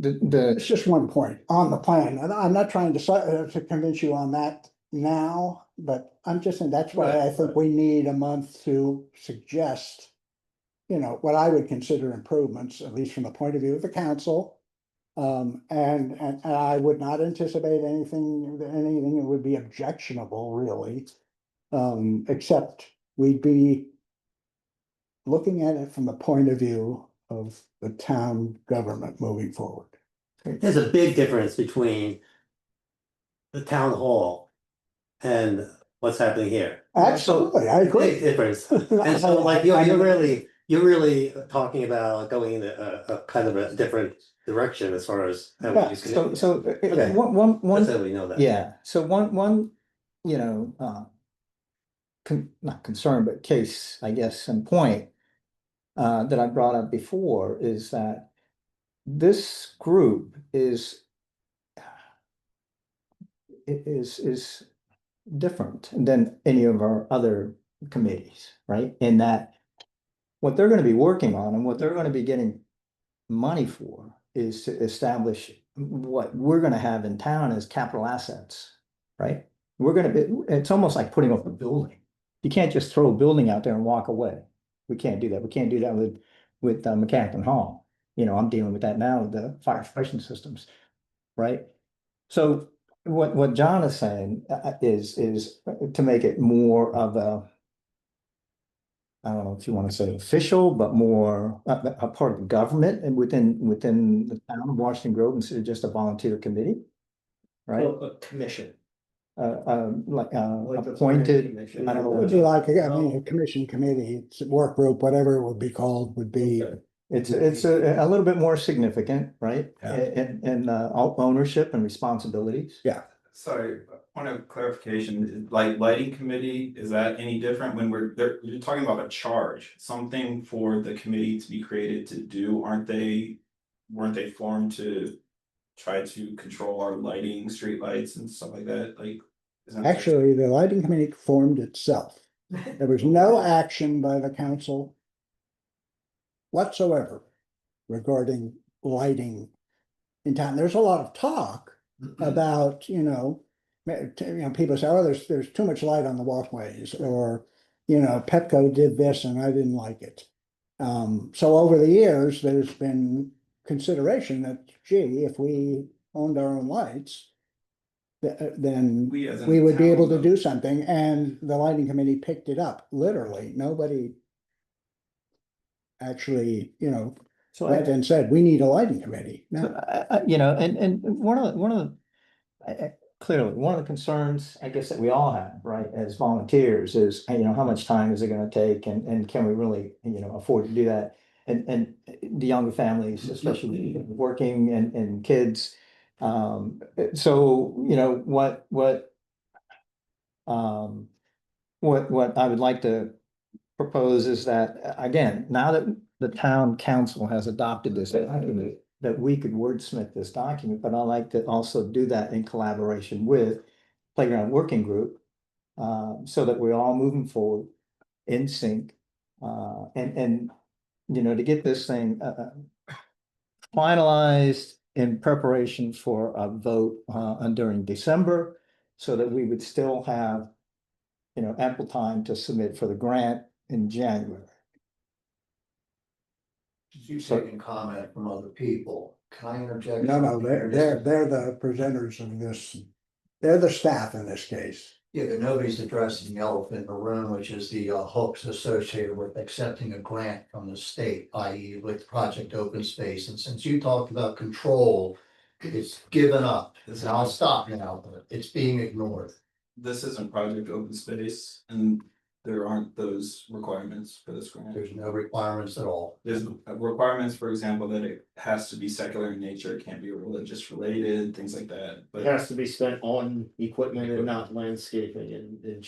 It's just one point on the plan, and I'm not trying to convince you on that now, but I'm just saying, that's why I think we need a month to suggest, you know, what I would consider improvements, at least from the point of view of the council. And I would not anticipate anything that would be objectionable, really. Except we'd be looking at it from the point of view of the town government moving forward. There's a big difference between the town hall and what's happening here. Absolutely, I agree. Big difference. And so like you're really talking about going in a kind of a different direction as far as. how we yeah, use so, committees. Okay. one, Just so we know that. yeah, so one, you know, not concern, but case, I guess, and point that I brought up before is that this group is different than any of our other committees, right? In that what they're gonna be working on and what they're gonna be getting money for is to establish what we're gonna have in town as capital assets, right? It's almost like putting up a building. You can't just throw a building out there and walk away. We can't do that. We can't do that with McCaffrey Hall. You know, I'm dealing with that now with the fire suppression systems, right? So what John is saying is to make it more of a, I don't know if you want to say official, but more a part of the government and within the town of Washington Grove instead of just a volunteer committee, right? A commission. Like Like the appointed, commission. I don't know. What would you like, I mean, a commission committee, it's a work group, whatever it would be called, would be. It's a little bit more significant, right? And ownership and responsibilities. Yeah. Sorry, point of clarification, like lighting committee, is that any different when you're talking about a charge, something for the committee to be created to do, weren't they formed to try to control our lighting, street lights and stuff like that, like? Actually, the lighting committee formed itself. There was no action by the council whatsoever regarding lighting in town. There's a lot of talk about, people say, oh, there's too much light on the walkways, or, Petco did this and I didn't like it. So over the years, there's been consideration that, gee, if we owned our own lights, then we would be able to do something, and the lighting committee picked it up, literally. Nobody actually, So went and said, we need a lighting committee. No. And one of the clearly, one of the concerns, I guess, that we all have, right, as volunteers is, how much time is it gonna take, and can we really, afford to do that? And the younger families, especially working and kids. So, what I would like to propose is that, again, now that the town council has adopted this document, that we could wordsmith this document, but I like to also do that in collaboration with Playground Working Group, so that we're all moving forward in sync, and to get this thing finalized in preparation for a vote during December, so that we would still have, ample time to submit for the grant in January. You taking comment from other people, can I interject? No, something here? they're the presenters of this. They're the staff in this case. Yeah, but nobody's addressing the elephant in the room, which is the hooks associated with accepting a grant from the state, i.e. with Project Open Space. And since you talked about control it's given up. And I'll stop now, but it's being ignored. This isn't Project Open Space and there aren't those requirements for this grant. There's no requirements at all. There's requirements, for example, that it has to be secular in nature, it can't be religious related, things like that, It but. has to be spent on equipment and not landscaping and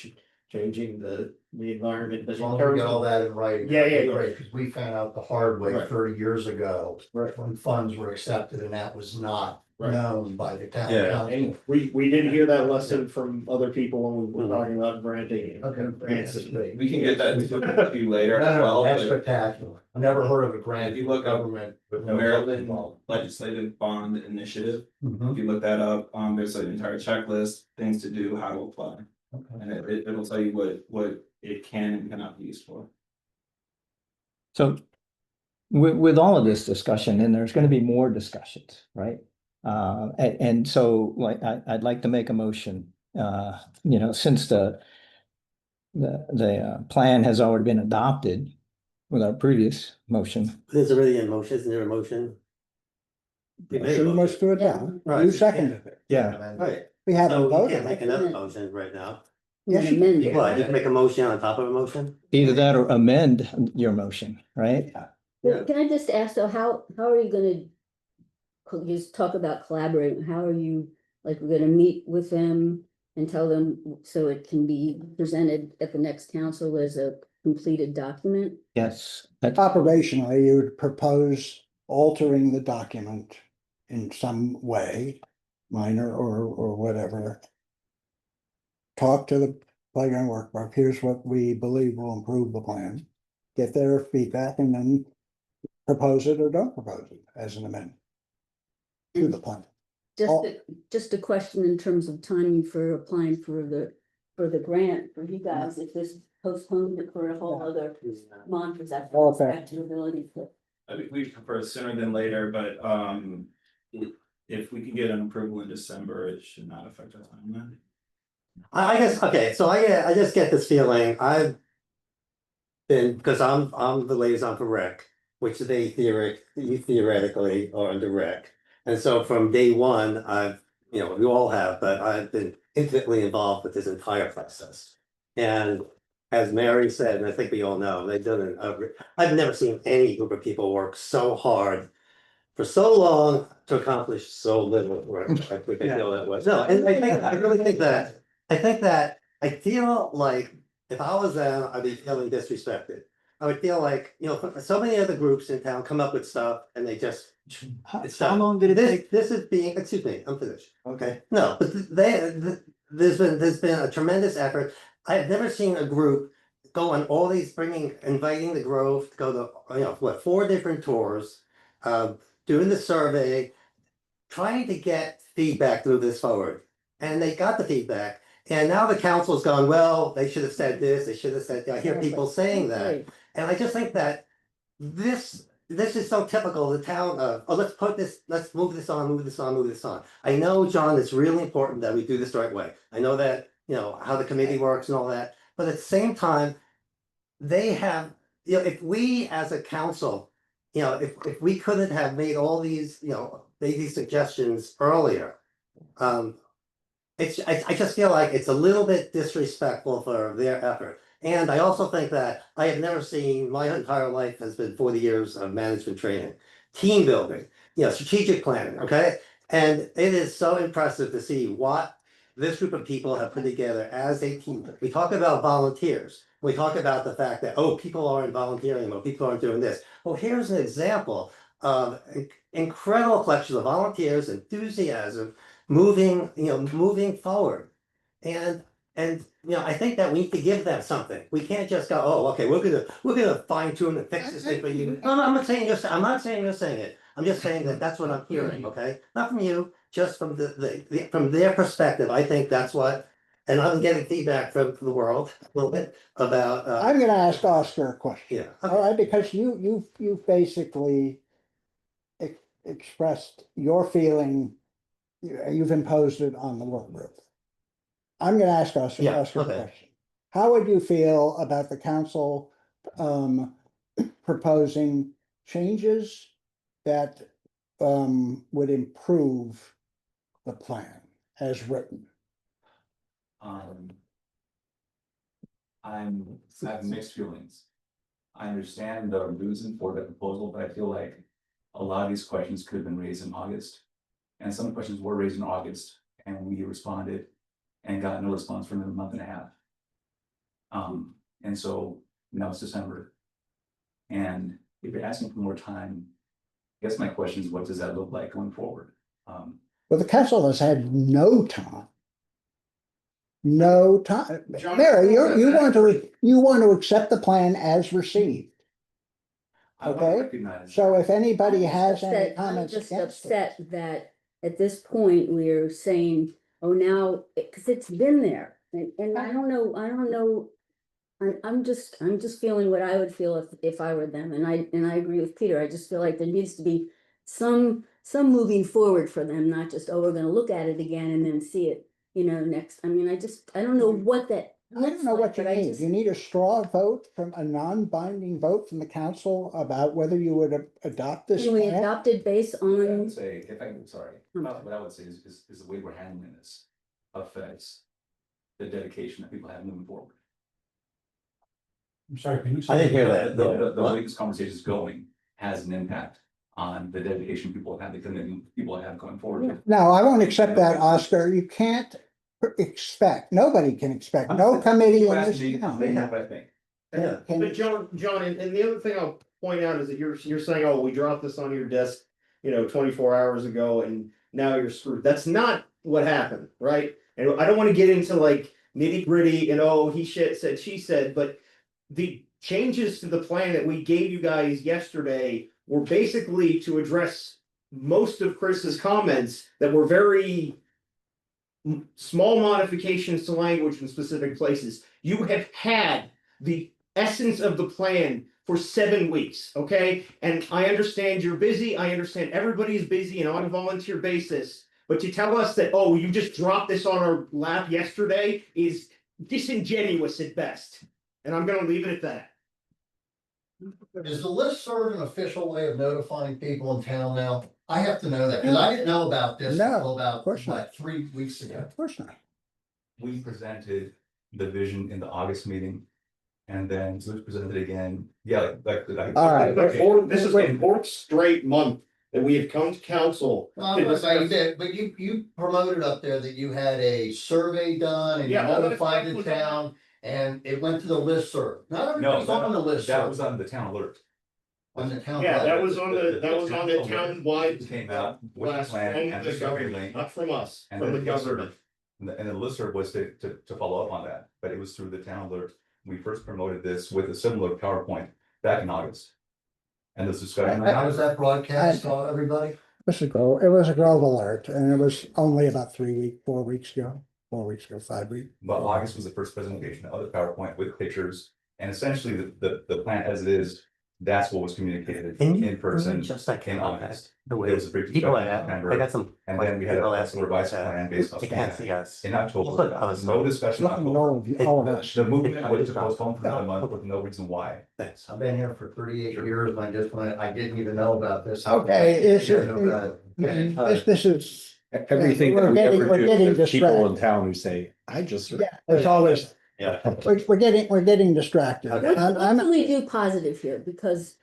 changing the environment. As long as we get all that in writing. Yeah, that'd be yeah. great, because we found out the hard way Right. 30 years ago. Right. When funds were accepted and that was not Right. known by the town. Yeah. council. And we didn't hear that lesson from other people when we were talking about granting. Okay. grants. We can get that to you later as No, well. that's but spectacular. I never heard of a grant. If you look up government with no Maryland involved. Legislative Bond Initiative, Mhm. if you look that up, there's an entire checklist, things to do, how to apply. Okay. And it'll tell you what it can and cannot be used for. So with all of this discussion, and there's gonna be more discussions, right? And so like I'd like to make a motion, since the plan has already been adopted with our previous motion. There's already a motion, isn't there a motion? We made a Motion was to Yeah. adopt. Right. You seconded it. Yeah. Right. We haven't So you voted. can't make another motion right now. Yes, you Amend can. it. Well, just make a motion on top of a motion? Either that or amend your motion, right? But can I just ask, though, how are you gonna? You talk about collaborating, how are you, like, we're gonna meet with them and tell them so it can be presented at the next council as a completed document? Yes. Operationally, you would propose altering the document in some way, minor or whatever. Talk to the playground workgroup, here's what we believe will improve the plan. Get their feedback and then propose it or don't propose it as an amendment to the plan. Just a question in terms of timing for applying for the grant for you guys, if this postponed it for a whole other month, is that Well, fair. back to ability to? I mean, we prefer sooner than later, but if we can get an approval in December, it should not affect our timeline. I guess, okay, so I just get this feeling, I've been, because I'm the liaison for rec, which they theoretically are under rec. And so from day one, we all have, but I've been intimately involved with this entire process. And as Mary said, and I think we all know, they've done I've never seen any group of people work so hard for so long to accomplish so little work. Like we can feel that way. No, and I really think that, I feel like if I was them, I'd be feeling disrespected. I would feel like, so many other groups in town come up with stuff and they just. How long did it take? This is being, excuse me, I'm finished. Okay. No, but there's been a tremendous effort. I've never seen a group go on all these inviting the Grove to go to, 4 different tours, doing the survey, trying to get feedback to move this forward. And they got the feedback. And now the council's gone, well, they should have said this, they should have said, I hear people saying that. Right. And I just think that this is so typical of the town of, let's move this on. I know, John, it's really important that we do this the right way. I know that, how the committee works and all that, but at the same time, they have, if we as a council, if we couldn't have made all these, these suggestions earlier, I just feel like it's a little bit disrespectful for their effort. And I also think that I have never seen, my entire life has been 40 years of management training, team building, strategic planning, okay? And it is so impressive to see what this group of people have put together as a team. We talk about volunteers. We talk about the fact that, people aren't volunteering or people aren't doing this. Well, here's an example of incredible collection of volunteers, enthusiasm, moving forward. And I think that we need to give them something. We can't just go, okay, we're gonna fine tune and fix this thing for you. No, I'm not saying I'm not saying you're saying it. I'm just saying that that's what I'm hearing, okay? Not from you, just from from their perspective. I think that's what, and I'm getting feedback from the world a little bit about. I'm gonna ask Oscar a question. Yeah. All right, because you basically expressed your feeling, you've imposed it on the work group. I'm gonna ask Oscar a question. How would you feel about the council proposing changes that would improve the plan as written? I have mixed feelings. I understand the reason for the proposal, but I feel like a lot of these questions could have been raised in August. And some questions were raised in August and we responded and got no response from them a month and a half. And so now it's December. And if you're asking for more time, I guess my question is, what does that look like going forward? Well, the council has had no time. No time. John, Mary, you want to accept the plan as received. I want to Okay, recognize. so if anybody I'm has just any upset- comments I'm just against it. upset that at this point, we're saying, oh, now, because it's been there, and I don't know. I'm just feeling what I would feel if I were them, and I agree with Peter, I just feel like there needs to be some moving forward for them, not just, oh, we're gonna look at it again and then see it, next, I mean, I don't know what that. I don't know what you need. You need a straw vote from a non-binding vote from the council about whether you would adopt this Can we plan. adopt it based I on? would say, if I'm sorry, what I would say is the way we're handling this affects the dedication that people have moving forward. I'm sorry, can you I didn't say? hear that. The What? way this conversation is going has an impact on the dedication people have, the commitment people have going forward. No, I won't accept that, Oscar. You can't expect, nobody can expect, no committee in this town. They have, I think. Yeah. But John, and the other thing I'll point out is that you're saying, oh, we dropped this on your desk, 24 hours ago and now you're screwed. That's not what happened, right? And I don't want to get into like nitty gritty and oh, he said, she said, but the changes to the plan that we gave you guys yesterday were basically to address most of Chris's comments that were very small modifications to language in specific places. You have had the essence of the plan for 7 weeks, okay? And I understand you're busy. I understand everybody's busy and on a volunteer basis. But to tell us that, oh, you just dropped this on our lap yesterday is disingenuous at best. And I'm gonna leave it at that. Is the listserv an official way of notifying people in town now? I have to know that, because I didn't know about this No, until about, of course not. what, 3 weeks ago. Of course not. We presented the vision in the August meeting. And then Luke presented it again. Yeah, like. All right. This is the fourth straight month that we have come to council. Well, I'm not saying you did, but you promoted up there that you had a survey done and you Yeah, all that notified stuff the was town. And it went to the listserv. Not No, everybody's on the listserv. that was on the town alert. On the town. Yeah, that website. was on the town-wide Came out with the last plan from and the the survey government, link. not from us, And from the then government. And the listserv was to follow up on that, but it was through the town alert. We first promoted this with a similar PowerPoint back in August. And this discussion. How was that broadcast to everybody? It was a Grove alert, and it was only about 4 weeks ago, 5 weeks. But August was the first presentation of the PowerPoint with pictures, and essentially the plan as it is, that's what was communicated in person Just like in August. the There was a brief people discussion in September, I got some. and then we had people a asking revised about that. plan based off They of can't that. see us. In Look, October, I was no discussion. in Nothing October. wrong with all of us. The movement was to postpone for another month with no reason why. Thanks. I've been here for 38 years and I didn't even know about this. Okay, it's, I didn't know about it. this is. Everything that We're we getting- ever we're do, getting there's people in distracted. town who say, I just. Yeah, there's always, Yeah. we're getting distracted. What I'm- can we do positive here? Because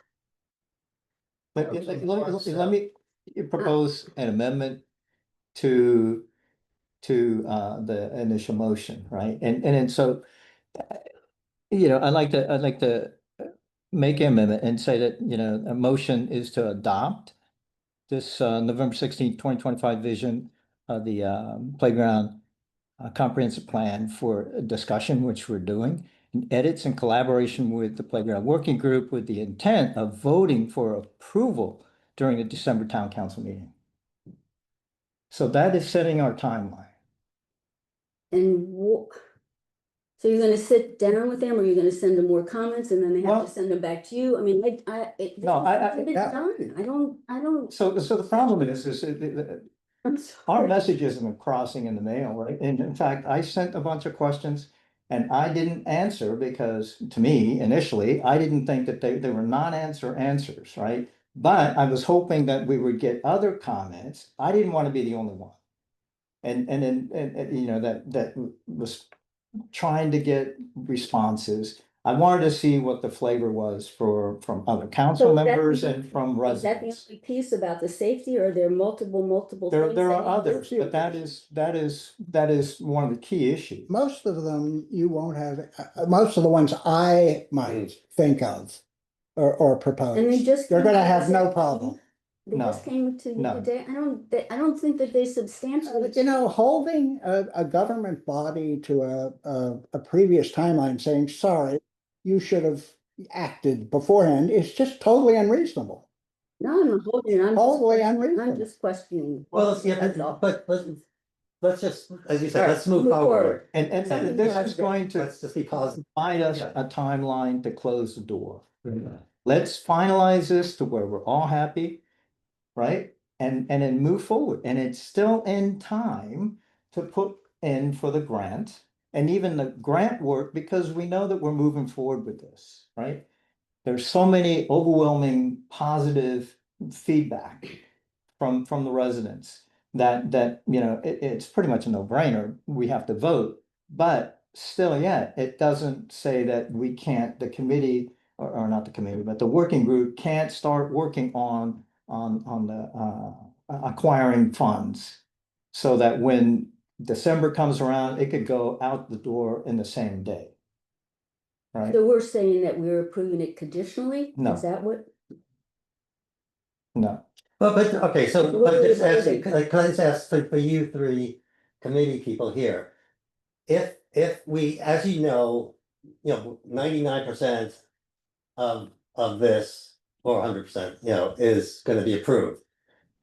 But let me propose an amendment to the initial motion, right? And then so I'd like to make an amendment and say that, a motion is to adopt this November 16th, 2025 vision of the playground comprehensive plan for discussion, which we're doing, and edits in collaboration with the playground working group with the intent of voting for approval during the December town council meeting. So that is setting our timeline. so you're gonna sit down with them, or you're gonna send them more comments and then they have Well- to send them back to you? I mean, No, it's been done. I don't. So the problem is our message isn't crossing in the mail, right? And in fact, I sent a bunch of questions and I didn't answer because to me, initially, I didn't think that they were non-answer answers, right? But I was hoping that we would get other comments. I didn't want to be the only one. And you know, that was trying to get responses. I wanted to see what the flavor was from other council So that- members and from Is that the residents. only piece about the safety, or are there multiple There things are that need others, to- but that is one of the key issues. Most of them you won't have, most of the ones I might think of or propose, And they just. you're came gonna to have us no at- problem. They No, just came to you no. today. I don't think that they substantially. But you know, holding a government body to a previous timeline saying, sorry, you should have acted beforehand is just totally unreasonable. No, I'm holding, I'm. Totally I'm unreasonable. just questioning. Well, yeah, That's all. but let's just, as you said, All right, let's move move forward. forward. And this is going to Let's just be positive. provide us a timeline to close the door. Let's finalize this to where we're all happy, right? And then move forward. And it's still in time to put in for the grant and even the grant work, because we know that we're moving forward with this, right? There's so many overwhelming positive feedback from the residents that, you know, it's pretty much a no-brainer. We have to vote, but still yet, it doesn't say that we can't, the committee, or not the committee, but the working group can't start working on the acquiring funds. So that when December comes around, it could go out the door in the same day. Right? So we're saying that we're approving it conditionally? No. Is that what? No. But, okay, so, What but are we just ask, voting? can I just ask for you three committee people here? If we, as you know, 99% of this, or 100%, is gonna be approved.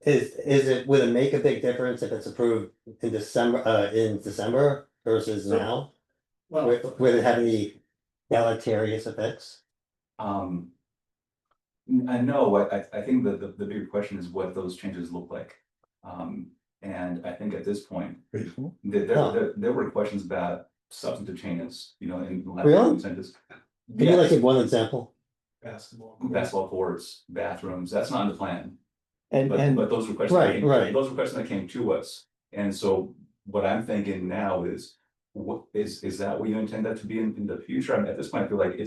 Would it make a big difference if it's approved in December versus now? Well, Would it have any deleterious effects? I know, I think that the bigger question is what those changes look like. And I think at this point, there were questions about substantive changes, in the last Really? sentences. Can you like give one example? Basketball courts, bathrooms, that's not in the plan. And But those were questions. Right, right. Those were questions that came to us, and so what I'm thinking now is, what is that what you intend that to be in the future? I mean, at this point, I feel like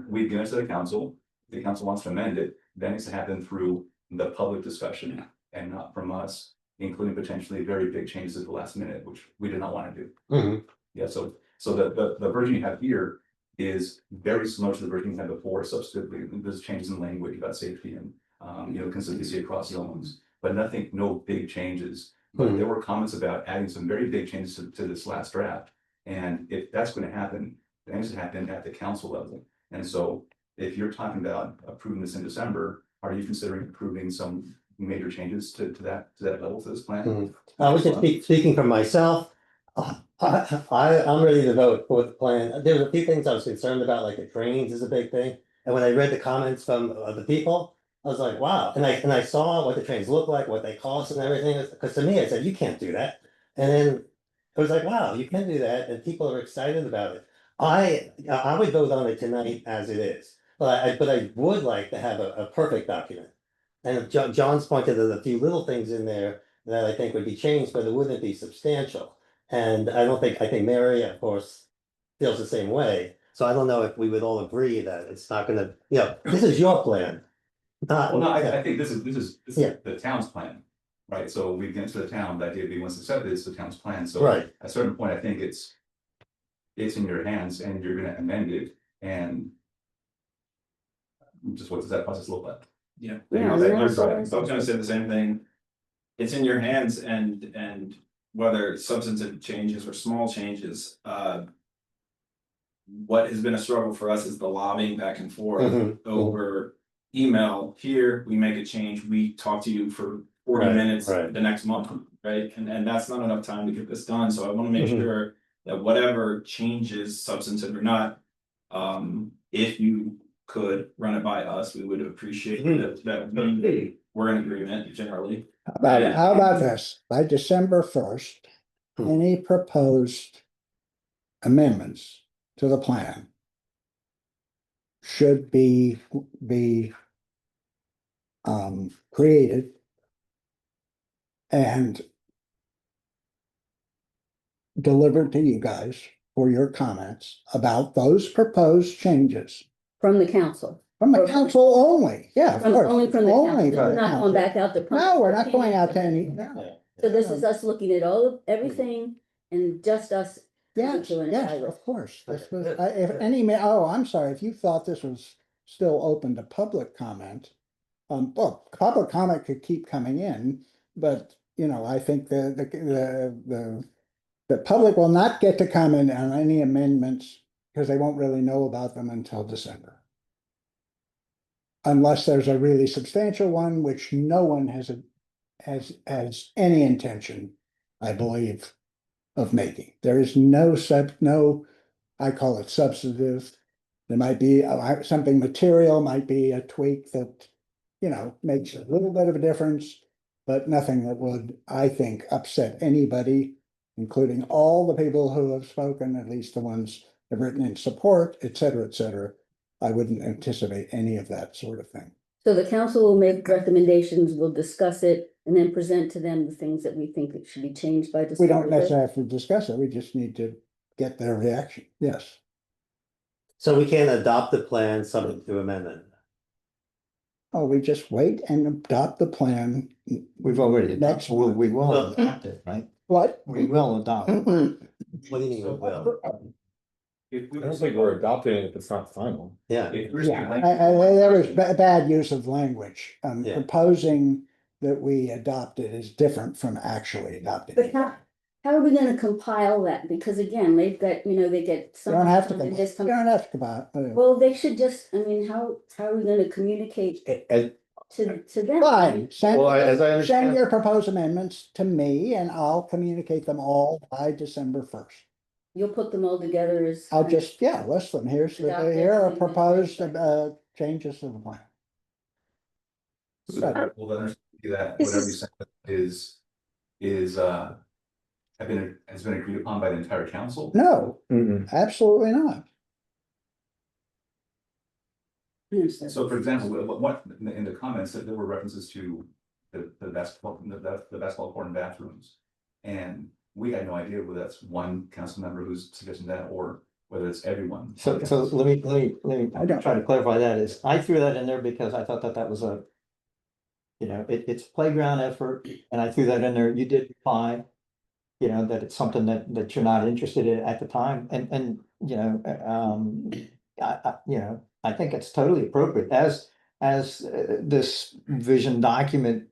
we've given it to the council. The council wants to amend it, that needs to happen through the public discussion and not from us, including potentially very big changes at the last minute, which we did not want to do. Mhm. Yeah, so the version you have here is very similar to the version you had before, substantively, there's changes in language about safety and consistency across zones, but no big changes. But there were comments about adding some very big changes to this last draft. And if that's going to happen, that needs to happen at the council level. And so if you're talking about approving this in December, are you considering approving some major changes to that level, to this plan? I was just speaking for myself. I'm ready to vote for the plan. There were a few things I was concerned about, like the trainings is a big thing. And when I read the comments from the people, I was like, wow. And I saw what the trains look like, what they cost and everything. Because to me, I said, you can't do that. And then it was like, wow, you can do that. And people are excited about it. I would vote on it tonight as it is. But I would like to have a perfect document. And John's pointed to a few little things in there that I think would be changed, but it wouldn't be substantial. And I think Mary, of course, feels the same way. So I don't know if we would all agree that it's not gonna, this is your plan. Well, no, I think this is the town's plan, right? So we've given it to the town, the idea being once accepted, it's the town's plan, so. Right. At a certain point, I think it's in your hands and you're gonna amend it, and just what does that process look like? Yeah. Yeah, I that's what I was gonna say the same thing. It's in your hands, and whether substantive changes or small changes, what has been a struggle for us is the lobbying back and forth over email. Here, we make a change, we talk to you for 40 minutes the next month, right? And that's not enough time to get this done, so I wanna make sure that whatever changes, substantive or not, if you could run it by us, we would appreciate that we're in agreement generally. How about this? By December 1st, any proposed amendments to the plan should be created. And delivered to you guys for your comments about those proposed changes. From the council. From the council only, yeah, of course. Only from the Only council. from We're the not going council. back out to. No, we're not going out to any, no. So this is us looking at everything and just us. Yes, doing it yes, sideways. of course. This was, if any, I'm sorry, if you thought this was still open to public comment. Well, public comment could keep coming in, but, you know, I think the public will not get to comment on any amendments because they won't really know about them until December. Unless there's a really substantial one, which no one has any intention, I believe, of making. There is no, I call it substantive. There might be something material, might be a tweak that, you know, makes a little bit of a difference, but nothing that would, I think, upset anybody, including all the people who have spoken, at least the ones that have written in support, et cetera, et cetera. I wouldn't anticipate any of that sort of thing. So the council will make recommendations, we'll discuss it, and then present to them the things that we think that should be changed by December. We don't necessarily have to discuss it, we just need to get their reaction, yes. So we can adopt the plan subject to amendment. Oh, we just wait and adopt the plan. We've already, Next we will adopt it, right? What? We will adopt it. What do you mean we will? I don't think we're adopting it if it's not final. Yeah. Yeah, there was bad use of language. Yeah. Proposing that we adopt it is different from actually adopting But it. how are we gonna compile that? Because again, they've got, they get You some. don't have to, and this you comes- don't have to compile. Well, they should just, how are we gonna communicate to them? Fine, send, Well, as I send understand- your proposed amendments to me and I'll communicate them all by December 1st. You'll put them all together as. I'll just, list them. Here are proposed changes to the plan. Well, then see that This whatever you is- said has been agreed upon by the entire council? No, absolutely not. So for example, what in the comments that there were references to the basketball, the basketball court and bathrooms. And we had no idea whether that's one council member who's suggesting that or whether it's everyone. So let me try to clarify that is, I threw that in there because I thought that was a. It's playground effort, and I threw that in there, you did reply. That it's something that you're not interested in at the time, and I think it's totally appropriate as this vision document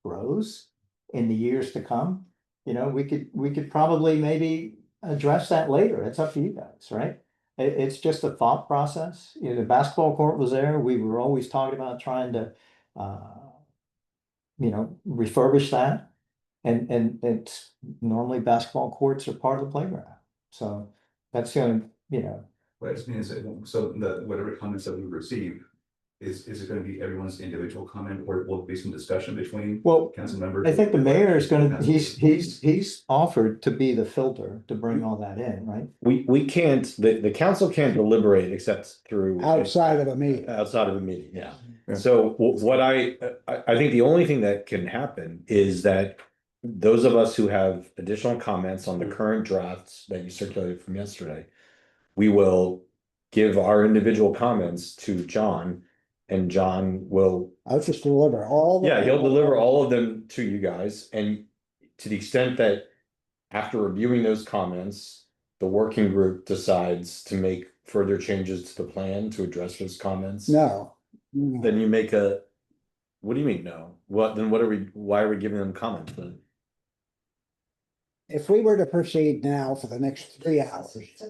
grows in the years to come. We could probably maybe address that later. It's up to you guys, right? It's just a thought process. The basketball court was there. We were always talking about trying to, refurbish that. And it's normally basketball courts are part of the playground. So that's the only, What I just mean is, so whatever comments that we receive, is it gonna be everyone's individual comment, or will there be some discussion between? Council members? I think the mayor is gonna, he's offered to be the filter to bring all that in, right? We can't, the council can't deliberate except through. Outside of a meeting. Outside of a meeting, yeah. So what I think the only thing that can happen is that those of us who have additional comments on the current drafts that you circulated from yesterday, we will give our individual comments to John, and John will. I'll just deliver all. Yeah, he'll deliver all of them to you guys, and to the extent that after reviewing those comments, the working group decides to make further changes to the plan to address those comments. No. Then you make what do you mean, no? Why are we giving them comments then? If we were to proceed now for the next 3 hours,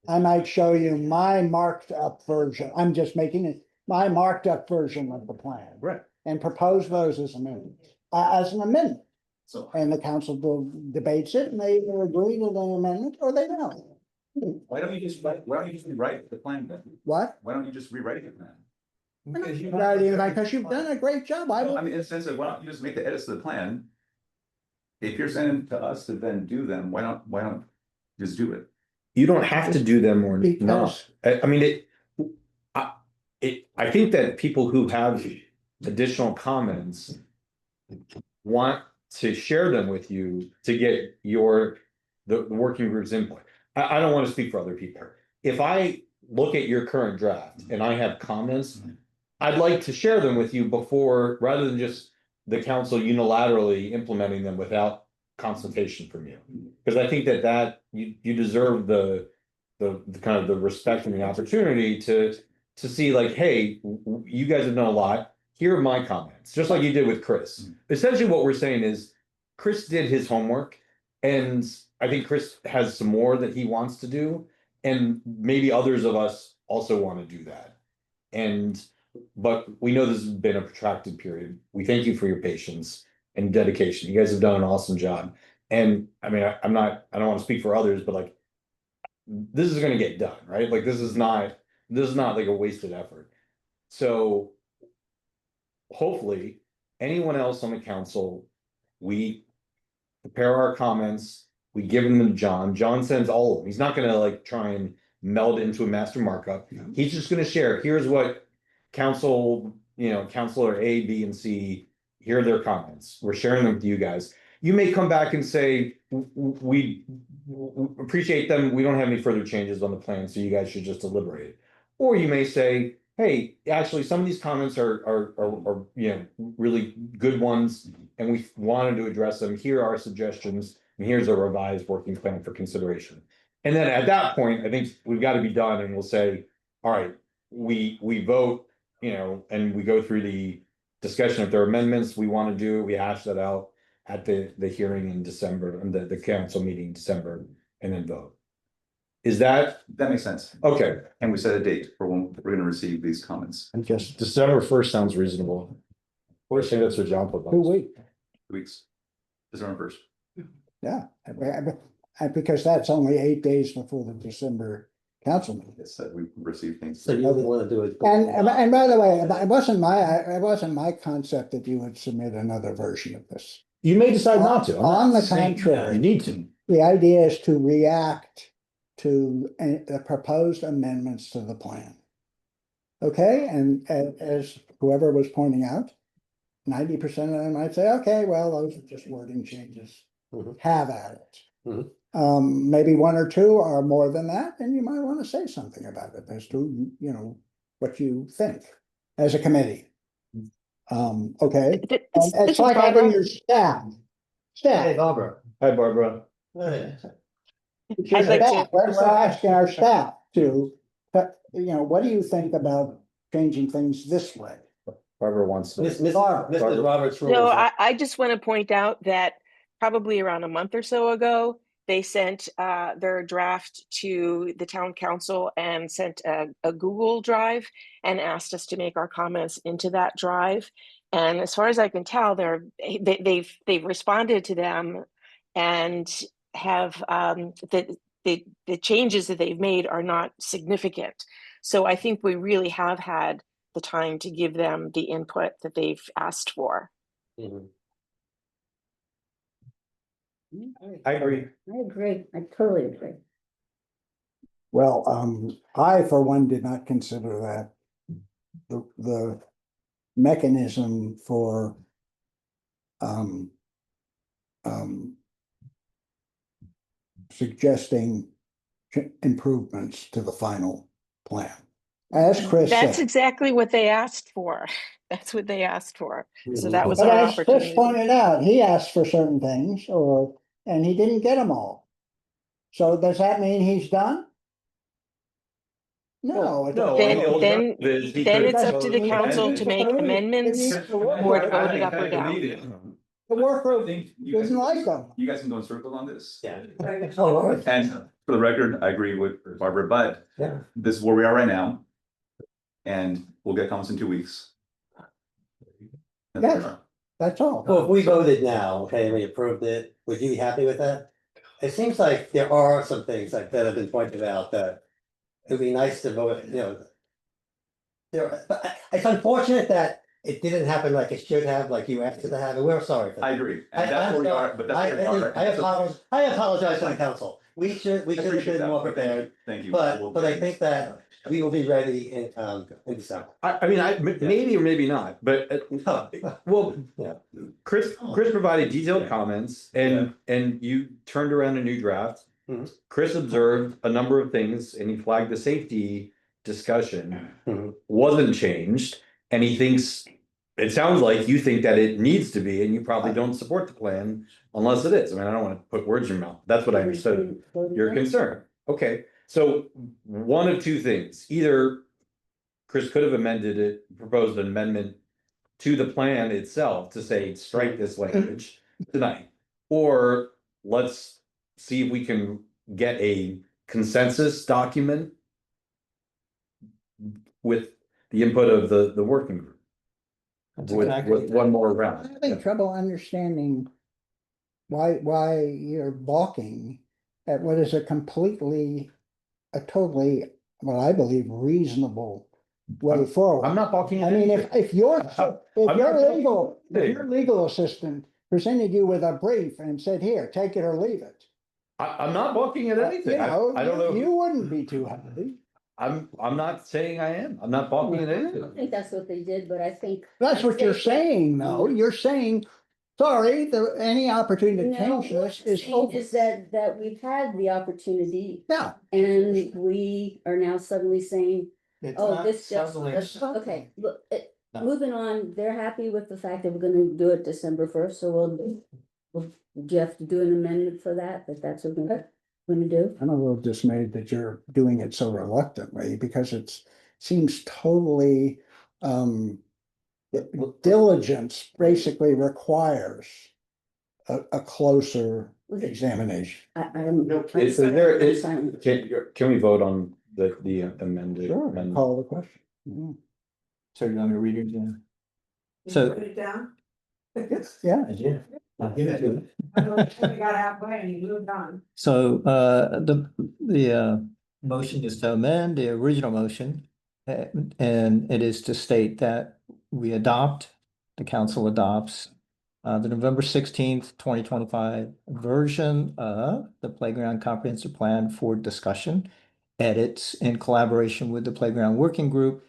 I might show you my marked up version. I'm just making it my marked up version of the plan. Right. And propose those as amendments, as an amendment. So. And the council debates it and they either agree to the amendment or they don't. Why don't you just rewrite the plan then? What? Why don't you just rewrite the plan? Because you've done a great job. I mean, in the sense of, why don't you just make the edits to the plan? If you're sending to us to then do them, why don't just do it? You don't have to do them or not. I mean, I think that people who have additional comments, want to share them with you to get the working group's input. I don't want to speak for other people. If I look at your current draft and I have comments, I'd like to share them with you before, rather than just the council unilaterally implementing them without consultation from you. Because I think that you deserve the kind of the respect and the opportunity to see like, hey, you guys have done a lot. Here are my comments, just like you did with Chris. Essentially what we're saying is Chris did his homework, and I think Chris has some more that he wants to do, and maybe others of us also want to do that. But we know this has been a protracted period. We thank you for your patience and dedication. You guys have done an awesome job. And I mean, I don't want to speak for others, but like, this is going to get done, right? Like, this is not like a wasted effort. So hopefully anyone else on the council, we prepare our comments, we give them to John. John sends all of them. He's not going to like try and meld into a master markup. He's just going to share, here's what council, counselor A, B, and C, here are their comments. We're sharing them with you guys. You may come back and say, we appreciate them. We don't have any further changes on the plan, so you guys should just deliberate it. Or you may say, hey, actually, some of these comments are really good ones, and we wanted to address them. Here are our suggestions, and here's a revised working plan for consideration. And then at that point, I think we've got to be done, and we'll say, all right, we vote, and we go through the discussion. If there are amendments we want to do, we hash that out at the hearing in December, and the council meeting in December, and then vote. Is that makes sense? Okay? And we set a date for when we're gonna receive these comments. And just December 1st sounds reasonable. Or say that's what John put. 2 weeks. 2 weeks. December 1st. Yeah, because that's only 8 days before the December council meeting. It said we received things. So you would want to do it. And by the way, it wasn't my concept that you would submit another version of this. You may decide not to. On the contrary, You need to. the idea is to react to the proposed amendments to the plan. Okay, and as whoever was pointing out, 90% of them might say, okay, well, those are just wording changes. Have at it. Maybe 1 or 2 are more than that, and you might want to say something about it as to, what you think as a committee. Okay, and it's like having your staff. Hey, Barbara. Hi, Barbara. Hey. Because we're asking our staff to, what do you think about changing things this way? Barbara wants to. Mrs. Roberts. No, I just want to point out that probably around a month or so ago, they sent their draft to the town council and sent a Google Drive and asked us to make our comments into that drive. And as far as I can tell, they've responded to them and have the changes that they've made are not significant. So I think we really have had the time to give them the input that they've asked for. I agree. I agree. I totally agree. Well, I, for one, did not consider that the mechanism for suggesting improvements to the final plan. As Chris That's said. exactly what they asked for. That's what they asked for. So that was But our as Chris opportunity. pointed out, he asked for certain things and he didn't get them all. So does that mean he's done? No. Then it's up to the council to make amendments or to vote it up or down. The work group doesn't like them. You guys can go in circles on this. Yeah. And for the record, I agree with Barbara, but this is where we are right now. And we'll get comments in 2 weeks. Yes, that's all. Well, if we voted now, okay, and we approved it, would you be happy with that? It seems like there are some things like that have been pointed out that it'd be nice to vote, but it's unfortunate that it didn't happen like it should have, like you asked it to happen. We're sorry for that. I agree. And that's where we are, but that's where we are. I apologize to the council. We should have been more prepared. Thank you. But I think that we will be ready in December. I mean, maybe or maybe not, but, well, Yeah. Chris provided detailed comments and you turned around a new draft. Mhm. Chris observed a number of things and he flagged the safety discussion Mhm. wasn't changed. And he thinks, it sounds like you think that it needs to be, and you probably don't support the plan unless it is. I mean, I don't want to put words in your mouth. That's what I understood. Your concern. Okay, so one of two things, either Chris could have amended it, proposed an amendment to the plan itself to say, strike this language tonight. Or let's see if we can get a consensus document with the input of the working group. That's With exactly- one more I'm round. having trouble understanding why you're balking at what is a totally, well, I believe, reasonable way forward. I'm not balking I at mean, anything. if your Hey. legal assistant presented you with a brief and said, here, take it or leave it. I'm not balking at anything. You know, I don't know. you wouldn't be too happy. I'm not saying I am. I'm not balking at I don't anything. think that's what they did, but I think. That's what you're saying, though. Mm. You're saying, sorry, any opportunity to No, change what this I'm is saying open. is that we've had the opportunity. Yeah. And we are now suddenly saying, It's oh, not this just, suddenly- okay, look, No. moving on, they're happy with the fact that we're gonna do it December 1st, so we'll, do you have to do an amendment for that, that's what we're gonna do? I'm a little dismayed that you're doing it so reluctantly because seems totally, diligence basically requires a closer examination. I'm. Is there, can we vote on the amended? Sure, amendment? call the question. Mhm. So you want me to read it again? You So- Put it down. Yeah. Yeah. I got halfway and you moved on. So the motion is to amend the original motion. And it is to state that the council adopts the November 16th, 2025 version of the Playground Comprehensive Plan for discussion, edits in collaboration with the Playground Working Group,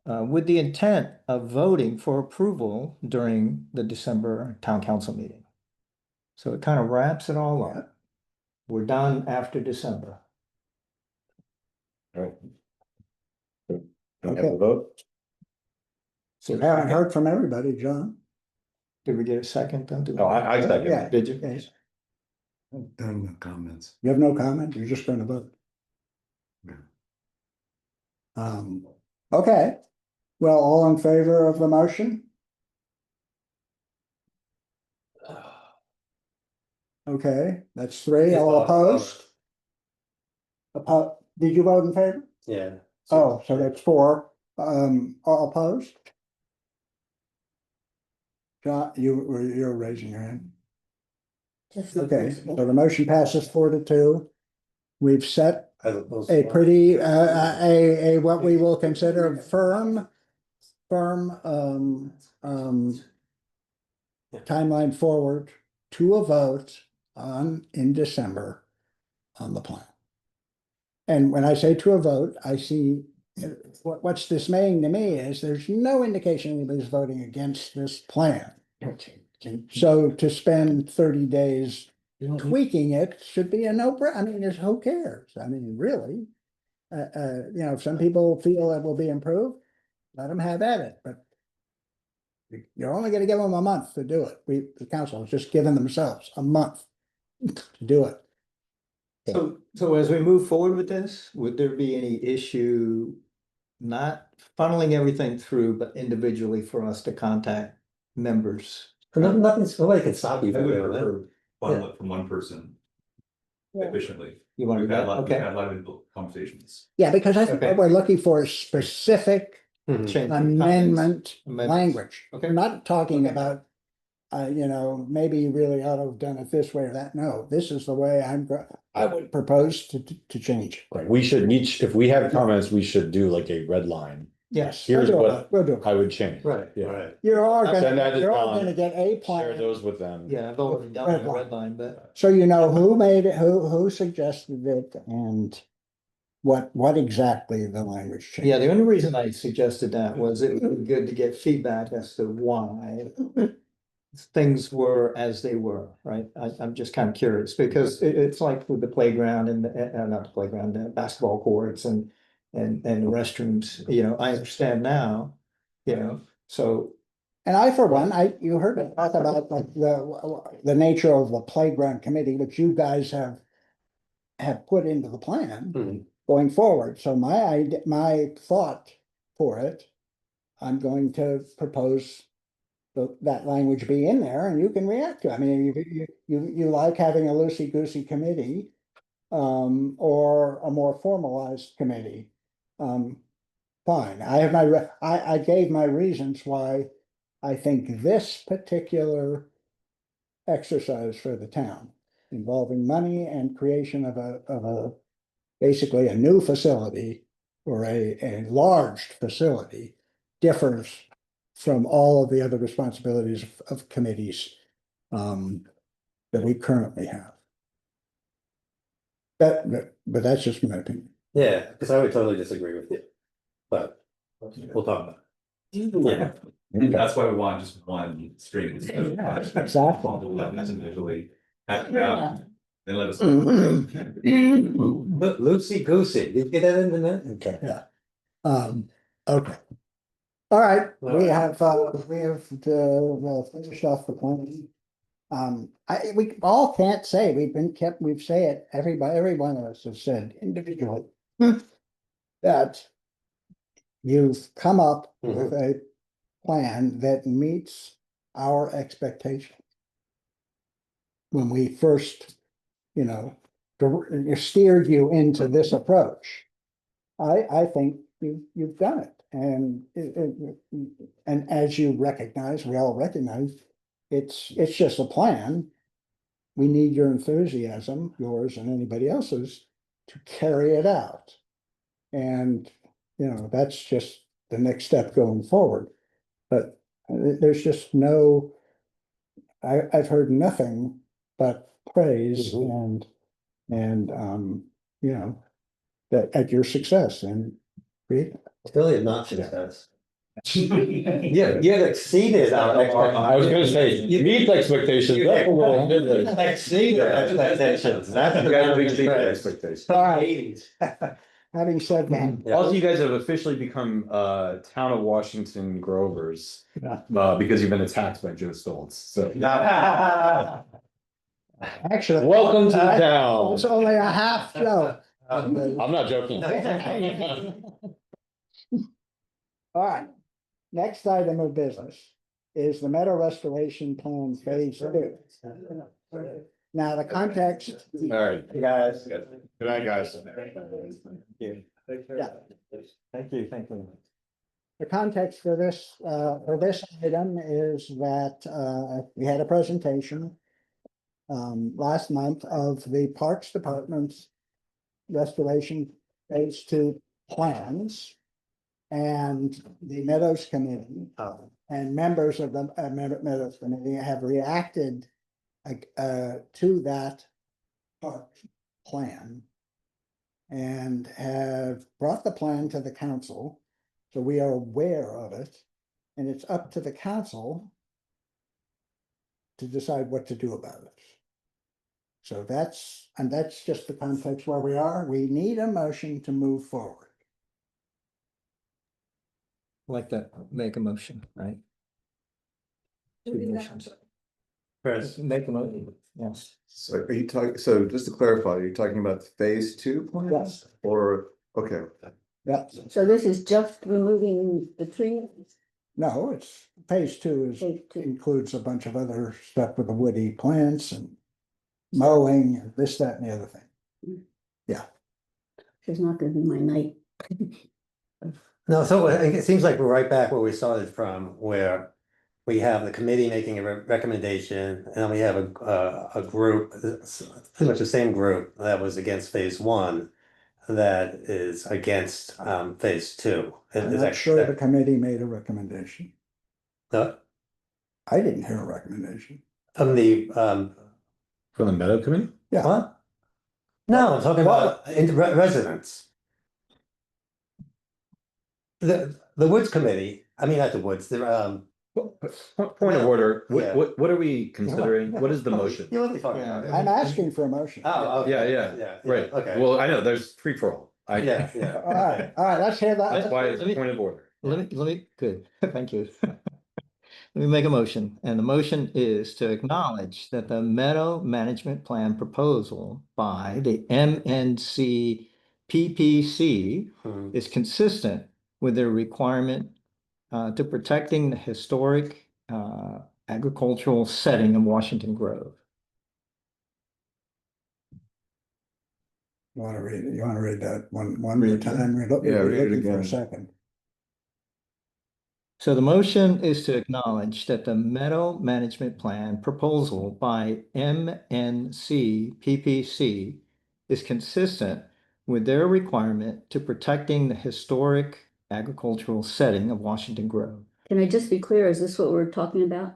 with the intent of voting for approval during the December town council meeting. So it kind of wraps it all up. We're done after December. All right. Can we have a vote? So I haven't heard from everybody, John. Did we get a second? No, I second. Yeah. Did you? Yes. Done comments. You have no comment? You're just going to vote? Yeah. Okay. Well, all in favor of the motion? Okay, that's three. All opposed? Did you vote in favor? Yeah. Oh, so that's four. All opposed? John, you're raising your hand. Just. Okay, so the motion passes 4-2. We've set As opposed a to- pretty, what we will consider firm timeline forward to a vote in December on the plan. And when I say to a vote, I see, what's dismaying to me is there's no indication anybody's voting against this plan. So to spend 30 days tweaking it should be a no-brainer. I mean, who cares? I mean, really. If some people feel it will be improved, let them have at it, but you're only gonna give them a month to do it. The council has just given themselves a month to do it. So as we move forward with this, would there be any issue not funneling everything through, but individually for us to contact members? Nobody can stop you I from would doing that. prefer bundle it from one person efficiently. You want to We've do had that? a lot, we've Okay. had a lot of conversations. Yeah, because I think Okay. what we're looking for is specific Change- amendment Amendments. language. Okay. We're not talking Okay. about, maybe you really ought to have done it this way or that. No, this is the way I would propose to change. Right, we should each, if we have comments, we should do like a red line. Yes. Here's we'll do what it. We'll do it. I would change. Right. Yeah. Right. You're all Send that to you're all John. gonna get a Share plan, those with them. Yeah, I've already done Red the line. red line, but so you know who made it, who suggested it, and what exactly the language change. Yeah, the only reason I suggested that was it would be good to get feedback as to why things were as they were, right? I'm just kind of curious, because it's like with the playground and, not the playground, the basketball courts and the restrooms, you know, I understand now, you know, so. And I, for one, you heard me talk about like the nature of the playground committee, which you guys have put into the plan going forward. So my thought for it, I'm going to propose that language be in there and you can react to it. I mean, you like having a loosey-goosey committee, or a more formalized committee. Fine, I have I gave my reasons why I think this particular exercise for the town involving money and creation of a basically a new facility or a large facility differs from all of the other responsibilities of committees that we currently have. But that's just my opinion. Yeah, because I would totally disagree with you, but we'll talk about it. Yeah. And that's why we want just one stream. Instead of five. Exactly. All the levels individually. Then let us. Loosey goosey, did you get that in the net? Okay. Yeah. Okay. All right, we have finished off the plan. We all can't say, we've say it, every one of us has said individually that you've come up with a plan that meets our expectation. When we first, steered you into this approach, I think you've done it. And as you recognize, we all recognize, it's just a plan. We need your enthusiasm, yours and anybody else's, to carry it out. And, that's just the next step going forward. But there's just I've heard nothing but praise and that at your success and It's really a not success. Yeah, you have exceeded our expectations. I was gonna say, meet expectations. That's a little- Exceeded expectations. That's the You guys have kind exceeded of expectations. all right. Having said that, Also, you guys have officially become town of Washington Grovers, because you've been attacked by Joe Stoltz, so. actually. Welcome to the town. It's only a half joke. I'm not joking. All right, next item of business is the Meadow Restoration Plan Phase 2. Now, the context. All right. Hey, guys. Good night, guys. Yeah. Thank you. The context for this item is that we had a presentation last month of the Parks Department's Restoration Phase 2 plans. And the Meadows Committee and members of the Meadows Committee have reacted to that park plan and have brought the plan to the council. So we are aware of it, and it's up to the council to decide what to do about it. So that's just the context where we are. We need a motion to move forward. Like to make a motion, right? Two motions. Chris. Make a motion, yes. So are you talking, so just to clarify, are you talking about phase 2 plans? Yes. Or, okay. Yeah. So this is just removing the trees? No, it's phase 2 includes a bunch of other stuff with the woody plants and mowing and this, that, and the other thing. Yeah. It's not gonna be my night. No, so it seems like we're right back where we started from, where we have the committee making a recommendation, and then we have a group, pretty much the same group that was against phase 1 that is against phase 2. I'm not sure the committee made a recommendation. No? I didn't hear a recommendation. From the From the Meadow Committee? Yeah. What? No, I'm talking about residents. The Woods Committee, I mean, not the Woods, Point of order, Yeah. what are we considering? What is the motion? You'll be fine. Yeah. I'm asking for a motion. Oh, okay. Yeah, right. Okay. Well, I know, there's free for all. Yeah, All right, let's hear That's that. why it's a point of order. Let me, good, thank you. Let me make a motion, and the motion is to acknowledge that the Meadow Management Plan proposal by the MNC PPC Hmm. is consistent with their requirement to protecting the historic agricultural setting of Washington Grove. You wanna read that one more Read it. time? We're Yeah, read it looking for a again. second. So the motion is to acknowledge that the Meadow Management Plan proposal by MNC PPC is consistent with their requirement to protecting the historic agricultural setting of Washington Grove. Can I just be clear, is this what we're talking about?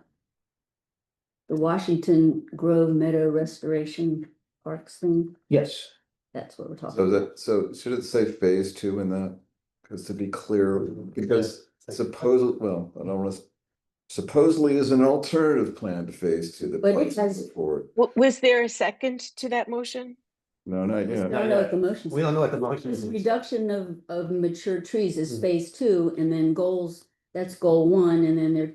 The Washington Grove Meadow Restoration Parks thing? Yes. That's what we're talking So about. so should it say phase two in that? Because to be clear, because supposedly is an alternative plan to phase two that But it plans has- forward. Was there a second to that motion? No, not I yet. don't know what the motion We don't know what the motion is. is. Reduction of mature trees is Hmm. phase 2, and then goals, that's goal 1, and then there are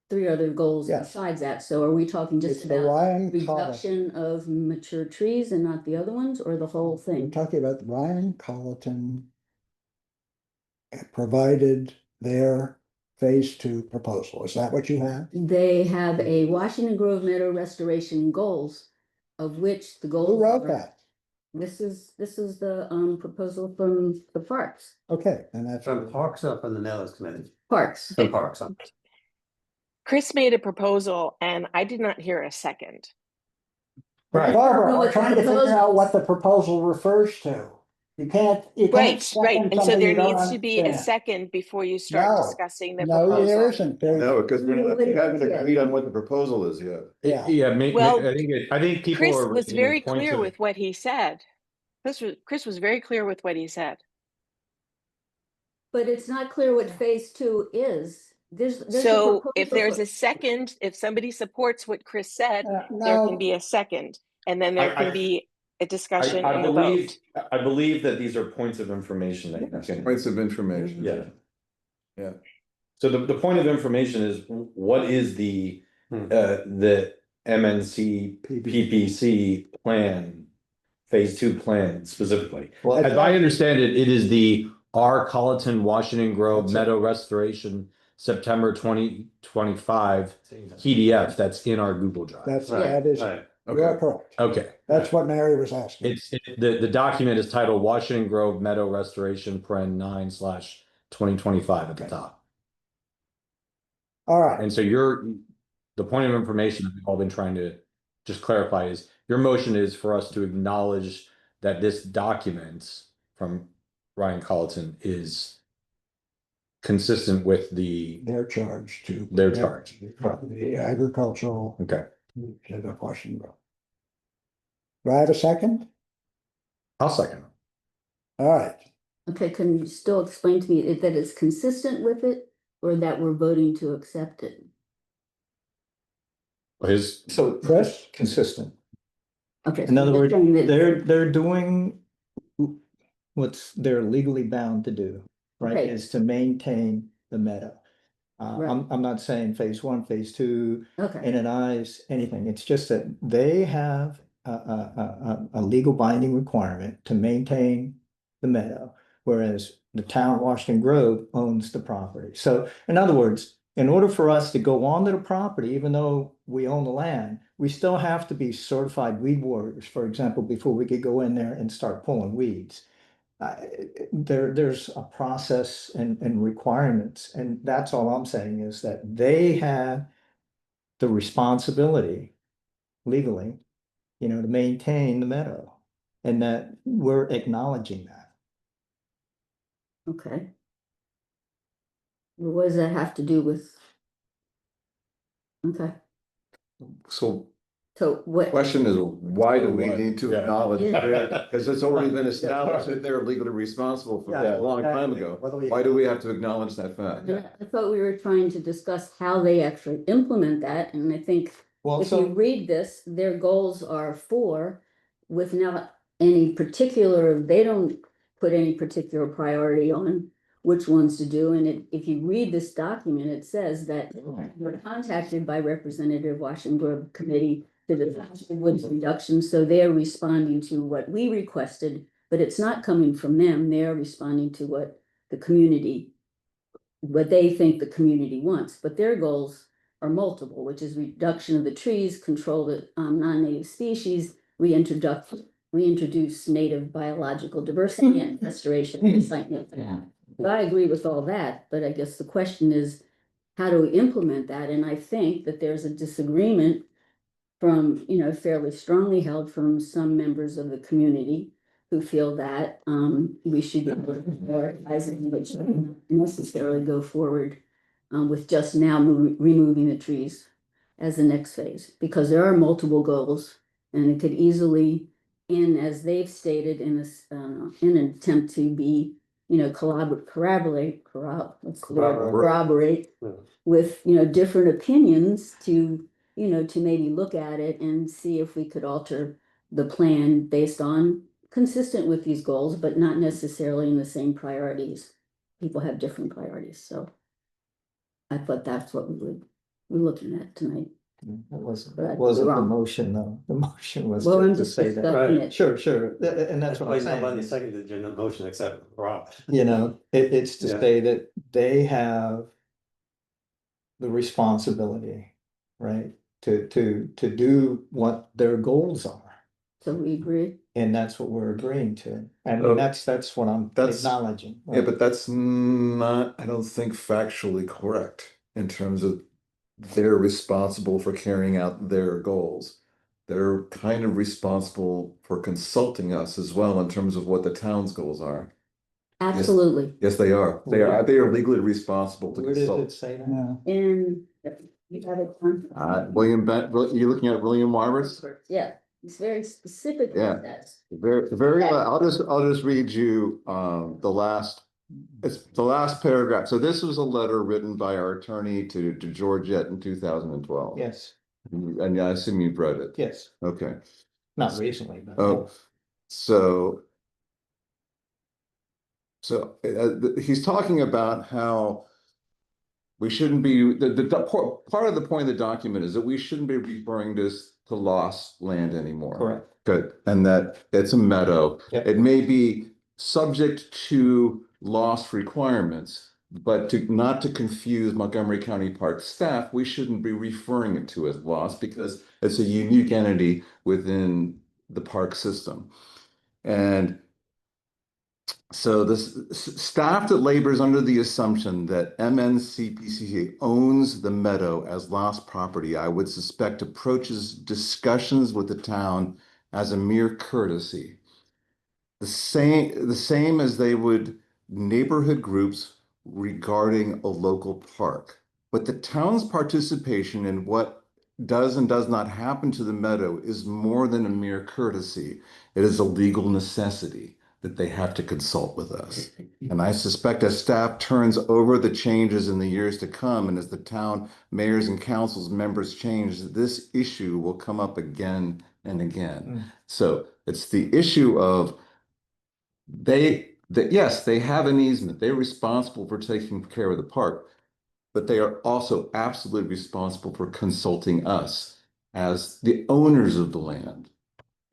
3 other goals Yes. besides that. So are we talking just It's the about Ryan Colleton. reduction of mature trees and not the other ones, or the whole We're thing? talking about the Ryan Colleton provided their phase 2 proposal. Is that what you have? They have a Washington Grove Meadow restoration goals, of which the goals. Who wrote are- that? This is the proposal from the parks. Okay, and that's. From Parks up on the Meadows Committee. Parks. From Parks up. Chris made a proposal and I did not hear a second. Right. Barbara, know we're what the trying to figure proposal out is. what the proposal refers to. You can't Right, second right. And so something there you don't needs to be a understand. second before you start No. discussing the No, there proposal. isn't. There's- No, because we What it haven't is, yeah. agreed on what the proposal is yet. Yeah. Yeah, Well, I think people Chris are. was raising very points clear of- with what he said. Chris was very clear with what he said. But it's not clear what phase 2 is. There's a So if proposal there's for- a second, if somebody supports what Chris said, there No, can be a second. And then there I- can be a discussion I and a believe, vote. I believe that these are points of information that you can. Points of information. Yeah. Yeah. So the point of information is, what is the MNC PPC plan, phase 2 plan specifically? Well, As I understand it, it is the R. Colleton Washington Grove That's it. Meadow Restoration September 2025 PDF that's in our Google Drive. that is, Right. you're correct. Okay. That's what Mary was asking. The document is titled Washington Grove Meadow Restoration Paren 9/2025 at the top. All right, And so the point of information that we've all been trying to just clarify is, your motion is for us to acknowledge that this document from Ryan Colleton is consistent with their charge to. Their protect charge. The agricultural. Okay, of Washington Grove. Do I have a second? I'll second. All right, Okay, can you still explain to me that it's consistent with it, or that we're voting to accept it? His, So Chris? consistent. Okay. In other so words, you're saying that- they're doing what's they're legally bound to do, right? Okay. Is to maintain the meadow. Right. I'm not saying phase 1, phase 2, Okay, NNIs, anything. It's just that they have a legal binding requirement to maintain the meadow, whereas the town of Washington Grove owns the property. So in other words, in order for us to go onto the property, even though we own the land, we still have to be certified weed warriors, for example, before we could go in there and start pulling weeds. There's a process and requirements, and that's all I'm saying is that they have the responsibility legally, to maintain the meadow, and that we're acknowledging that. okay. What does that have to do with? Okay, So So what? Question is, why do we Why? need to Yeah. acknowledge Yeah. that? Because it's already been established that they're legally responsible for Yeah, that a long time exactly. ago. Whether we- Why do we have to acknowledge that fact? And I thought we were trying to discuss how they actually implement that, and I think Well, if you read this, their goals are for, without any particular, they don't put any particular priority on which ones to do, and if you read this document, it says that we're contacted by Representative Washington Grove Committee to the woods reduction, so they're responding to what we requested, but it's not coming from them, they're responding to what the community, what they think the community wants, but their goals are multiple, which is reduction of the trees, control the non-native species, reintroduce native biological diversity and restoration of the site. But I agree with all that, but I guess the question is, how do we implement that? And I think that there's a disagreement from, fairly strongly held from some members of the community who feel that we should be prioritizing, which don't necessarily go forward with just now removing the trees as the next phase, because there are multiple goals, and it could easily, as they've stated, in this, in an attempt to be, corroborate with, different opinions to, to maybe look at it and see if we could alter the plan based on consistent with these goals, but not necessarily in the same priorities. People have different priorities, so I thought that's what we're looking at tonight. That wasn't, But I that could be wasn't the wrong. motion, though. The motion was Well, I'm to just say that. discussing it. Sure, sure. And that's what I'm Nobody saying. seconded your motion except Rob. It's to Yeah. say that they have the responsibility, right? To do what their goals are. So we agree. And that's what we're agreeing to. And Oh, that's what I'm that's- acknowledging. Yeah, but that's not, I don't think factually correct in terms of they're responsible for carrying out their goals. They're kind of responsible for consulting us as well in terms of what the town's goals are. Absolutely. Yes, they are. They are legally responsible to Where does it consult. say that? And you have it on. William you're looking at William Roberts? Yeah, it's very specific. Yeah. with that. Very, I'll just read you, it's the last paragraph. So this was a letter written by our attorney to Georgette in 2012. Yes, And I assume you've read it. yes. Okay. Not recently, but. Oh, so he's talking about how we shouldn't be, part of the point of the document is that we shouldn't be referring this to lost land anymore. Correct. Good, and that it's a meadow. Yep. It may be subject to lost requirements, but not to confuse Montgomery County Park staff, we shouldn't be referring it to as lost because it's a unique entity within the park system. And so this staff that labors under the assumption that MNCPCC owns the meadow as lost property, I would suspect approaches discussions with the town as a mere courtesy. The same as they would neighborhood groups regarding a local park. But the town's participation in what does and does not happen to the meadow is more than a mere courtesy. It is a legal necessity that they have to consult with us. And I suspect as staff turns over the changes in the years to come, and as the town mayors and councils members change, this issue will come up again and again. So it's the issue of yes, they have an easement. They're responsible for taking care of the park, but they are also absolutely responsible for consulting us as the owners of the land.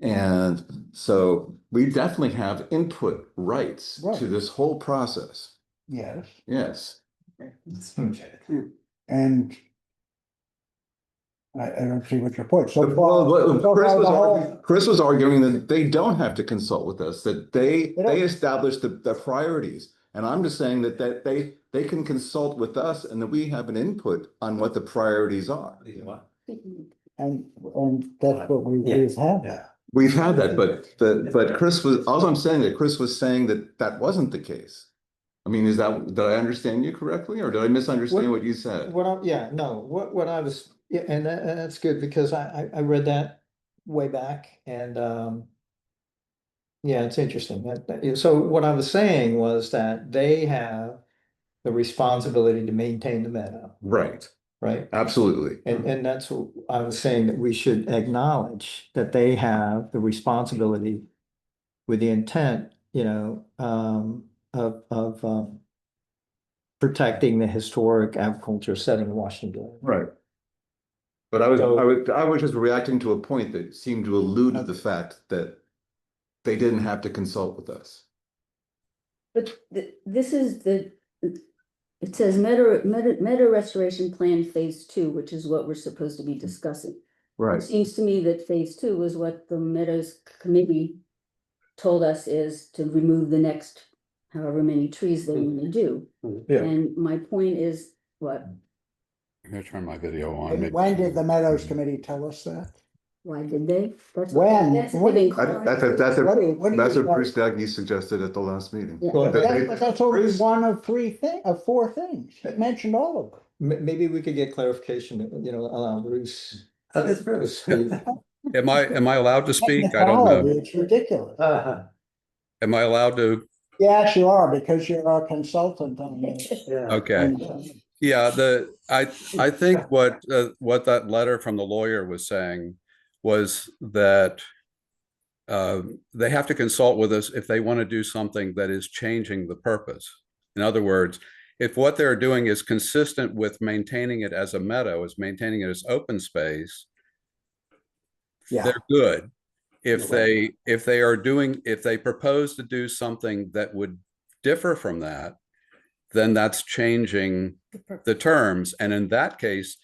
And so we definitely have input rights to this whole process. Yes, Yes. and I don't see what your point. So Well, so Chris far was the whole- arguing, that they don't have to consult with us, that they establish the priorities. And I'm just saying that they can consult with us and that we have an input on what the priorities are. And that's what we've had. We've had that, but Chris was, all I'm saying that Chris was saying that wasn't the case. I mean, did I understand you correctly or did I misunderstand what you said? What I was Yeah, and that's good because I read that way back and yeah, it's interesting. So what I was saying was that they have the responsibility to maintain the meadow, Right, right? absolutely. And that's what I was saying, that we should acknowledge that they have the responsibility with the intent, of protecting the historic agriculture setting in Washington. Right. But I was just reacting to a point that seemed to allude to the fact that they didn't have to consult with us. But this is it says Meadow Restoration Plan Phase 2, which is what we're supposed to be discussing. Right. It seems to me that Phase 2 is what the Meadows Committee told us is to remove the next however many trees they want to do. Yeah. And my point is what? I'm gonna turn my video on. When did the Meadows Committee tell us that? Why did they? That's When? That's What- living That's corridor. what Bruce Dagny suggested at the last meeting. Yeah. But that's only one of four things. He mentioned all of them. Maybe we could get clarification, allow Bruce. Bruce. Am I allowed to speak? I don't know. It's ridiculous. Am I allowed to? Yes, you are, because you're our consultant on this. Okay. Yeah, I think what that letter from the lawyer was saying was that they have to consult with us if they want to do something that is changing the purpose. In other words, if what they're doing is consistent with maintaining it as a meadow, is maintaining it as open space, they're good. If they propose to do something that would differ from that, then that's changing the terms. And in that case,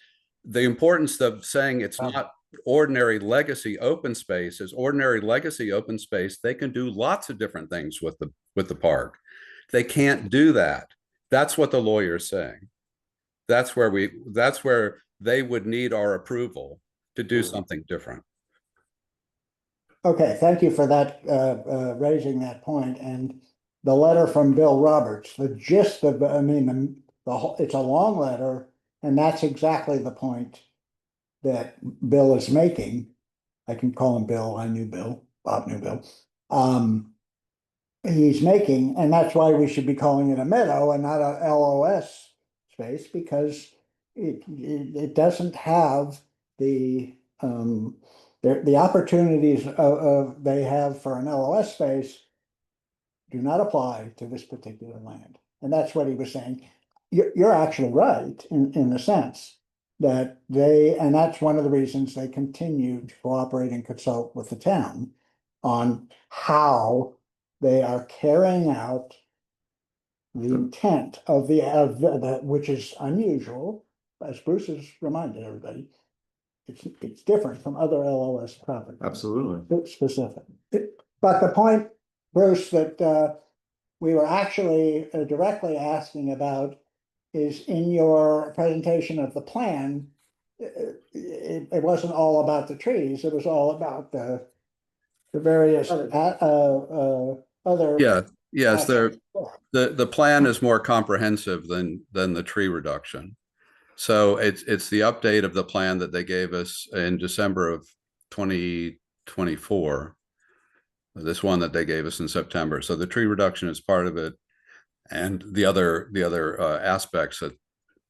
the importance of saying it's not ordinary legacy open space is ordinary legacy open space. They can do lots of different things with the park. They can't do that. That's what the lawyer's saying. That's where they would need our approval to do something different. Okay, thank you for that, raising that point. And the letter from Bill Roberts, the gist of, it's a long letter, and that's exactly the point that Bill is making. I can call him Bill. I knew Bill. Bob knew Bill. He's making, and that's why we should be calling it a meadow and not a LOS space, because it doesn't have the opportunities they have for an LOS space do not apply to this particular land. And that's what he was saying. You're actually right in the sense that and that's one of the reasons they continue to cooperate and consult with the town on how they are carrying out the intent of the which is unusual, as Bruce has reminded everybody. It's different from other LOS properties. Absolutely. Specific. But the point, Bruce, that we were actually directly asking about is in your presentation of the plan, it wasn't all about the trees, it was all about the various other. Yeah, yes, the plan is more comprehensive than the tree reduction. So it's the update of the plan that they gave us in December of 2024. This one that they gave us in September. So the tree reduction is part of it, and the other aspects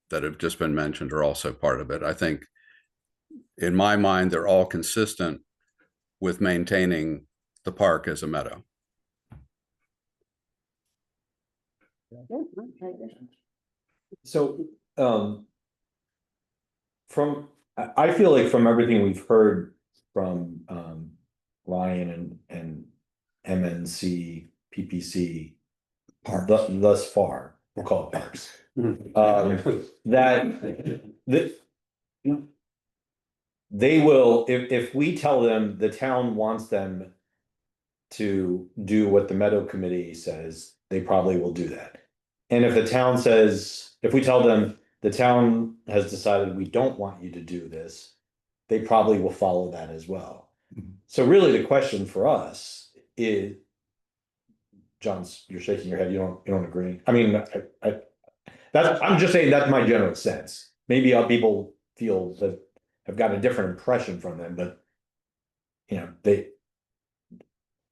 that have just been mentioned are also part of it. I think, in my mind, they're all consistent with maintaining the park as a meadow. So, I feel like from everything we've heard from Ryan and MNC, PPC, thus far, we'll call it parks, that they will, if we tell them the town wants them to do what the Meadow Committee says, they probably will do that. And if the town says, if we tell them the town has decided we don't want you to do this, they probably will follow that as well. So really the question for us is, John, you're shaking your head, you don't agree? I mean, I'm just saying that's my general sense. Maybe people feel that have gotten a different impression from them, but. You know,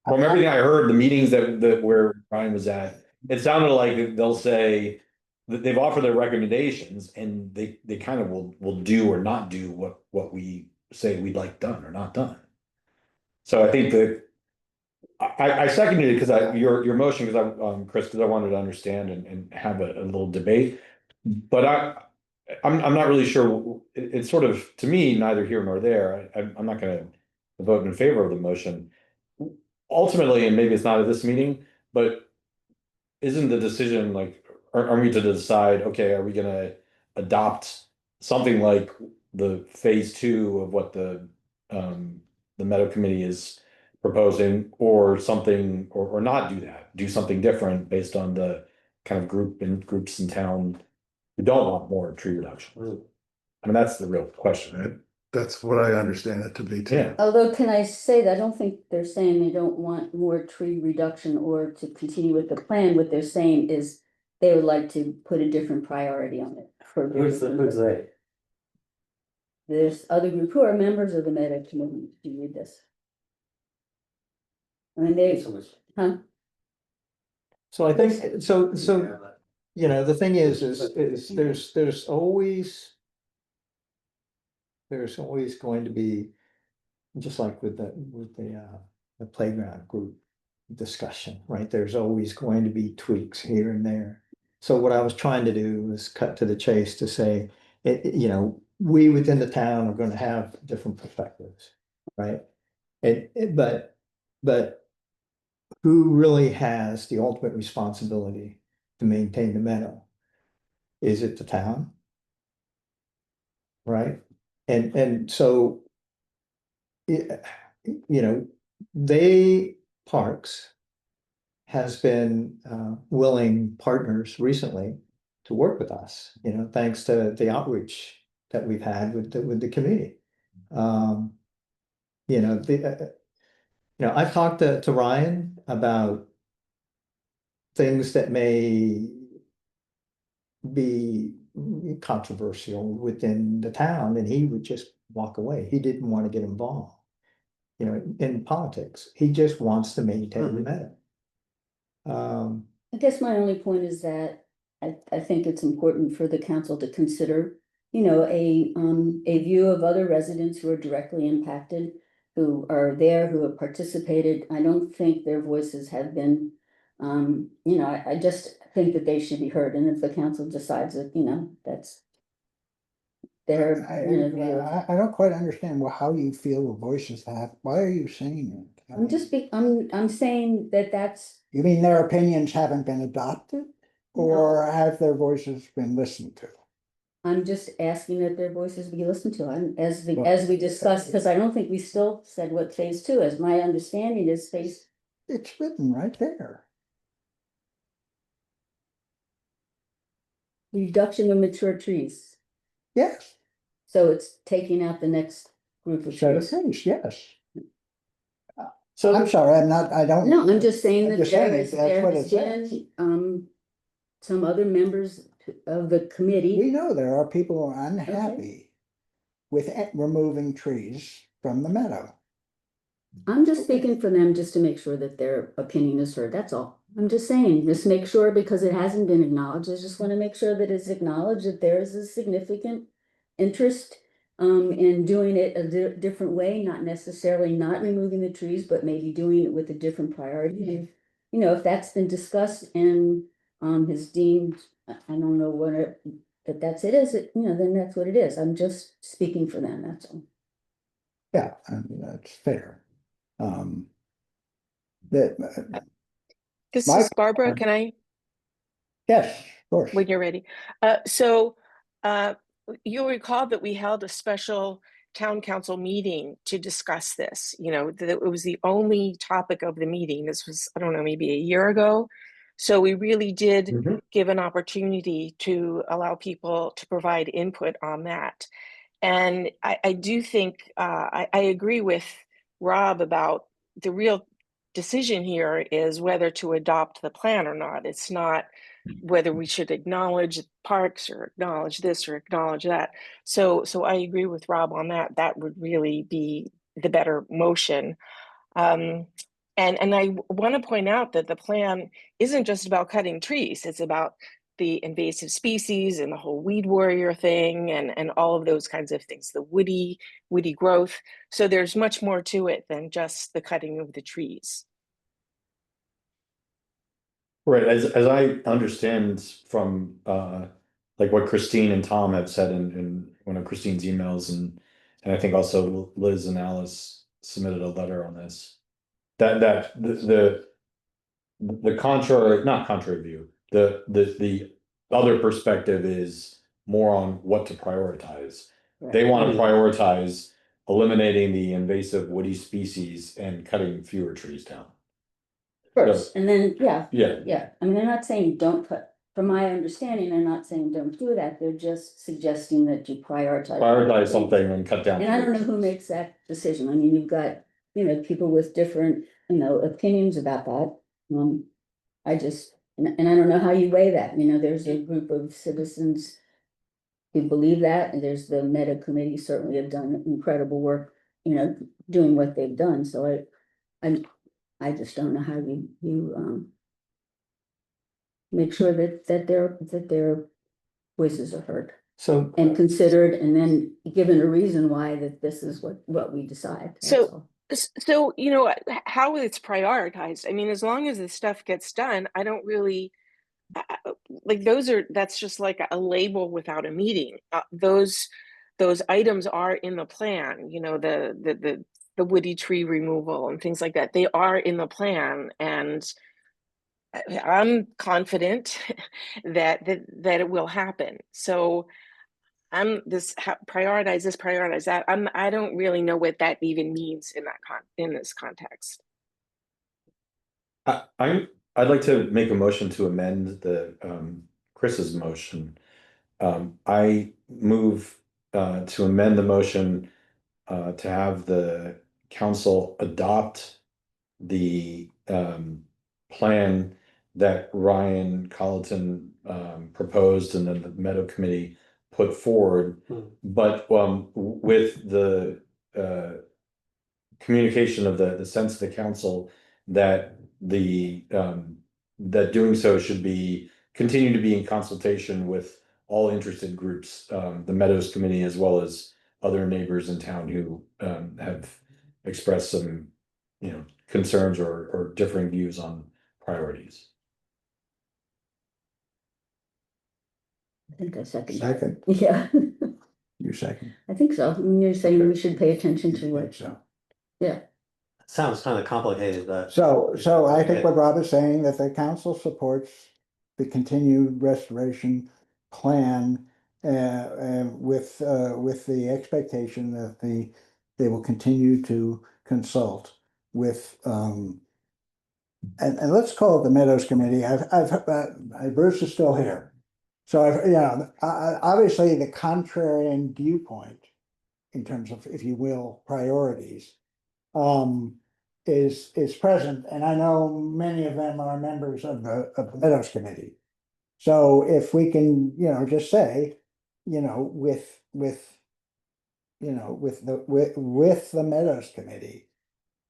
from everything I heard, the meetings that where Brian was at, it sounded like they'll say. That they've offered their recommendations and they kind of will do or not do what we say we'd like done or not done. So I think that. I seconded it because your motion, because Chris, because I wanted to understand and have a little debate. But I'm not really sure, it's sort of, to me, neither here nor there, I'm not gonna vote in favor of the motion. Ultimately, and maybe it's not at this meeting, but isn't the decision like, are we to decide, okay, are we gonna adopt something like the phase 2 of what the Meadow Committee is proposing, or something, or not do that, do something different based on the kind of groups in town who don't want more tree reduction? I mean, that's the real question. That's what I understand it to be too. Yeah. Although, can I say that I don't think they're saying they don't want more tree reduction or to continue with the plan. What they're saying is they would like to put a different priority on it. Who's they? There's other group who are members of the Meadow Committee. Do you read this? I mean, huh? So I think, so, you know, the thing is there's always. There's always going to be, just like with the playground group discussion, right? There's always going to be tweaks here and there. So what I was trying to do was cut to the chase to say, you know, we within the town are gonna have different perspectives, right? But who really has the ultimate responsibility to maintain the meadow? Is it the town? Right? And so, you know, Parks has been willing partners recently to work with us, you know, thanks to the outreach that we've had with the community. You know, I've talked to Ryan about things that may be controversial within the town, and he would just walk away. He didn't want to get involved, you know, in politics. He just wants to maintain the meadow. I guess my only point is that I think it's important for the council to consider, you know, a view of other residents who are directly impacted, who are there, who have participated. I don't think their voices have been, you know, I just think that they should be heard. And if the council decides that, you know, that's their. I don't quite understand how you feel the voices have. Why are you saying it? I'm saying that that's. You mean their opinions haven't been adopted, or have their voices been listened to? I'm just asking that their voices be listened to, and as we discussed, because I don't think we still said what phase 2 is. My understanding is phase. It's written right there. Reduction of mature trees. Yes. So it's taking out the next group of trees. Yes. So I'm sorry, I don't. No, I'm just saying that that's what it says. been, some other members of the committee. We know there are people who are unhappy with removing trees from the meadow. I'm just speaking for them just to make sure that their opinion is heard. That's all. I'm just saying, just make sure, because it hasn't been acknowledged. I just want to make sure that it's acknowledged that there is a significant interest in doing it a different way, not necessarily not removing the trees, but maybe doing it with a different priority. And, you know, if that's been discussed and is deemed, I don't know what that that's it is, you know, then that's what it is. I'm just speaking for them, that's all. Yeah, I mean, that's fair. This is Barbara, can I? Yes, of course. When you're ready. You'll recall that we held a special town council meeting to discuss this. You know, that it was the only topic of the meeting. This was, I don't know, maybe a year ago. So we really did give an opportunity to allow people to provide input on that. And I do think, I agree with Rob about the real decision here is whether to adopt the plan or not. It's not whether we should acknowledge parks or acknowledge this or acknowledge that. So I agree with Rob on that. That would really be the better motion. And I want to point out that the plan isn't just about cutting trees. It's about the invasive species and the whole weed warrior thing and all of those kinds of things, the woody growth. So there's much more to it than just the cutting of the trees. Right, as I understand from like what Christine and Tom have said in one of Christine's emails, and I think also Liz and Alice submitted a letter on this. That the contrary, not contrary view, the other perspective is more on what to prioritize. They want to prioritize eliminating the invasive woody species and cutting fewer trees down. First, and then, Yeah. yeah, I mean, they're not saying don't cut, from my understanding, they're not saying don't do that, they're just suggesting that you prioritize. Prioritize something and cut down. And I don't know who makes that decision, I mean, you've got, people with different, opinions about that. I just, and I don't know how you weigh that, there's a group of citizens who believe that, and there's the Meadow Committee certainly have done incredible work, doing what they've done, so I just don't know how you make sure that their voices are heard. So. And considered, and then given a reason why that this is what we decide. So how it's prioritized. I mean, as long as the stuff gets done, I don't really like that's just like a label without a meaning. Those items are in the plan, the woody tree removal and things like that. They are in the plan, and I'm confident that it will happen. So I'm prioritize this, prioritize that. I don't really know what that even means in this context. I'd like to make a motion to amend the Chris's motion. I move to amend the motion to have the council adopt the plan that Ryan Colleton proposed and then the Meadow Committee put forward, but with the communication of the sense of the council that that doing so should continue to be in consultation with all interested groups, the Meadows Committee, as well as other neighbors in town who have expressed some, concerns or differing views on priorities. I think I second. Second. Yeah. You second. I think so. I mean, you're saying we should pay attention to what. So. Yeah. Sounds kind of complicated, but. So I think what Rob is saying, that the council supports the continued restoration plan with the expectation that they will continue to consult with and let's call it the Meadows Committee. Bruce is still here. So obviously the contrarian viewpoint in terms of, if you will, priorities is present, and I know many of them are members of the Meadows Committee. So if we can, just say, with the Meadows Committee,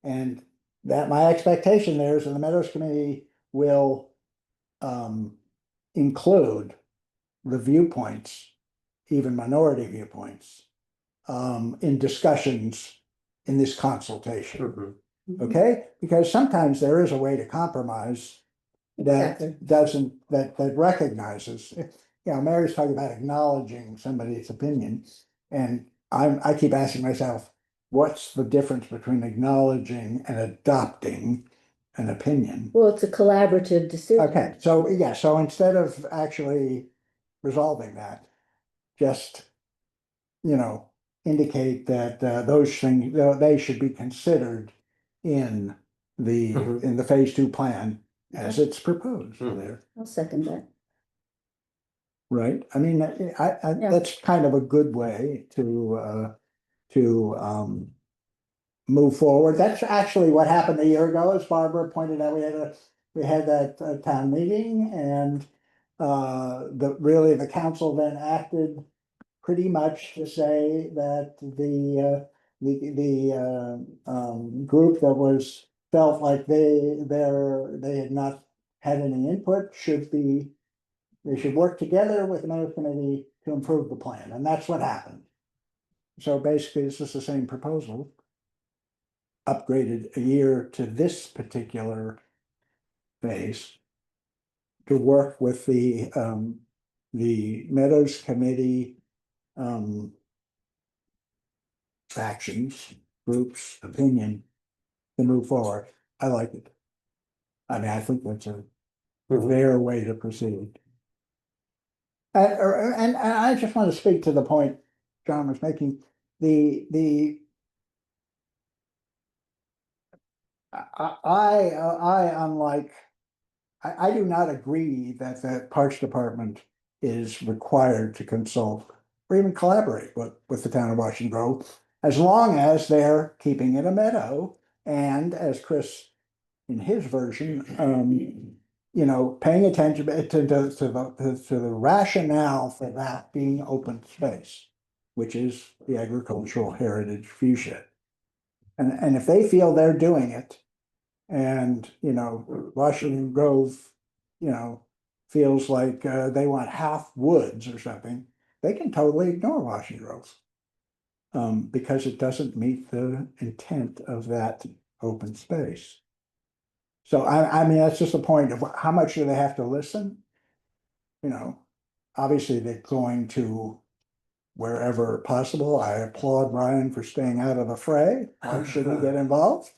and that my expectation there is that the Meadows Committee will include the viewpoints, even minority viewpoints, in discussions in this consultation. Okay, because sometimes there is a way to compromise that that recognizes, Mary's talking about acknowledging somebody's opinion, and I keep asking myself, what's the difference between acknowledging and adopting an opinion? Well, it's a collaborative decision. Okay, so so instead of actually resolving that, just indicate that those things, they should be considered in the phase 2 plan as it's proposed there. I'll second that. Right, I mean, that's kind of a good way to move forward. That's actually what happened a year ago, as Barbara pointed out. We had that town meeting, and the council then acted pretty much to say that the group that was, felt like they had not had any input they should work together with the mayor's committee to improve the plan, and that's what happened. So basically, this is the same proposal, upgraded a year to this particular phase to work with the Meadows Committee factions, groups, opinion to move forward. I like it. I mean, I think that's a fair way to proceed. And I just want to speak to the point John was making. I do not agree that the Parks Department is required to consult or even collaborate with the town of Washington Grove, as long as they're keeping it a meadow. And as Chris, in his version, paying attention to the rationale for that being open space, which is the agricultural heritage viewshed. And if they feel they're doing it, and, Washington Grove, feels like they want half woods or something, they can totally ignore Washington Grove. Because it doesn't meet the intent of that open space. So I mean, that's just a point of how much do they have to listen? Obviously they're going to wherever possible. I applaud Ryan for staying out of the fray. Why should he get involved?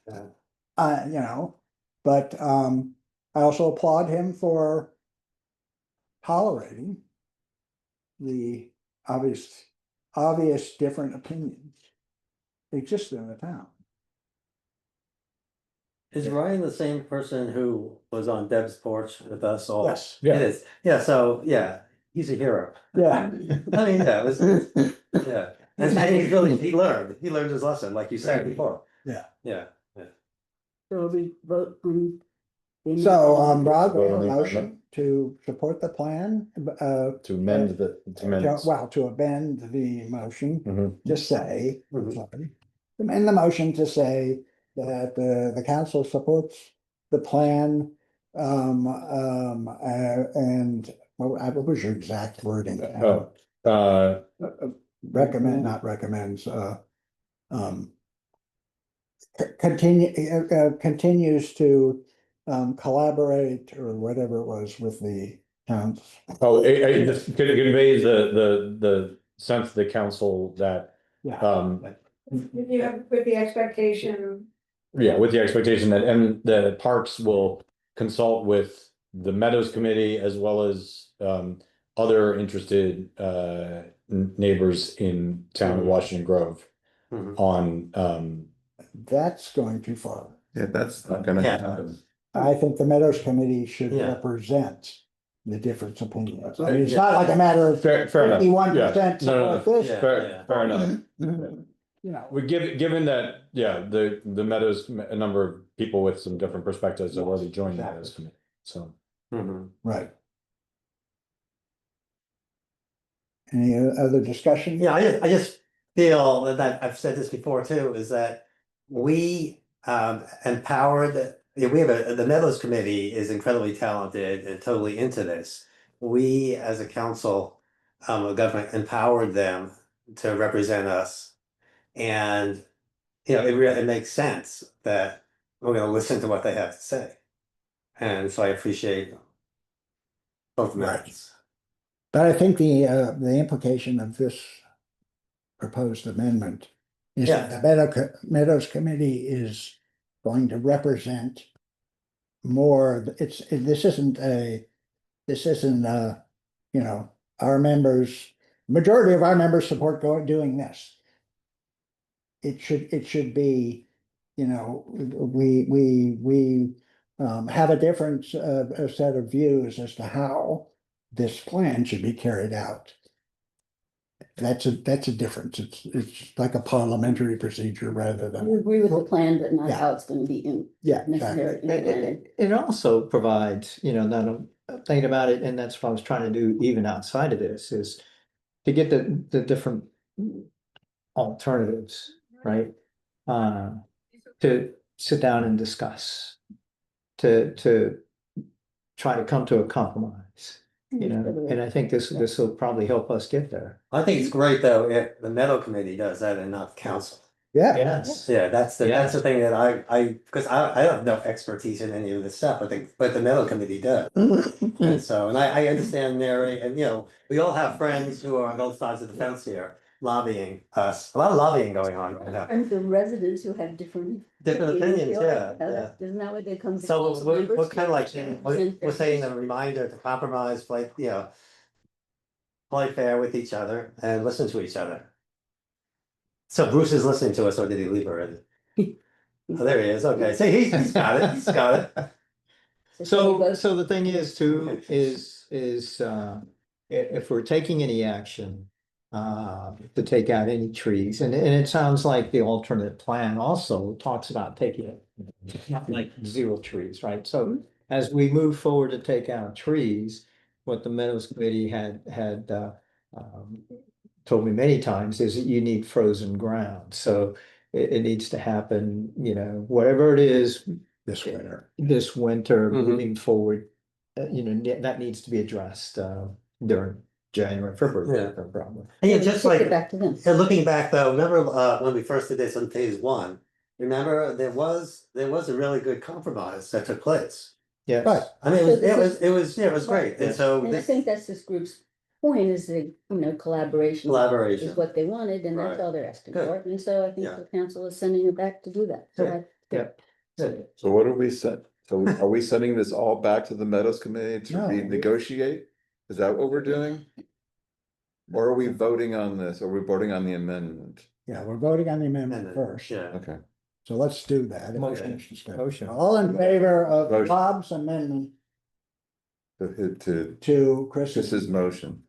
But I also applaud him for tolerating the obvious different opinions exist in the town. Is Ryan the same person who was on Deb's porch with us all? Yes. It is. Yeah, so yeah, he's a hero. Yeah. I mean, yeah, yeah. And he learned his lesson, like you said before. Yeah. Yeah. So we vote on. So, Rob, Vote on the motion to support the plan, To amend to minutes. to amend the motion Mhm. to say, sorry, amend the motion to say that the council supports the plan. And what was your exact wording? Recommend, not recommends, continues to collaborate or whatever it was with the towns. Oh, it just conveys the sense of the council that, With the expectation. yeah, with the expectation that, and the parks will consult with the Meadows Committee as well as other interested neighbors in town of Washington Grove on That's going too far. Yeah, that's not gonna happen. I think the Meadows Committee should represent the different opinions. I mean, it's not like a matter of fair enough. 51% No, support this. fair enough. We given that, the Meadows, a number of people with some different perspectives have already joined the Meadows Committee, so. Right. Any other discussion? Yeah, I just feel that I've said this before too, is that we empower we have the Meadows Committee is incredibly talented and totally into this. We, as a council, of government, empowered them to represent us. And, it makes sense that we're gonna listen to what they have to say. And so I appreciate both merits. But I think the implication of this proposed amendment is that the Meadows Committee is going to represent more. This isn't our members, majority of our members support doing this. It should be, we have a different set of views as to how this plan should be carried out. That's a difference. It's like a parliamentary procedure rather than. We agree with the plan, but not how it's gonna be Yeah, necessarily implemented. It also provides, not thinking about it, and that's what I was trying to do even outside of this, is to get the different alternatives, right? To sit down and discuss, to try to come to a compromise, you know, and I think this will probably help us get there. I think it's great though, if the Meadow Committee does that and not the council. Yeah. Yes. Yeah, that's the thing that because I have no expertise in any of this stuff, but the Meadow Committee does. And so, and I understand Mary, and you know, we all have friends who are on both sides of the fence here lobbying us, a lot of lobbying going on right now. And the residents who have different Opinions, yeah. Isn't that what they come to? So council we're members? kind of like, we're saying a reminder to compromise, play, you know, play fair with each other and listen to each other. So Bruce is listening to us, or did he leave already? Oh, there he is, okay, see, he's got it, he's got it. So the thing is too, is if we're taking any action. To take out any trees, and it sounds like the alternate plan also talks about taking like 0 trees, right? So as we move forward to take out trees, what the Meadows Committee had told me many times is that you need frozen ground, so it needs to happen, you know, whatever it is This winter. Moving forward, you know, that needs to be addressed during January, February, probably. And yeah, Yeah, just kick like, it back to them. and looking back though, remember when we first did this on phase 1, remember there was a really good compromise that took place. Yes. Right. I mean, it was great, and so And I this think that's this group's point, is that, you know, collaboration. collaboration. Is what they wanted, and that's Right. all they're asking Good. for, and so I think Yeah. the council is sending it back to do that. So Good. that's good. So what are we set? So are we sending this all back to the Meadows Committee to No. renegotiate? Is that what we're doing? Or are we voting on this? Are we voting on the amendment? Yeah, we're voting on the amendment first. Yeah. Okay. So let's do that. Motion. All in favor of Motion. Bob's amendment To to Chris's? Chris's motion.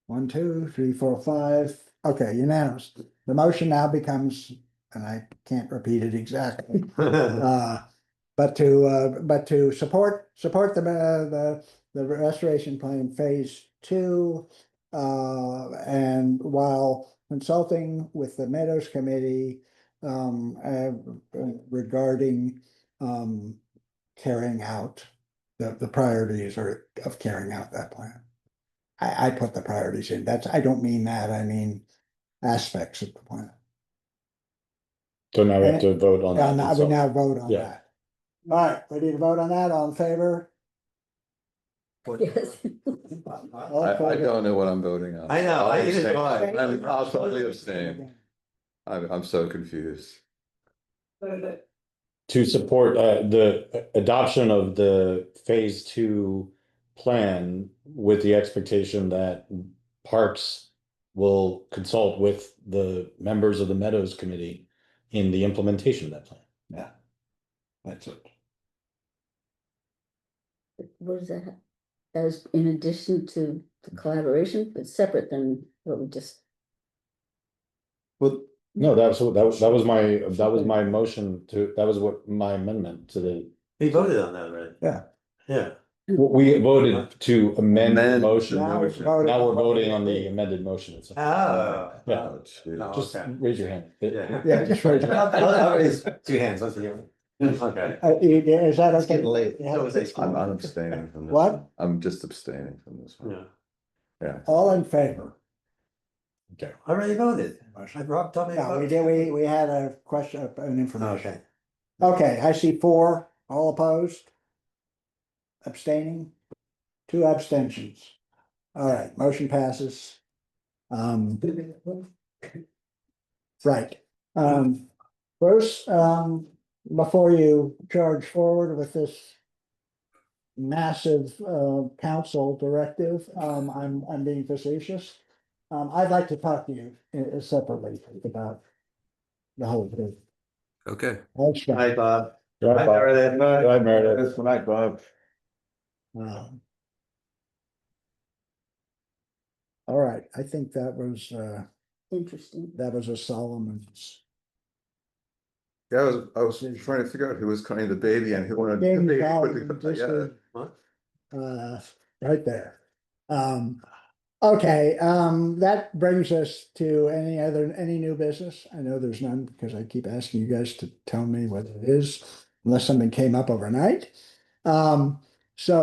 1, 2, 3, 4, 5. Okay, unanimous. The motion now becomes, and I can't repeat it exactly. But to support the restoration plan phase 2. And while consulting with the Meadows Committee regarding carrying out the priorities of carrying out that plan. I put the priorities in. I don't mean that, I mean aspects of the plan. So now we have to vote on that. Now we now vote on Yeah. that. All right, ready to vote on that? All in favor? Yes. I don't know what I'm voting on. I know, I abstain. either do I. I'll totally abstain. I'm so confused. To support the adoption of the phase 2 plan with the expectation that Parks will consult with the members of the Meadows Committee in the implementation of that plan. Yeah. That's it. What does that have? That is in addition to the collaboration, but separate than what we just. Well, No, that was my motion that was what my amendment to the. We voted on that already. Yeah. Yeah. We voted to amend the Amend motion. the Now motion. we're voting on the amended motion itself. Yeah. Oh, Just okay. raise your hand. Yeah, just raise your hand. I'll raise 2 hands, let's hear. Okay. Is that okay? getting late. Yeah. I'm abstaining from this. What? one. I'm just abstaining from this one. Yeah. Yeah. All in favor? Okay. I already voted. Rob told me. to No, vote. we did, we had a question, an information. Okay. Okay, I see 4, all opposed? Abstaining? 2 abstentions. All right, motion passes. Right, Bruce, before you charge forward with this massive council directive, I'm being facetious. I'd like to talk to you separately about the whole thing. Okay. Thanks, Scott. Hi, Bob. Good night, Bob. Meredith. Good night, Meredith. Good night, Bob. All right, I think that was Interesting. a Solomon's. Yeah, I was trying to figure out who was carrying the baby and who wanted. James the baby Baldwin, with the- just yeah. a- What? right there. Okay, that brings us to any new business? I know there's none because I keep asking you guys to tell me what it is, unless something came up overnight. So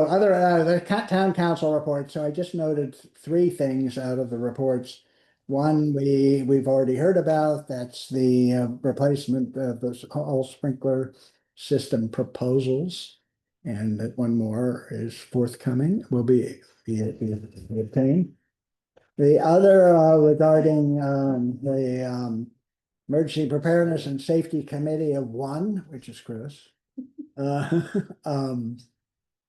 the town council report, so I just noted three things out of the reports. One, we've already heard about, that's the replacement of the all sprinkler system proposals. And that one more is forthcoming, will be obtained. The other regarding the Emergency Preparedness and Safety Committee of one, which is Chris.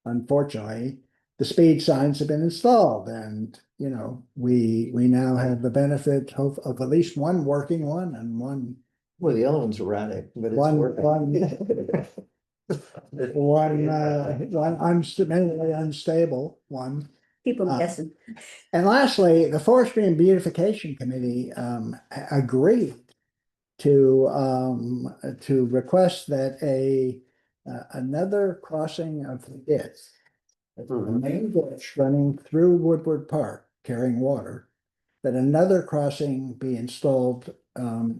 Unfortunately, the speed signs have been installed, and you know, we now have the benefit of at least one working one and one. Well, the other one's erratic, but it's One, working. one mainly unstable one. Keep them guessing. And lastly, the Forestry and Beautification Committee agreed to request that another crossing of the ditch, the main ditch running through Woodward Park carrying water, that another crossing be installed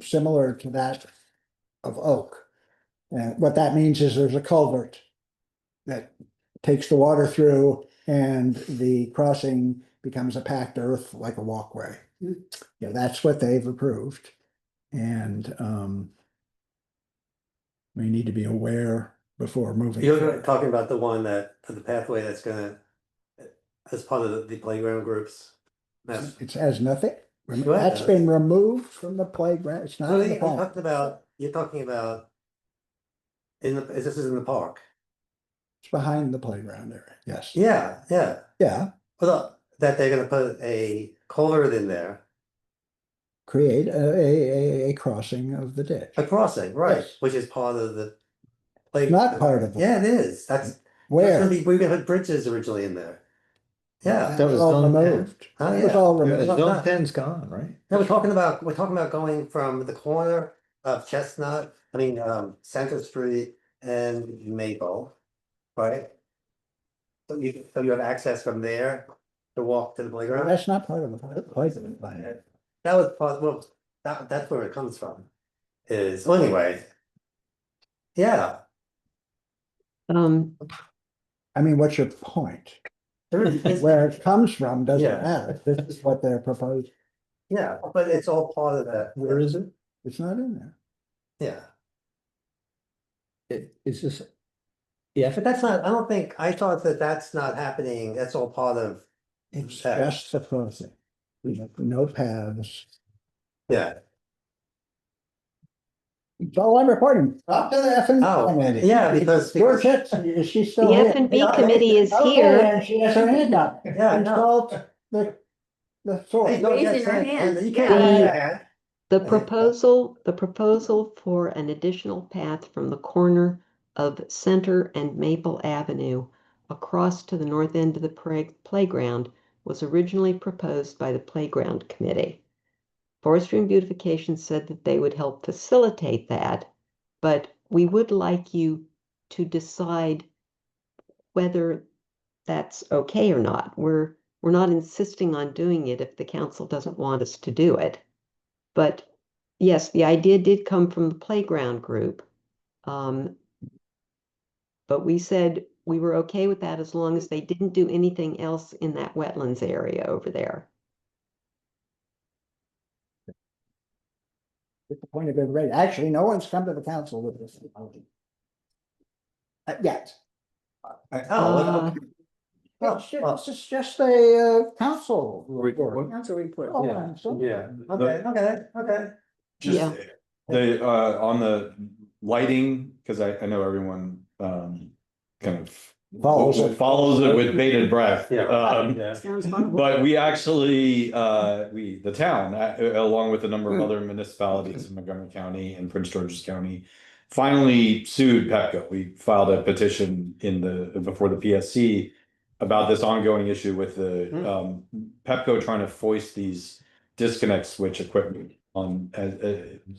similar to that of Oak. And what that means is there's a culvert that takes the water through, and the crossing becomes a packed earth like a walkway. Yeah, that's what they've approved. And we need to be aware before moving. You're talking about the one that, the pathway that's gonna, as part of the playground groups. It has nothing. Sure it That's does. been removed from the playground. It's not in the Really, park. you're talking about this is in the park. It's behind the playground area. Yes. Yeah, yeah. Yeah. Well, that they're gonna put a culvert in there. Create a crossing of the ditch. A crossing, right, Yes. which is part of the. Not part of it. Yeah, it is, Where? We had bridges originally in there. Yeah. That was all zone 10. removed. Oh, It was yeah. all Yeah, removed. zone 10's gone, right? No, we're talking about going from the corner of Center Street and Maple, right? So you have access from there to walk to the playground? That's not part of the playground. That was part, well, that's where it comes from. Well, anyway. Yeah. I mean, what's your point? It's- Where it comes from doesn't Yeah. matter. This is what they're proposing. Yeah, but it's all part of that. Where is it? It's not in there. Yeah, It's just. Yeah, but that's not, I thought that's not happening, that's all part of. It's just the crossing. We have no paths. Yeah. It's all I'm reporting. Up to the F and B Oh, committee. yeah, because- George Hitson, is she still The here? F&B committee is Okay, here. and she has her hand up. Yeah, no. Consult the source. Hey, don't Raising get her sent- hand, you yeah. can't raise your hand. The proposal for an additional path from the corner of Center and Maple Avenue across to the north end of the playground was originally proposed by the Playground Committee. Forestry and Beautification said that they would help facilitate that, but we would like you to decide whether that's okay or not. We're not insisting on doing it if the council doesn't want us to do it. But yes, the idea did come from the playground group. But we said we were okay with that as long as they didn't do anything else in that wetlands area over there. At the point of everybody. Actually, no one's come to the council with this. Yet. This is just a council report. Council report. Oh, Yeah. I'm so- Yeah. Okay. Just Yeah. the on the lighting, because I know everyone kind of Follows it. follows it with bated breath. Yeah. Sounds fun. But we actually, the town, along with a number of other municipalities in Montgomery County and Prince George's County, finally sued Pepco. We filed a petition before the PSC about this ongoing issue with the Pepco trying to foist these disconnect switch equipment on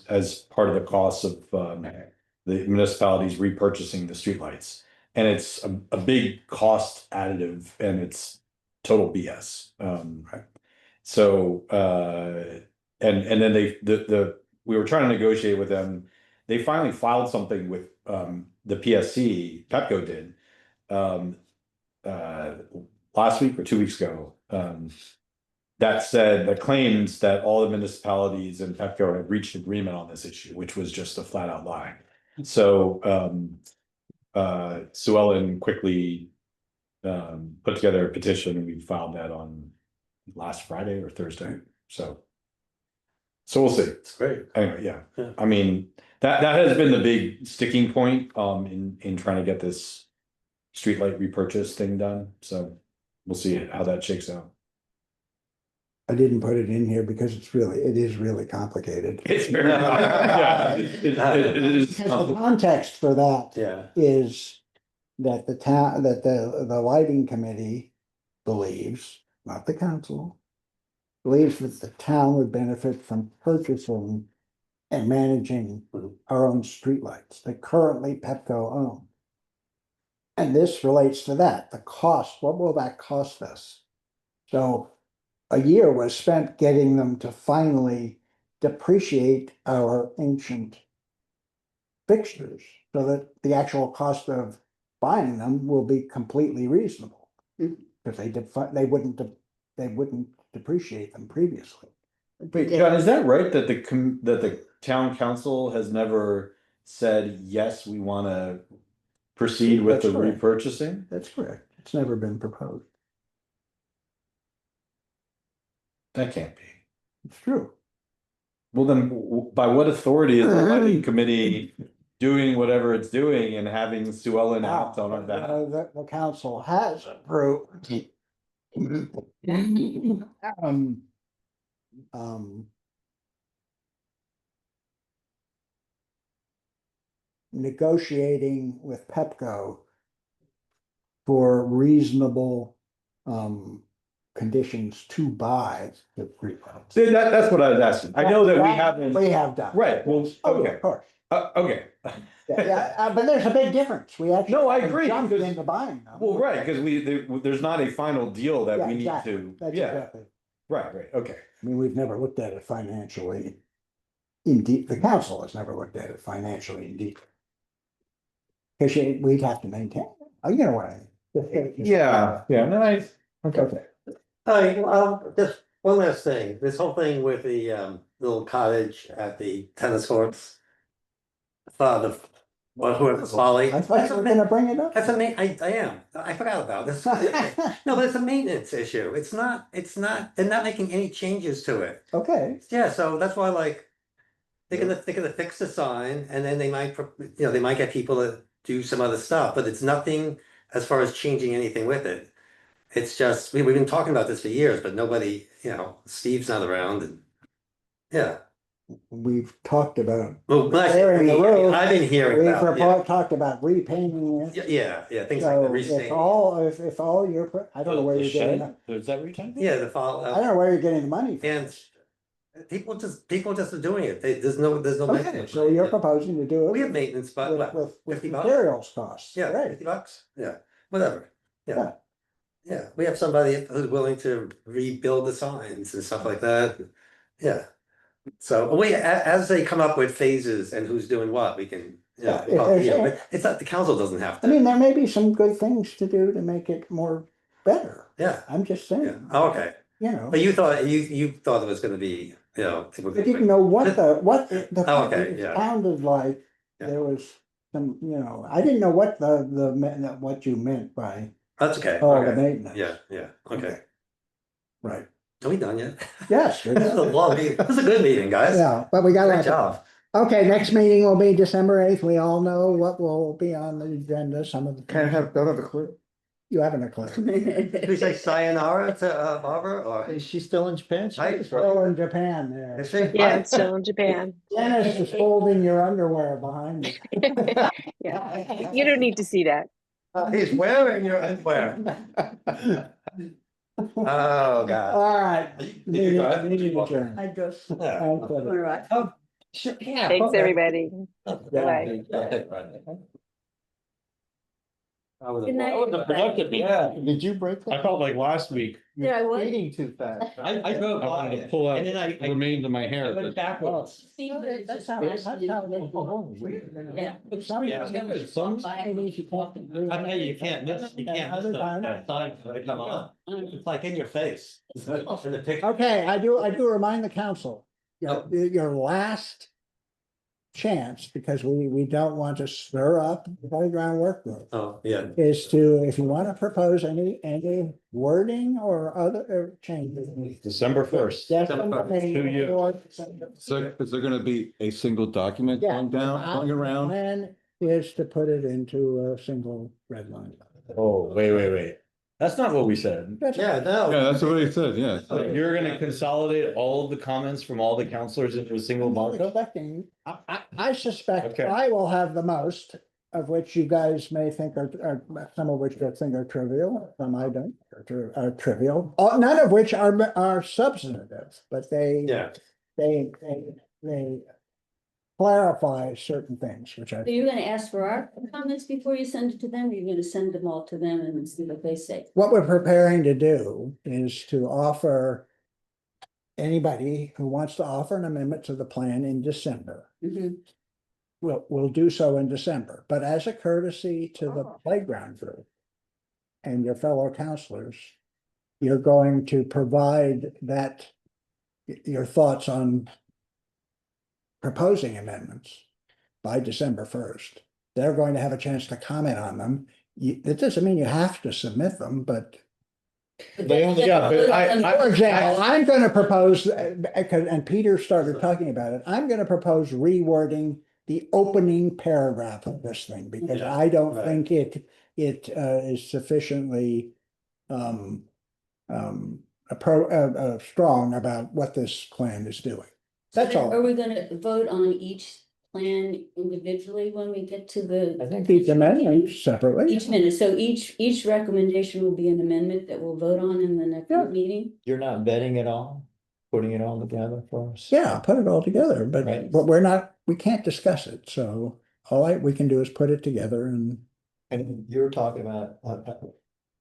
as part of the cost of the municipalities repurchasing the streetlights. And it's a big cost additive and it's total BS. So, and then we were trying to negotiate with them. They finally filed something with, the PSC, Pepco did, last week or 2 weeks ago. That said, that claims that all the municipalities and Pepco have reached agreement on this issue, which was just a flat out lie. So, Sue Ellen quickly put together a petition and we filed that on last Friday or Thursday. So we'll see. It's great. Anyway, yeah. I mean, that has been the big sticking point in trying to get this streetlight repurchase thing done. So we'll see how that shakes out. I didn't put it in here because it is really complicated. It's very, yeah, it is. The context for that is that the town, that the lighting committee believes, not the council, believes that the town would benefit from purchasing and managing our own streetlights that currently Pepco own. And this relates to that, the cost, what will that cost us? So a year was spent getting them to finally depreciate our ancient fixtures so that the actual cost of buying them will be completely reasonable. Because they wouldn't depreciate them previously. Wait, John, is that right that the town council has never said, yes, we want to proceed with the repurchasing? That's correct. It's never been proposed. That can't be. It's true. Well, then by what authority is the lighting committee doing whatever it's doing and having Sue Ellen act on that? The council has approved. Negotiating with Pepco for reasonable conditions to buy the streetlights. See, that's what I was asking. I know that we haven't. We have done. Right, well, okay. Of course. Okay. But there's a big difference. We actually. No, I agree, Jumped because- into buying them. Well, right, because there's not a final deal that Yeah, we need exactly. to, That's yeah, exactly. right, okay. I mean, we've never looked at it financially. Indeed, the council has never looked at it financially indeed. Because we'd have to maintain, you know what I mean? Yeah, nice. Okay. Just one last thing, this whole thing with the little cottage at the tennis courts. Whoever's Folly. I thought you were gonna bring it up. That's I am, I forgot about this. No, but it's a maintenance issue, it's not, they're not making any changes to it. Okay. Yeah, so that's why they're gonna fix the sign and then they might, they might get people to do some other stuff, but it's nothing as far as changing anything with it. It's just, we've been talking about this for years, but nobody, Steve's not around and, yeah. We've talked about. Well, repairing the roof. I've been hearing We've about, talked about repainting it. yeah, things So like that. if all your, I don't know where you're getting, Is that what you're talking about? Yeah, I don't know where you're getting the money from. and people just are doing it. There's no Okay, maintenance. so you're proposing to do We it have maintenance, but what, with $50? materials costs. Yeah, Right. $50. Yeah, whatever. Yeah, we have somebody who's willing to rebuild the signs and stuff like that. Yeah. So as they come up with phases and who's doing what, we can, Yeah, but it's not, the council doesn't have I to. mean, there may be some good things to do to make it more better. Yeah. I'm just saying. Oh, okay. You know. But you thought it was gonna be, I didn't know what the Oh, okay, it yeah. sounded like there was some, I didn't know what what you meant by That's okay. all the Okay. maintenance. Yeah, okay. Right. Are we done yet? Yes. This is a long meeting. This is a good meeting, guys. Yeah, but we got. Great job. Okay, next meeting will be December 8th. We all know what will be on the agenda, some of the. Don't have a clue. You haven't a clue. Did we say sayonara to Barbara or? Is she still in Japan? Still in Japan there. Is she? Yeah, it's still in Japan. Dennis is folding your underwear behind you. Yeah, you don't need to see that. He's wearing your underwear. Oh, God. All right. Meeting adjourned. I just. Yeah. All right. Oh, sure, yeah. Thanks, everybody. Yeah. Bye. Good night. Yeah. Did you break that? I felt like last week, Yeah, I was. Eating too fast. I drove by wanted to it, pull out and then I remains of my I hair. went backwards. See, but it's just how flashed that's in. how they go home. Yeah. Some, I know you can't miss, you can't miss the signs when they come on. It's like in your face. In the picture. Okay, I do remind the council, your last chance, because we don't want to stir up the playground work group, Oh, yeah. is to, if you want to propose any wording or other changes. December 1st. Definitely. 2 years. So is there gonna be a single document Yeah. going down, going around? Plan is to put it into a single red line. Oh, wait. That's not what we said. Yeah, no. Yeah, that's what he said, yeah. So you're gonna consolidate all of the comments from all the counselors into a single I'm not markup? expecting, I suspect Okay. I will have the most, of which you guys may think are some of which you think are trivial, some I don't, are trivial. None of which are substantive, but Yeah. they clarify certain things, which I. So you're gonna ask for our comments before you send it to them, or you're gonna send them all to them and see what they say? What we're preparing to do is to offer anybody who wants to offer an amendment to the plan in December. Mhm. We'll do so in December, but as a courtesy to the playground group and your fellow counselors, you're going to provide your thoughts on proposing amendments by December 1st. They're going to have a chance to comment on them. It doesn't mean you have to submit them, but. They only, yeah, but For example, I'm gonna propose, and Peter started talking about it, I'm gonna propose rewording the opening paragraph of this thing, because Yeah, I don't right. think it is sufficiently strong about what this plan is doing. That's all. Are we gonna vote on each plan individually when we get to the? I think each amendment separately. Each minute, so each recommendation will be an amendment that we'll vote on in the next meeting? You're not vetting it all, putting it all together for us? Yeah, put it all together, but Right. we can't discuss it, so we can do is put it together and. And you're talking about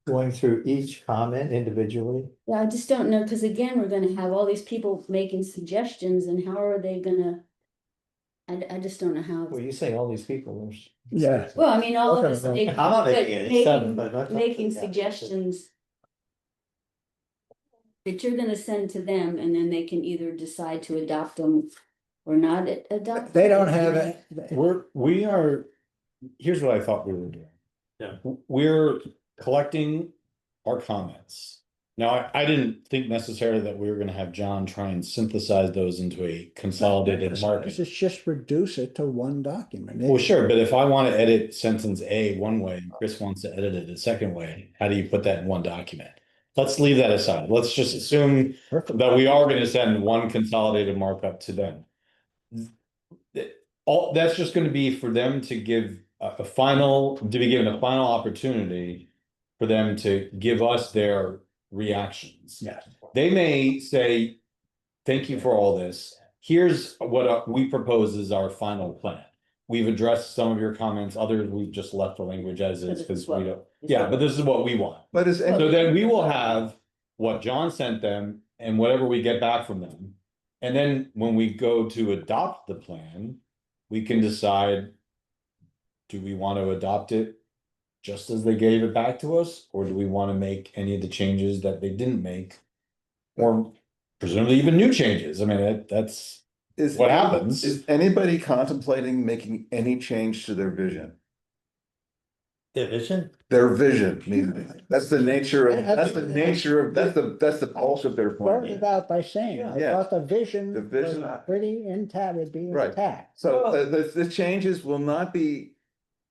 going through each comment individually? Yeah, I just don't know, because again, we're gonna have all these people making suggestions, and how are they gonna? I just don't know how. Well, you say all these people, there's. Yeah. Well, I mean, all of us. I'm not making it, seven, but not. Making suggestions. That you're gonna send to them, and then they can either decide to adopt them or not adopt. They don't have it. we are, here's what I thought we were doing. Yeah. We're collecting our comments. Now, I didn't think necessarily that we were gonna have John try and synthesize those into a consolidated market. Let's just reduce it to one document. Well, sure, but if I want to edit sentence A one way and Chris wants to edit it a second way, how do you put that in one document? Let's leave that aside. Let's just assume that we are going to send one consolidated markup to them. All that's just going to be for them to give to be given a final opportunity for them to give us their reactions. Yes. They may say, thank you for all this. Here's what we propose as our final plan. We've addressed some of your comments, others we've just left the language as is because we don't. Yeah, but this is what we want. But is, So then we will have what John sent them and whatever we get back from them. And then when we go to adopt the plan, we can decide, do we want to adopt it just as they gave it back to us? Or do we want to make any of the changes that they didn't make? Or presumably even new changes? I mean, that's what happens. Is anybody contemplating making any change to their vision? Their vision? Their vision, I mean, that's the nature of, that's the pulse of their Started plan. it out by saying, I Yeah. thought the vision vision- was pretty intact, would be Right. intact. So the changes will not be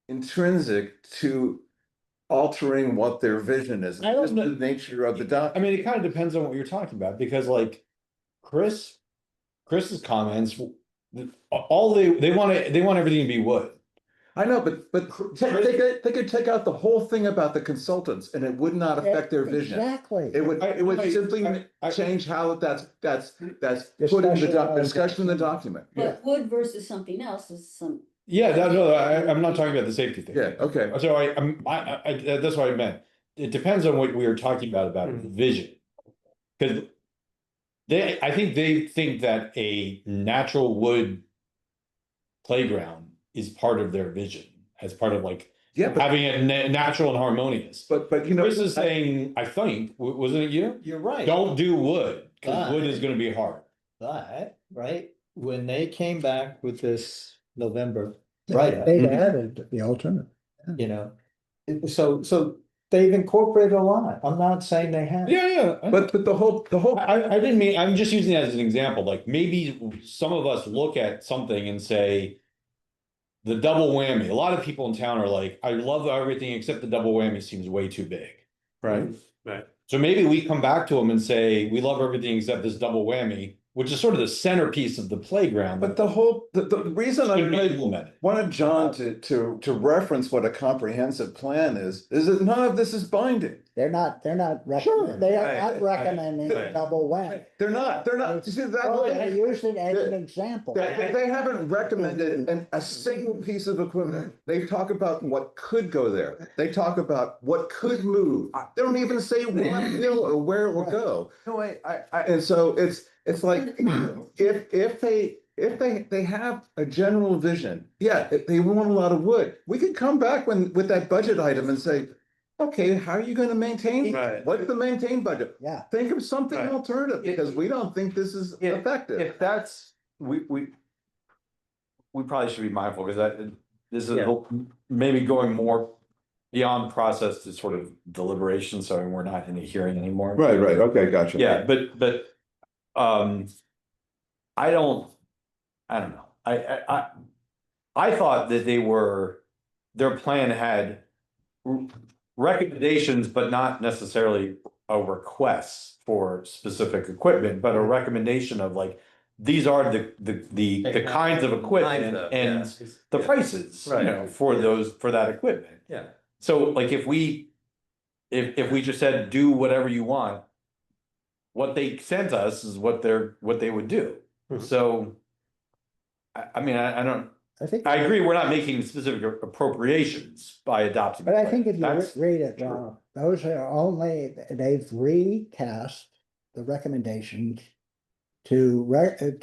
intrinsic to altering what their vision is. I don't Just know. the nature of the document. I mean, it kind of depends on what you're talking about, because like Chris's comments, they want everything to be wood. I know, but they could take out the whole thing about the consultants and it would not affect their vision. Exactly. It would simply change how that's put in the discussion in the document. But wood versus something else is Yeah, I'm not talking about the safety thing. Yeah, okay. So that's what I meant. It depends on what we were talking about vision. Cause I think they think that a natural wood playground is part of their vision, as part of like Yeah, but, having it natural and harmonious. but you know. Chris is saying, I think, wasn't it you? You're right. Don't do wood, cause wood is But- gonna be hard. But, right, when they came back with this November, They added the alternative. you know. So they've incorporated a lot. I'm not saying they have. Yeah. But the whole, I didn't mean, I'm just using it as an example, like maybe some of us look at something and say. The double whammy, a lot of people in town are like, I love everything except the double whammy seems way too big. right. Right. So maybe we come back to them and say, we love everything except this double whammy, which is sort of the centerpiece of the playground. But the whole, the reason I Should be implemented. wanted John to reference what a comprehensive plan is that none of this is binding. They're not, they are not recommending double whammy. They're not. You see, They used it as an example. They haven't recommended a single piece of equipment. They talk about what could go there. They talk about what could move. They don't even say what, or where it will go. No, And so it's like, if they have a general vision, yeah, if they want a lot of wood, we could come back with that budget item and say, okay, how are you gonna maintain? Right. What's the maintain budget? Yeah. Think of something Right. alternative, because we don't think this is effective. If that's, we probably should be mindful, because this is maybe going more beyond process to sort of deliberation, so we're not in a hearing anymore. Right, okay, gotcha. Yeah, but I don't know. I thought that their plan had recommendations, but not necessarily a request for specific equipment, but a recommendation of like, these are the kinds of equipment and the prices, you know, for that equipment. Yeah. So like if we just said, do whatever you want, what they sent us is what they would do. So, I mean, I agree, we're not making specific appropriations by adopting. But I the think if plan. you That's read it, true. those are only, they've recast the recommendations to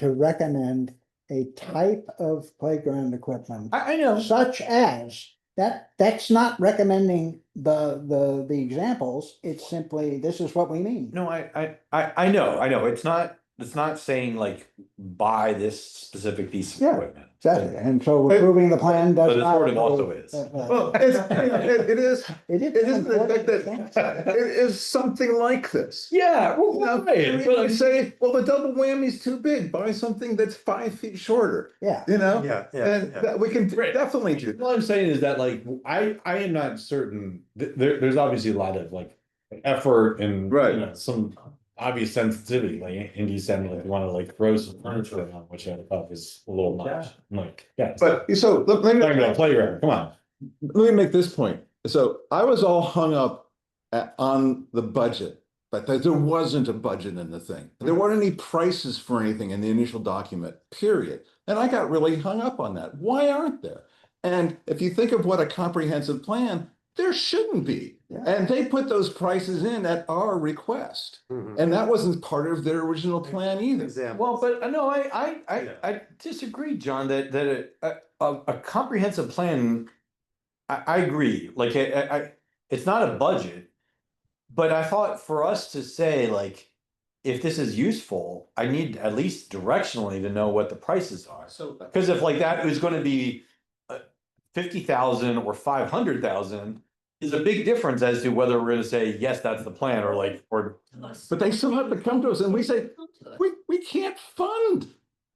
recommend a type of playground equipment. I know. Such as, that's not recommending the examples, it's simply, this is what we mean. No, I know, it's not saying like, buy this specific piece of Yeah. equipment. Exactly, and so approving the plan does But it not. sort of also is. Well, it is. It It isn't the fact that it is something like this. Yeah, You know, right, you say, well, the double whammy's too big, buy something that's 5 feet shorter, Yeah. you know? Yeah, And that we can definitely do. What I'm saying is that like, I am not certain, there's obviously a lot of like effort and, Right. you know, some obvious sensitivity, like Andy said, like, you wanna like throw some furniture around, which I thought was a little much. I'm like, yeah. But so, let me. Talking about a playground, come on. Let me make this point. So I was all hung up on the budget, but there wasn't a budget in the thing. There weren't any prices for anything in the initial document, period. And I got really hung up on that. Why aren't there? And if you think of what a comprehensive plan, there shouldn't be. And they put those prices in at our request. And that wasn't part of their original plan either. Well, but no, I disagree, John, that a comprehensive plan, I agree, like, it's not a budget. But I thought for us to say like, if this is useful, I need at least directionally to know what the prices are. So, Cause if like that is gonna be 50,000 or 500,000 is a big difference as to whether we're gonna say, yes, that's the plan, or like, or. But they still have to come to us and we say, we can't fund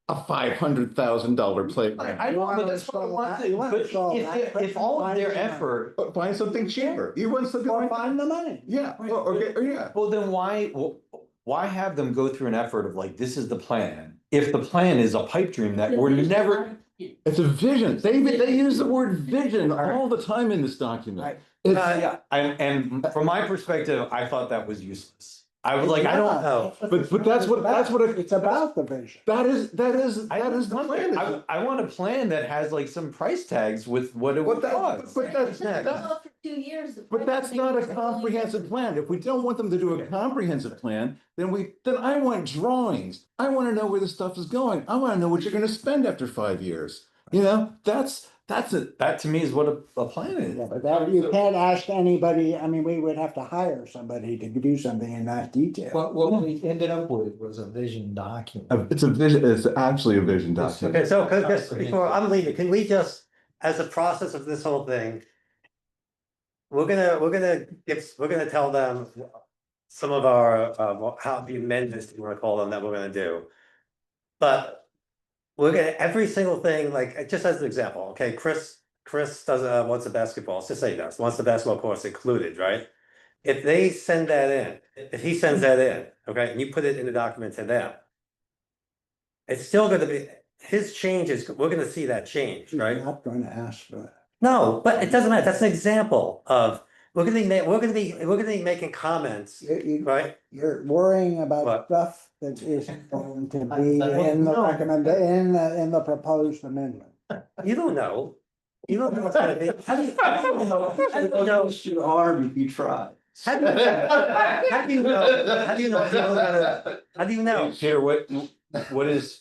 a $500,000 playground. I know, but that's what I want to, but if all of their effort. Find something cheaper. You want something like. Find the money. Yeah, or yeah. Well, then why have them go through an effort of like, this is the plan, if the plan is a pipe dream that we're never. It's a vision. They use the word vision all the time in this document. Yeah, and from my perspective, I thought that was useless. I was like, I don't know. But that's what It's about the vision. that is the plan. I want a plan that has like some price tags with what it would cost. But that's Well, for 2 years. the But that's price not a thing was comprehensive plan. If we don't want them to do a comprehensive plan, then I want drawings. I want to know where the stuff is going. I want to know what you're gonna spend after 5 years. You know, that's it. That to me is what a plan is. Yeah, but that, you can't ask anybody, I mean, we would have to hire somebody to do something in that detail. What we ended up with was a vision document. It's a vision, it's actually a vision document. Okay, so just before I'm leaving, can we just, as a process of this whole thing, we're gonna tell them some of our, how the amendments, you wanna call them, that we're gonna do. But we're gonna, every single thing, like, just as an example, okay, Chris does, wants a basketball, let's just say he does, wants the basketball course included, right? If they send that in, if he sends that in, okay, and you put it in the document to them, it's still gonna be, his changes, we're gonna see that change, right? I'm not going to ask for that. No, but it doesn't matter, that's an example of, we're gonna be making comments, right? You're worrying about What? stuff that isn't going to be in the in the proposed amendment. You don't know. You don't know what's gonna be. How do you know? How do you know? Too hard if you try. How do you know? How do you know? How do you know? How do you know? Peter, what is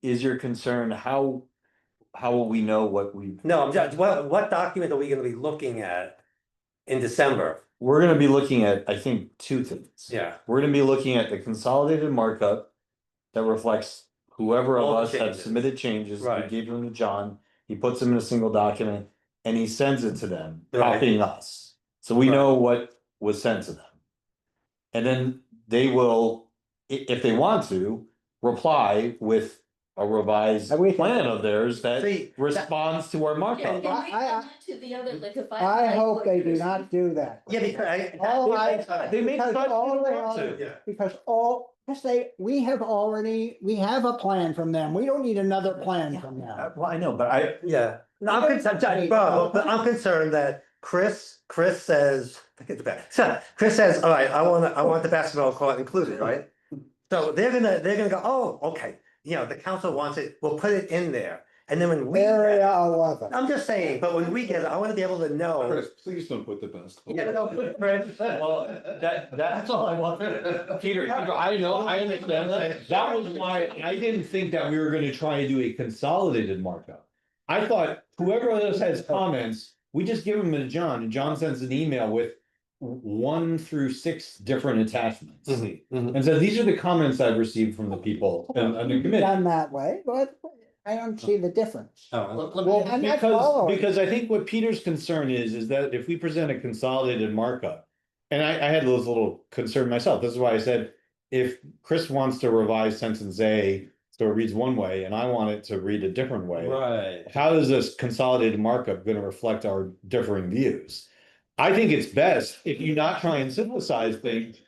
your concern? How will we know what we? No, I'm just, what document are we gonna be looking at in December? We're gonna be looking at, I think, two things. Yeah. We're gonna be looking at the consolidated markup that reflects whoever of All the us have changes. submitted changes. We Right. gave them to John, he puts them in a single document and he sends it to them, Right. copying us. So we know what was sent to them. And then they will, if they want to, reply with a revised And we can- plan of theirs that See, responds to our Yeah, markup. and we come to the other, like if I. I like hope what they do Chris- not do that. Yeah, because They may Because decide all they they want are- to. Yeah. Because we have a plan from them. We don't need another plan from them. Well, I know, but Yeah, no, I'm concerned, Bob, but I'm concerned that Chris says, so Chris says, all right, I want the basketball court included, right? So they're gonna go, oh, okay, you know, the council wants it, we'll put it in there, and then when we. Area 11. I'm just saying, but when we get it, I wanna be able to know. Chris, please don't put the best. Yeah, no, Chris, well, that's all I want. Peter, I know, I understand that. That was why I didn't think that we were gonna try to do a consolidated markup. I thought whoever else has comments, we just give them to John and John sends an email with 1 through 6 different attachments. And so these are the comments I've received from the people and the committee. Done that way, but I don't see the difference. Well, I'm not following. because I think what Peter's concern is that if we present a consolidated markup. And I had this little concern myself, this is why I said, if Chris wants to revise sentence A, so it reads one way, and I want it to read a different way. Right. How is this consolidated markup gonna reflect our differing views? I think it's best if you not try and synthesize things.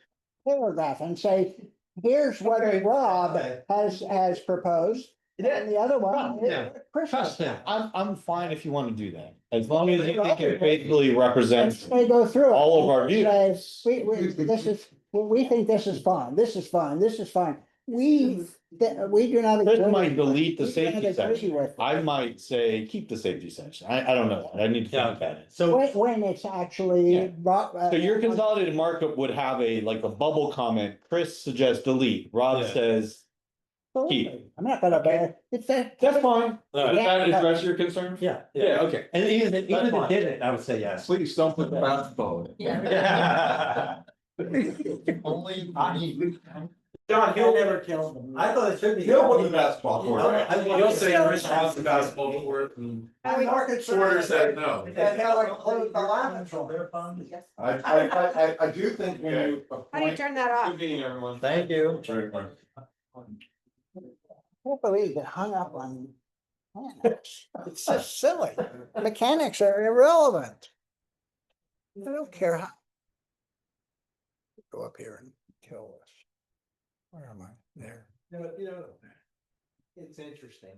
Paragraph and say, here's what Rob has proposed. And the other one is Chris. I'm fine if you wanna do that, as long as you think it faithfully represents They go through it. all of our and views. say, we think this is fine, this is fine, this is fine. We do not. Chris agree- might delete the we do safety not agree section. with it. I might say, keep the safety section. I don't know. I need to think about it. When it's actually. Yeah. So your consolidated markup would have a bubble comment. Chris suggests delete. Rob says keep. I'm not gonna, it's that. That's fine. Does Yeah. that address your concern? Yeah. Yeah, okay. And even if That's it fine. didn't, I would say yes. Please don't put the basketball in. Yeah. John, he'll never kill them. I thought it should be. He'll put the basketball court in. You'll say Rich wants the basketball court. Porter said no. I do think when you. How do you turn that off? Good meeting, everyone. Thank you. I can't believe it hung up on mechanics. It's so silly. Mechanics are irrelevant. I don't care how. Go up here and kill this. Where am I? There. It's interesting.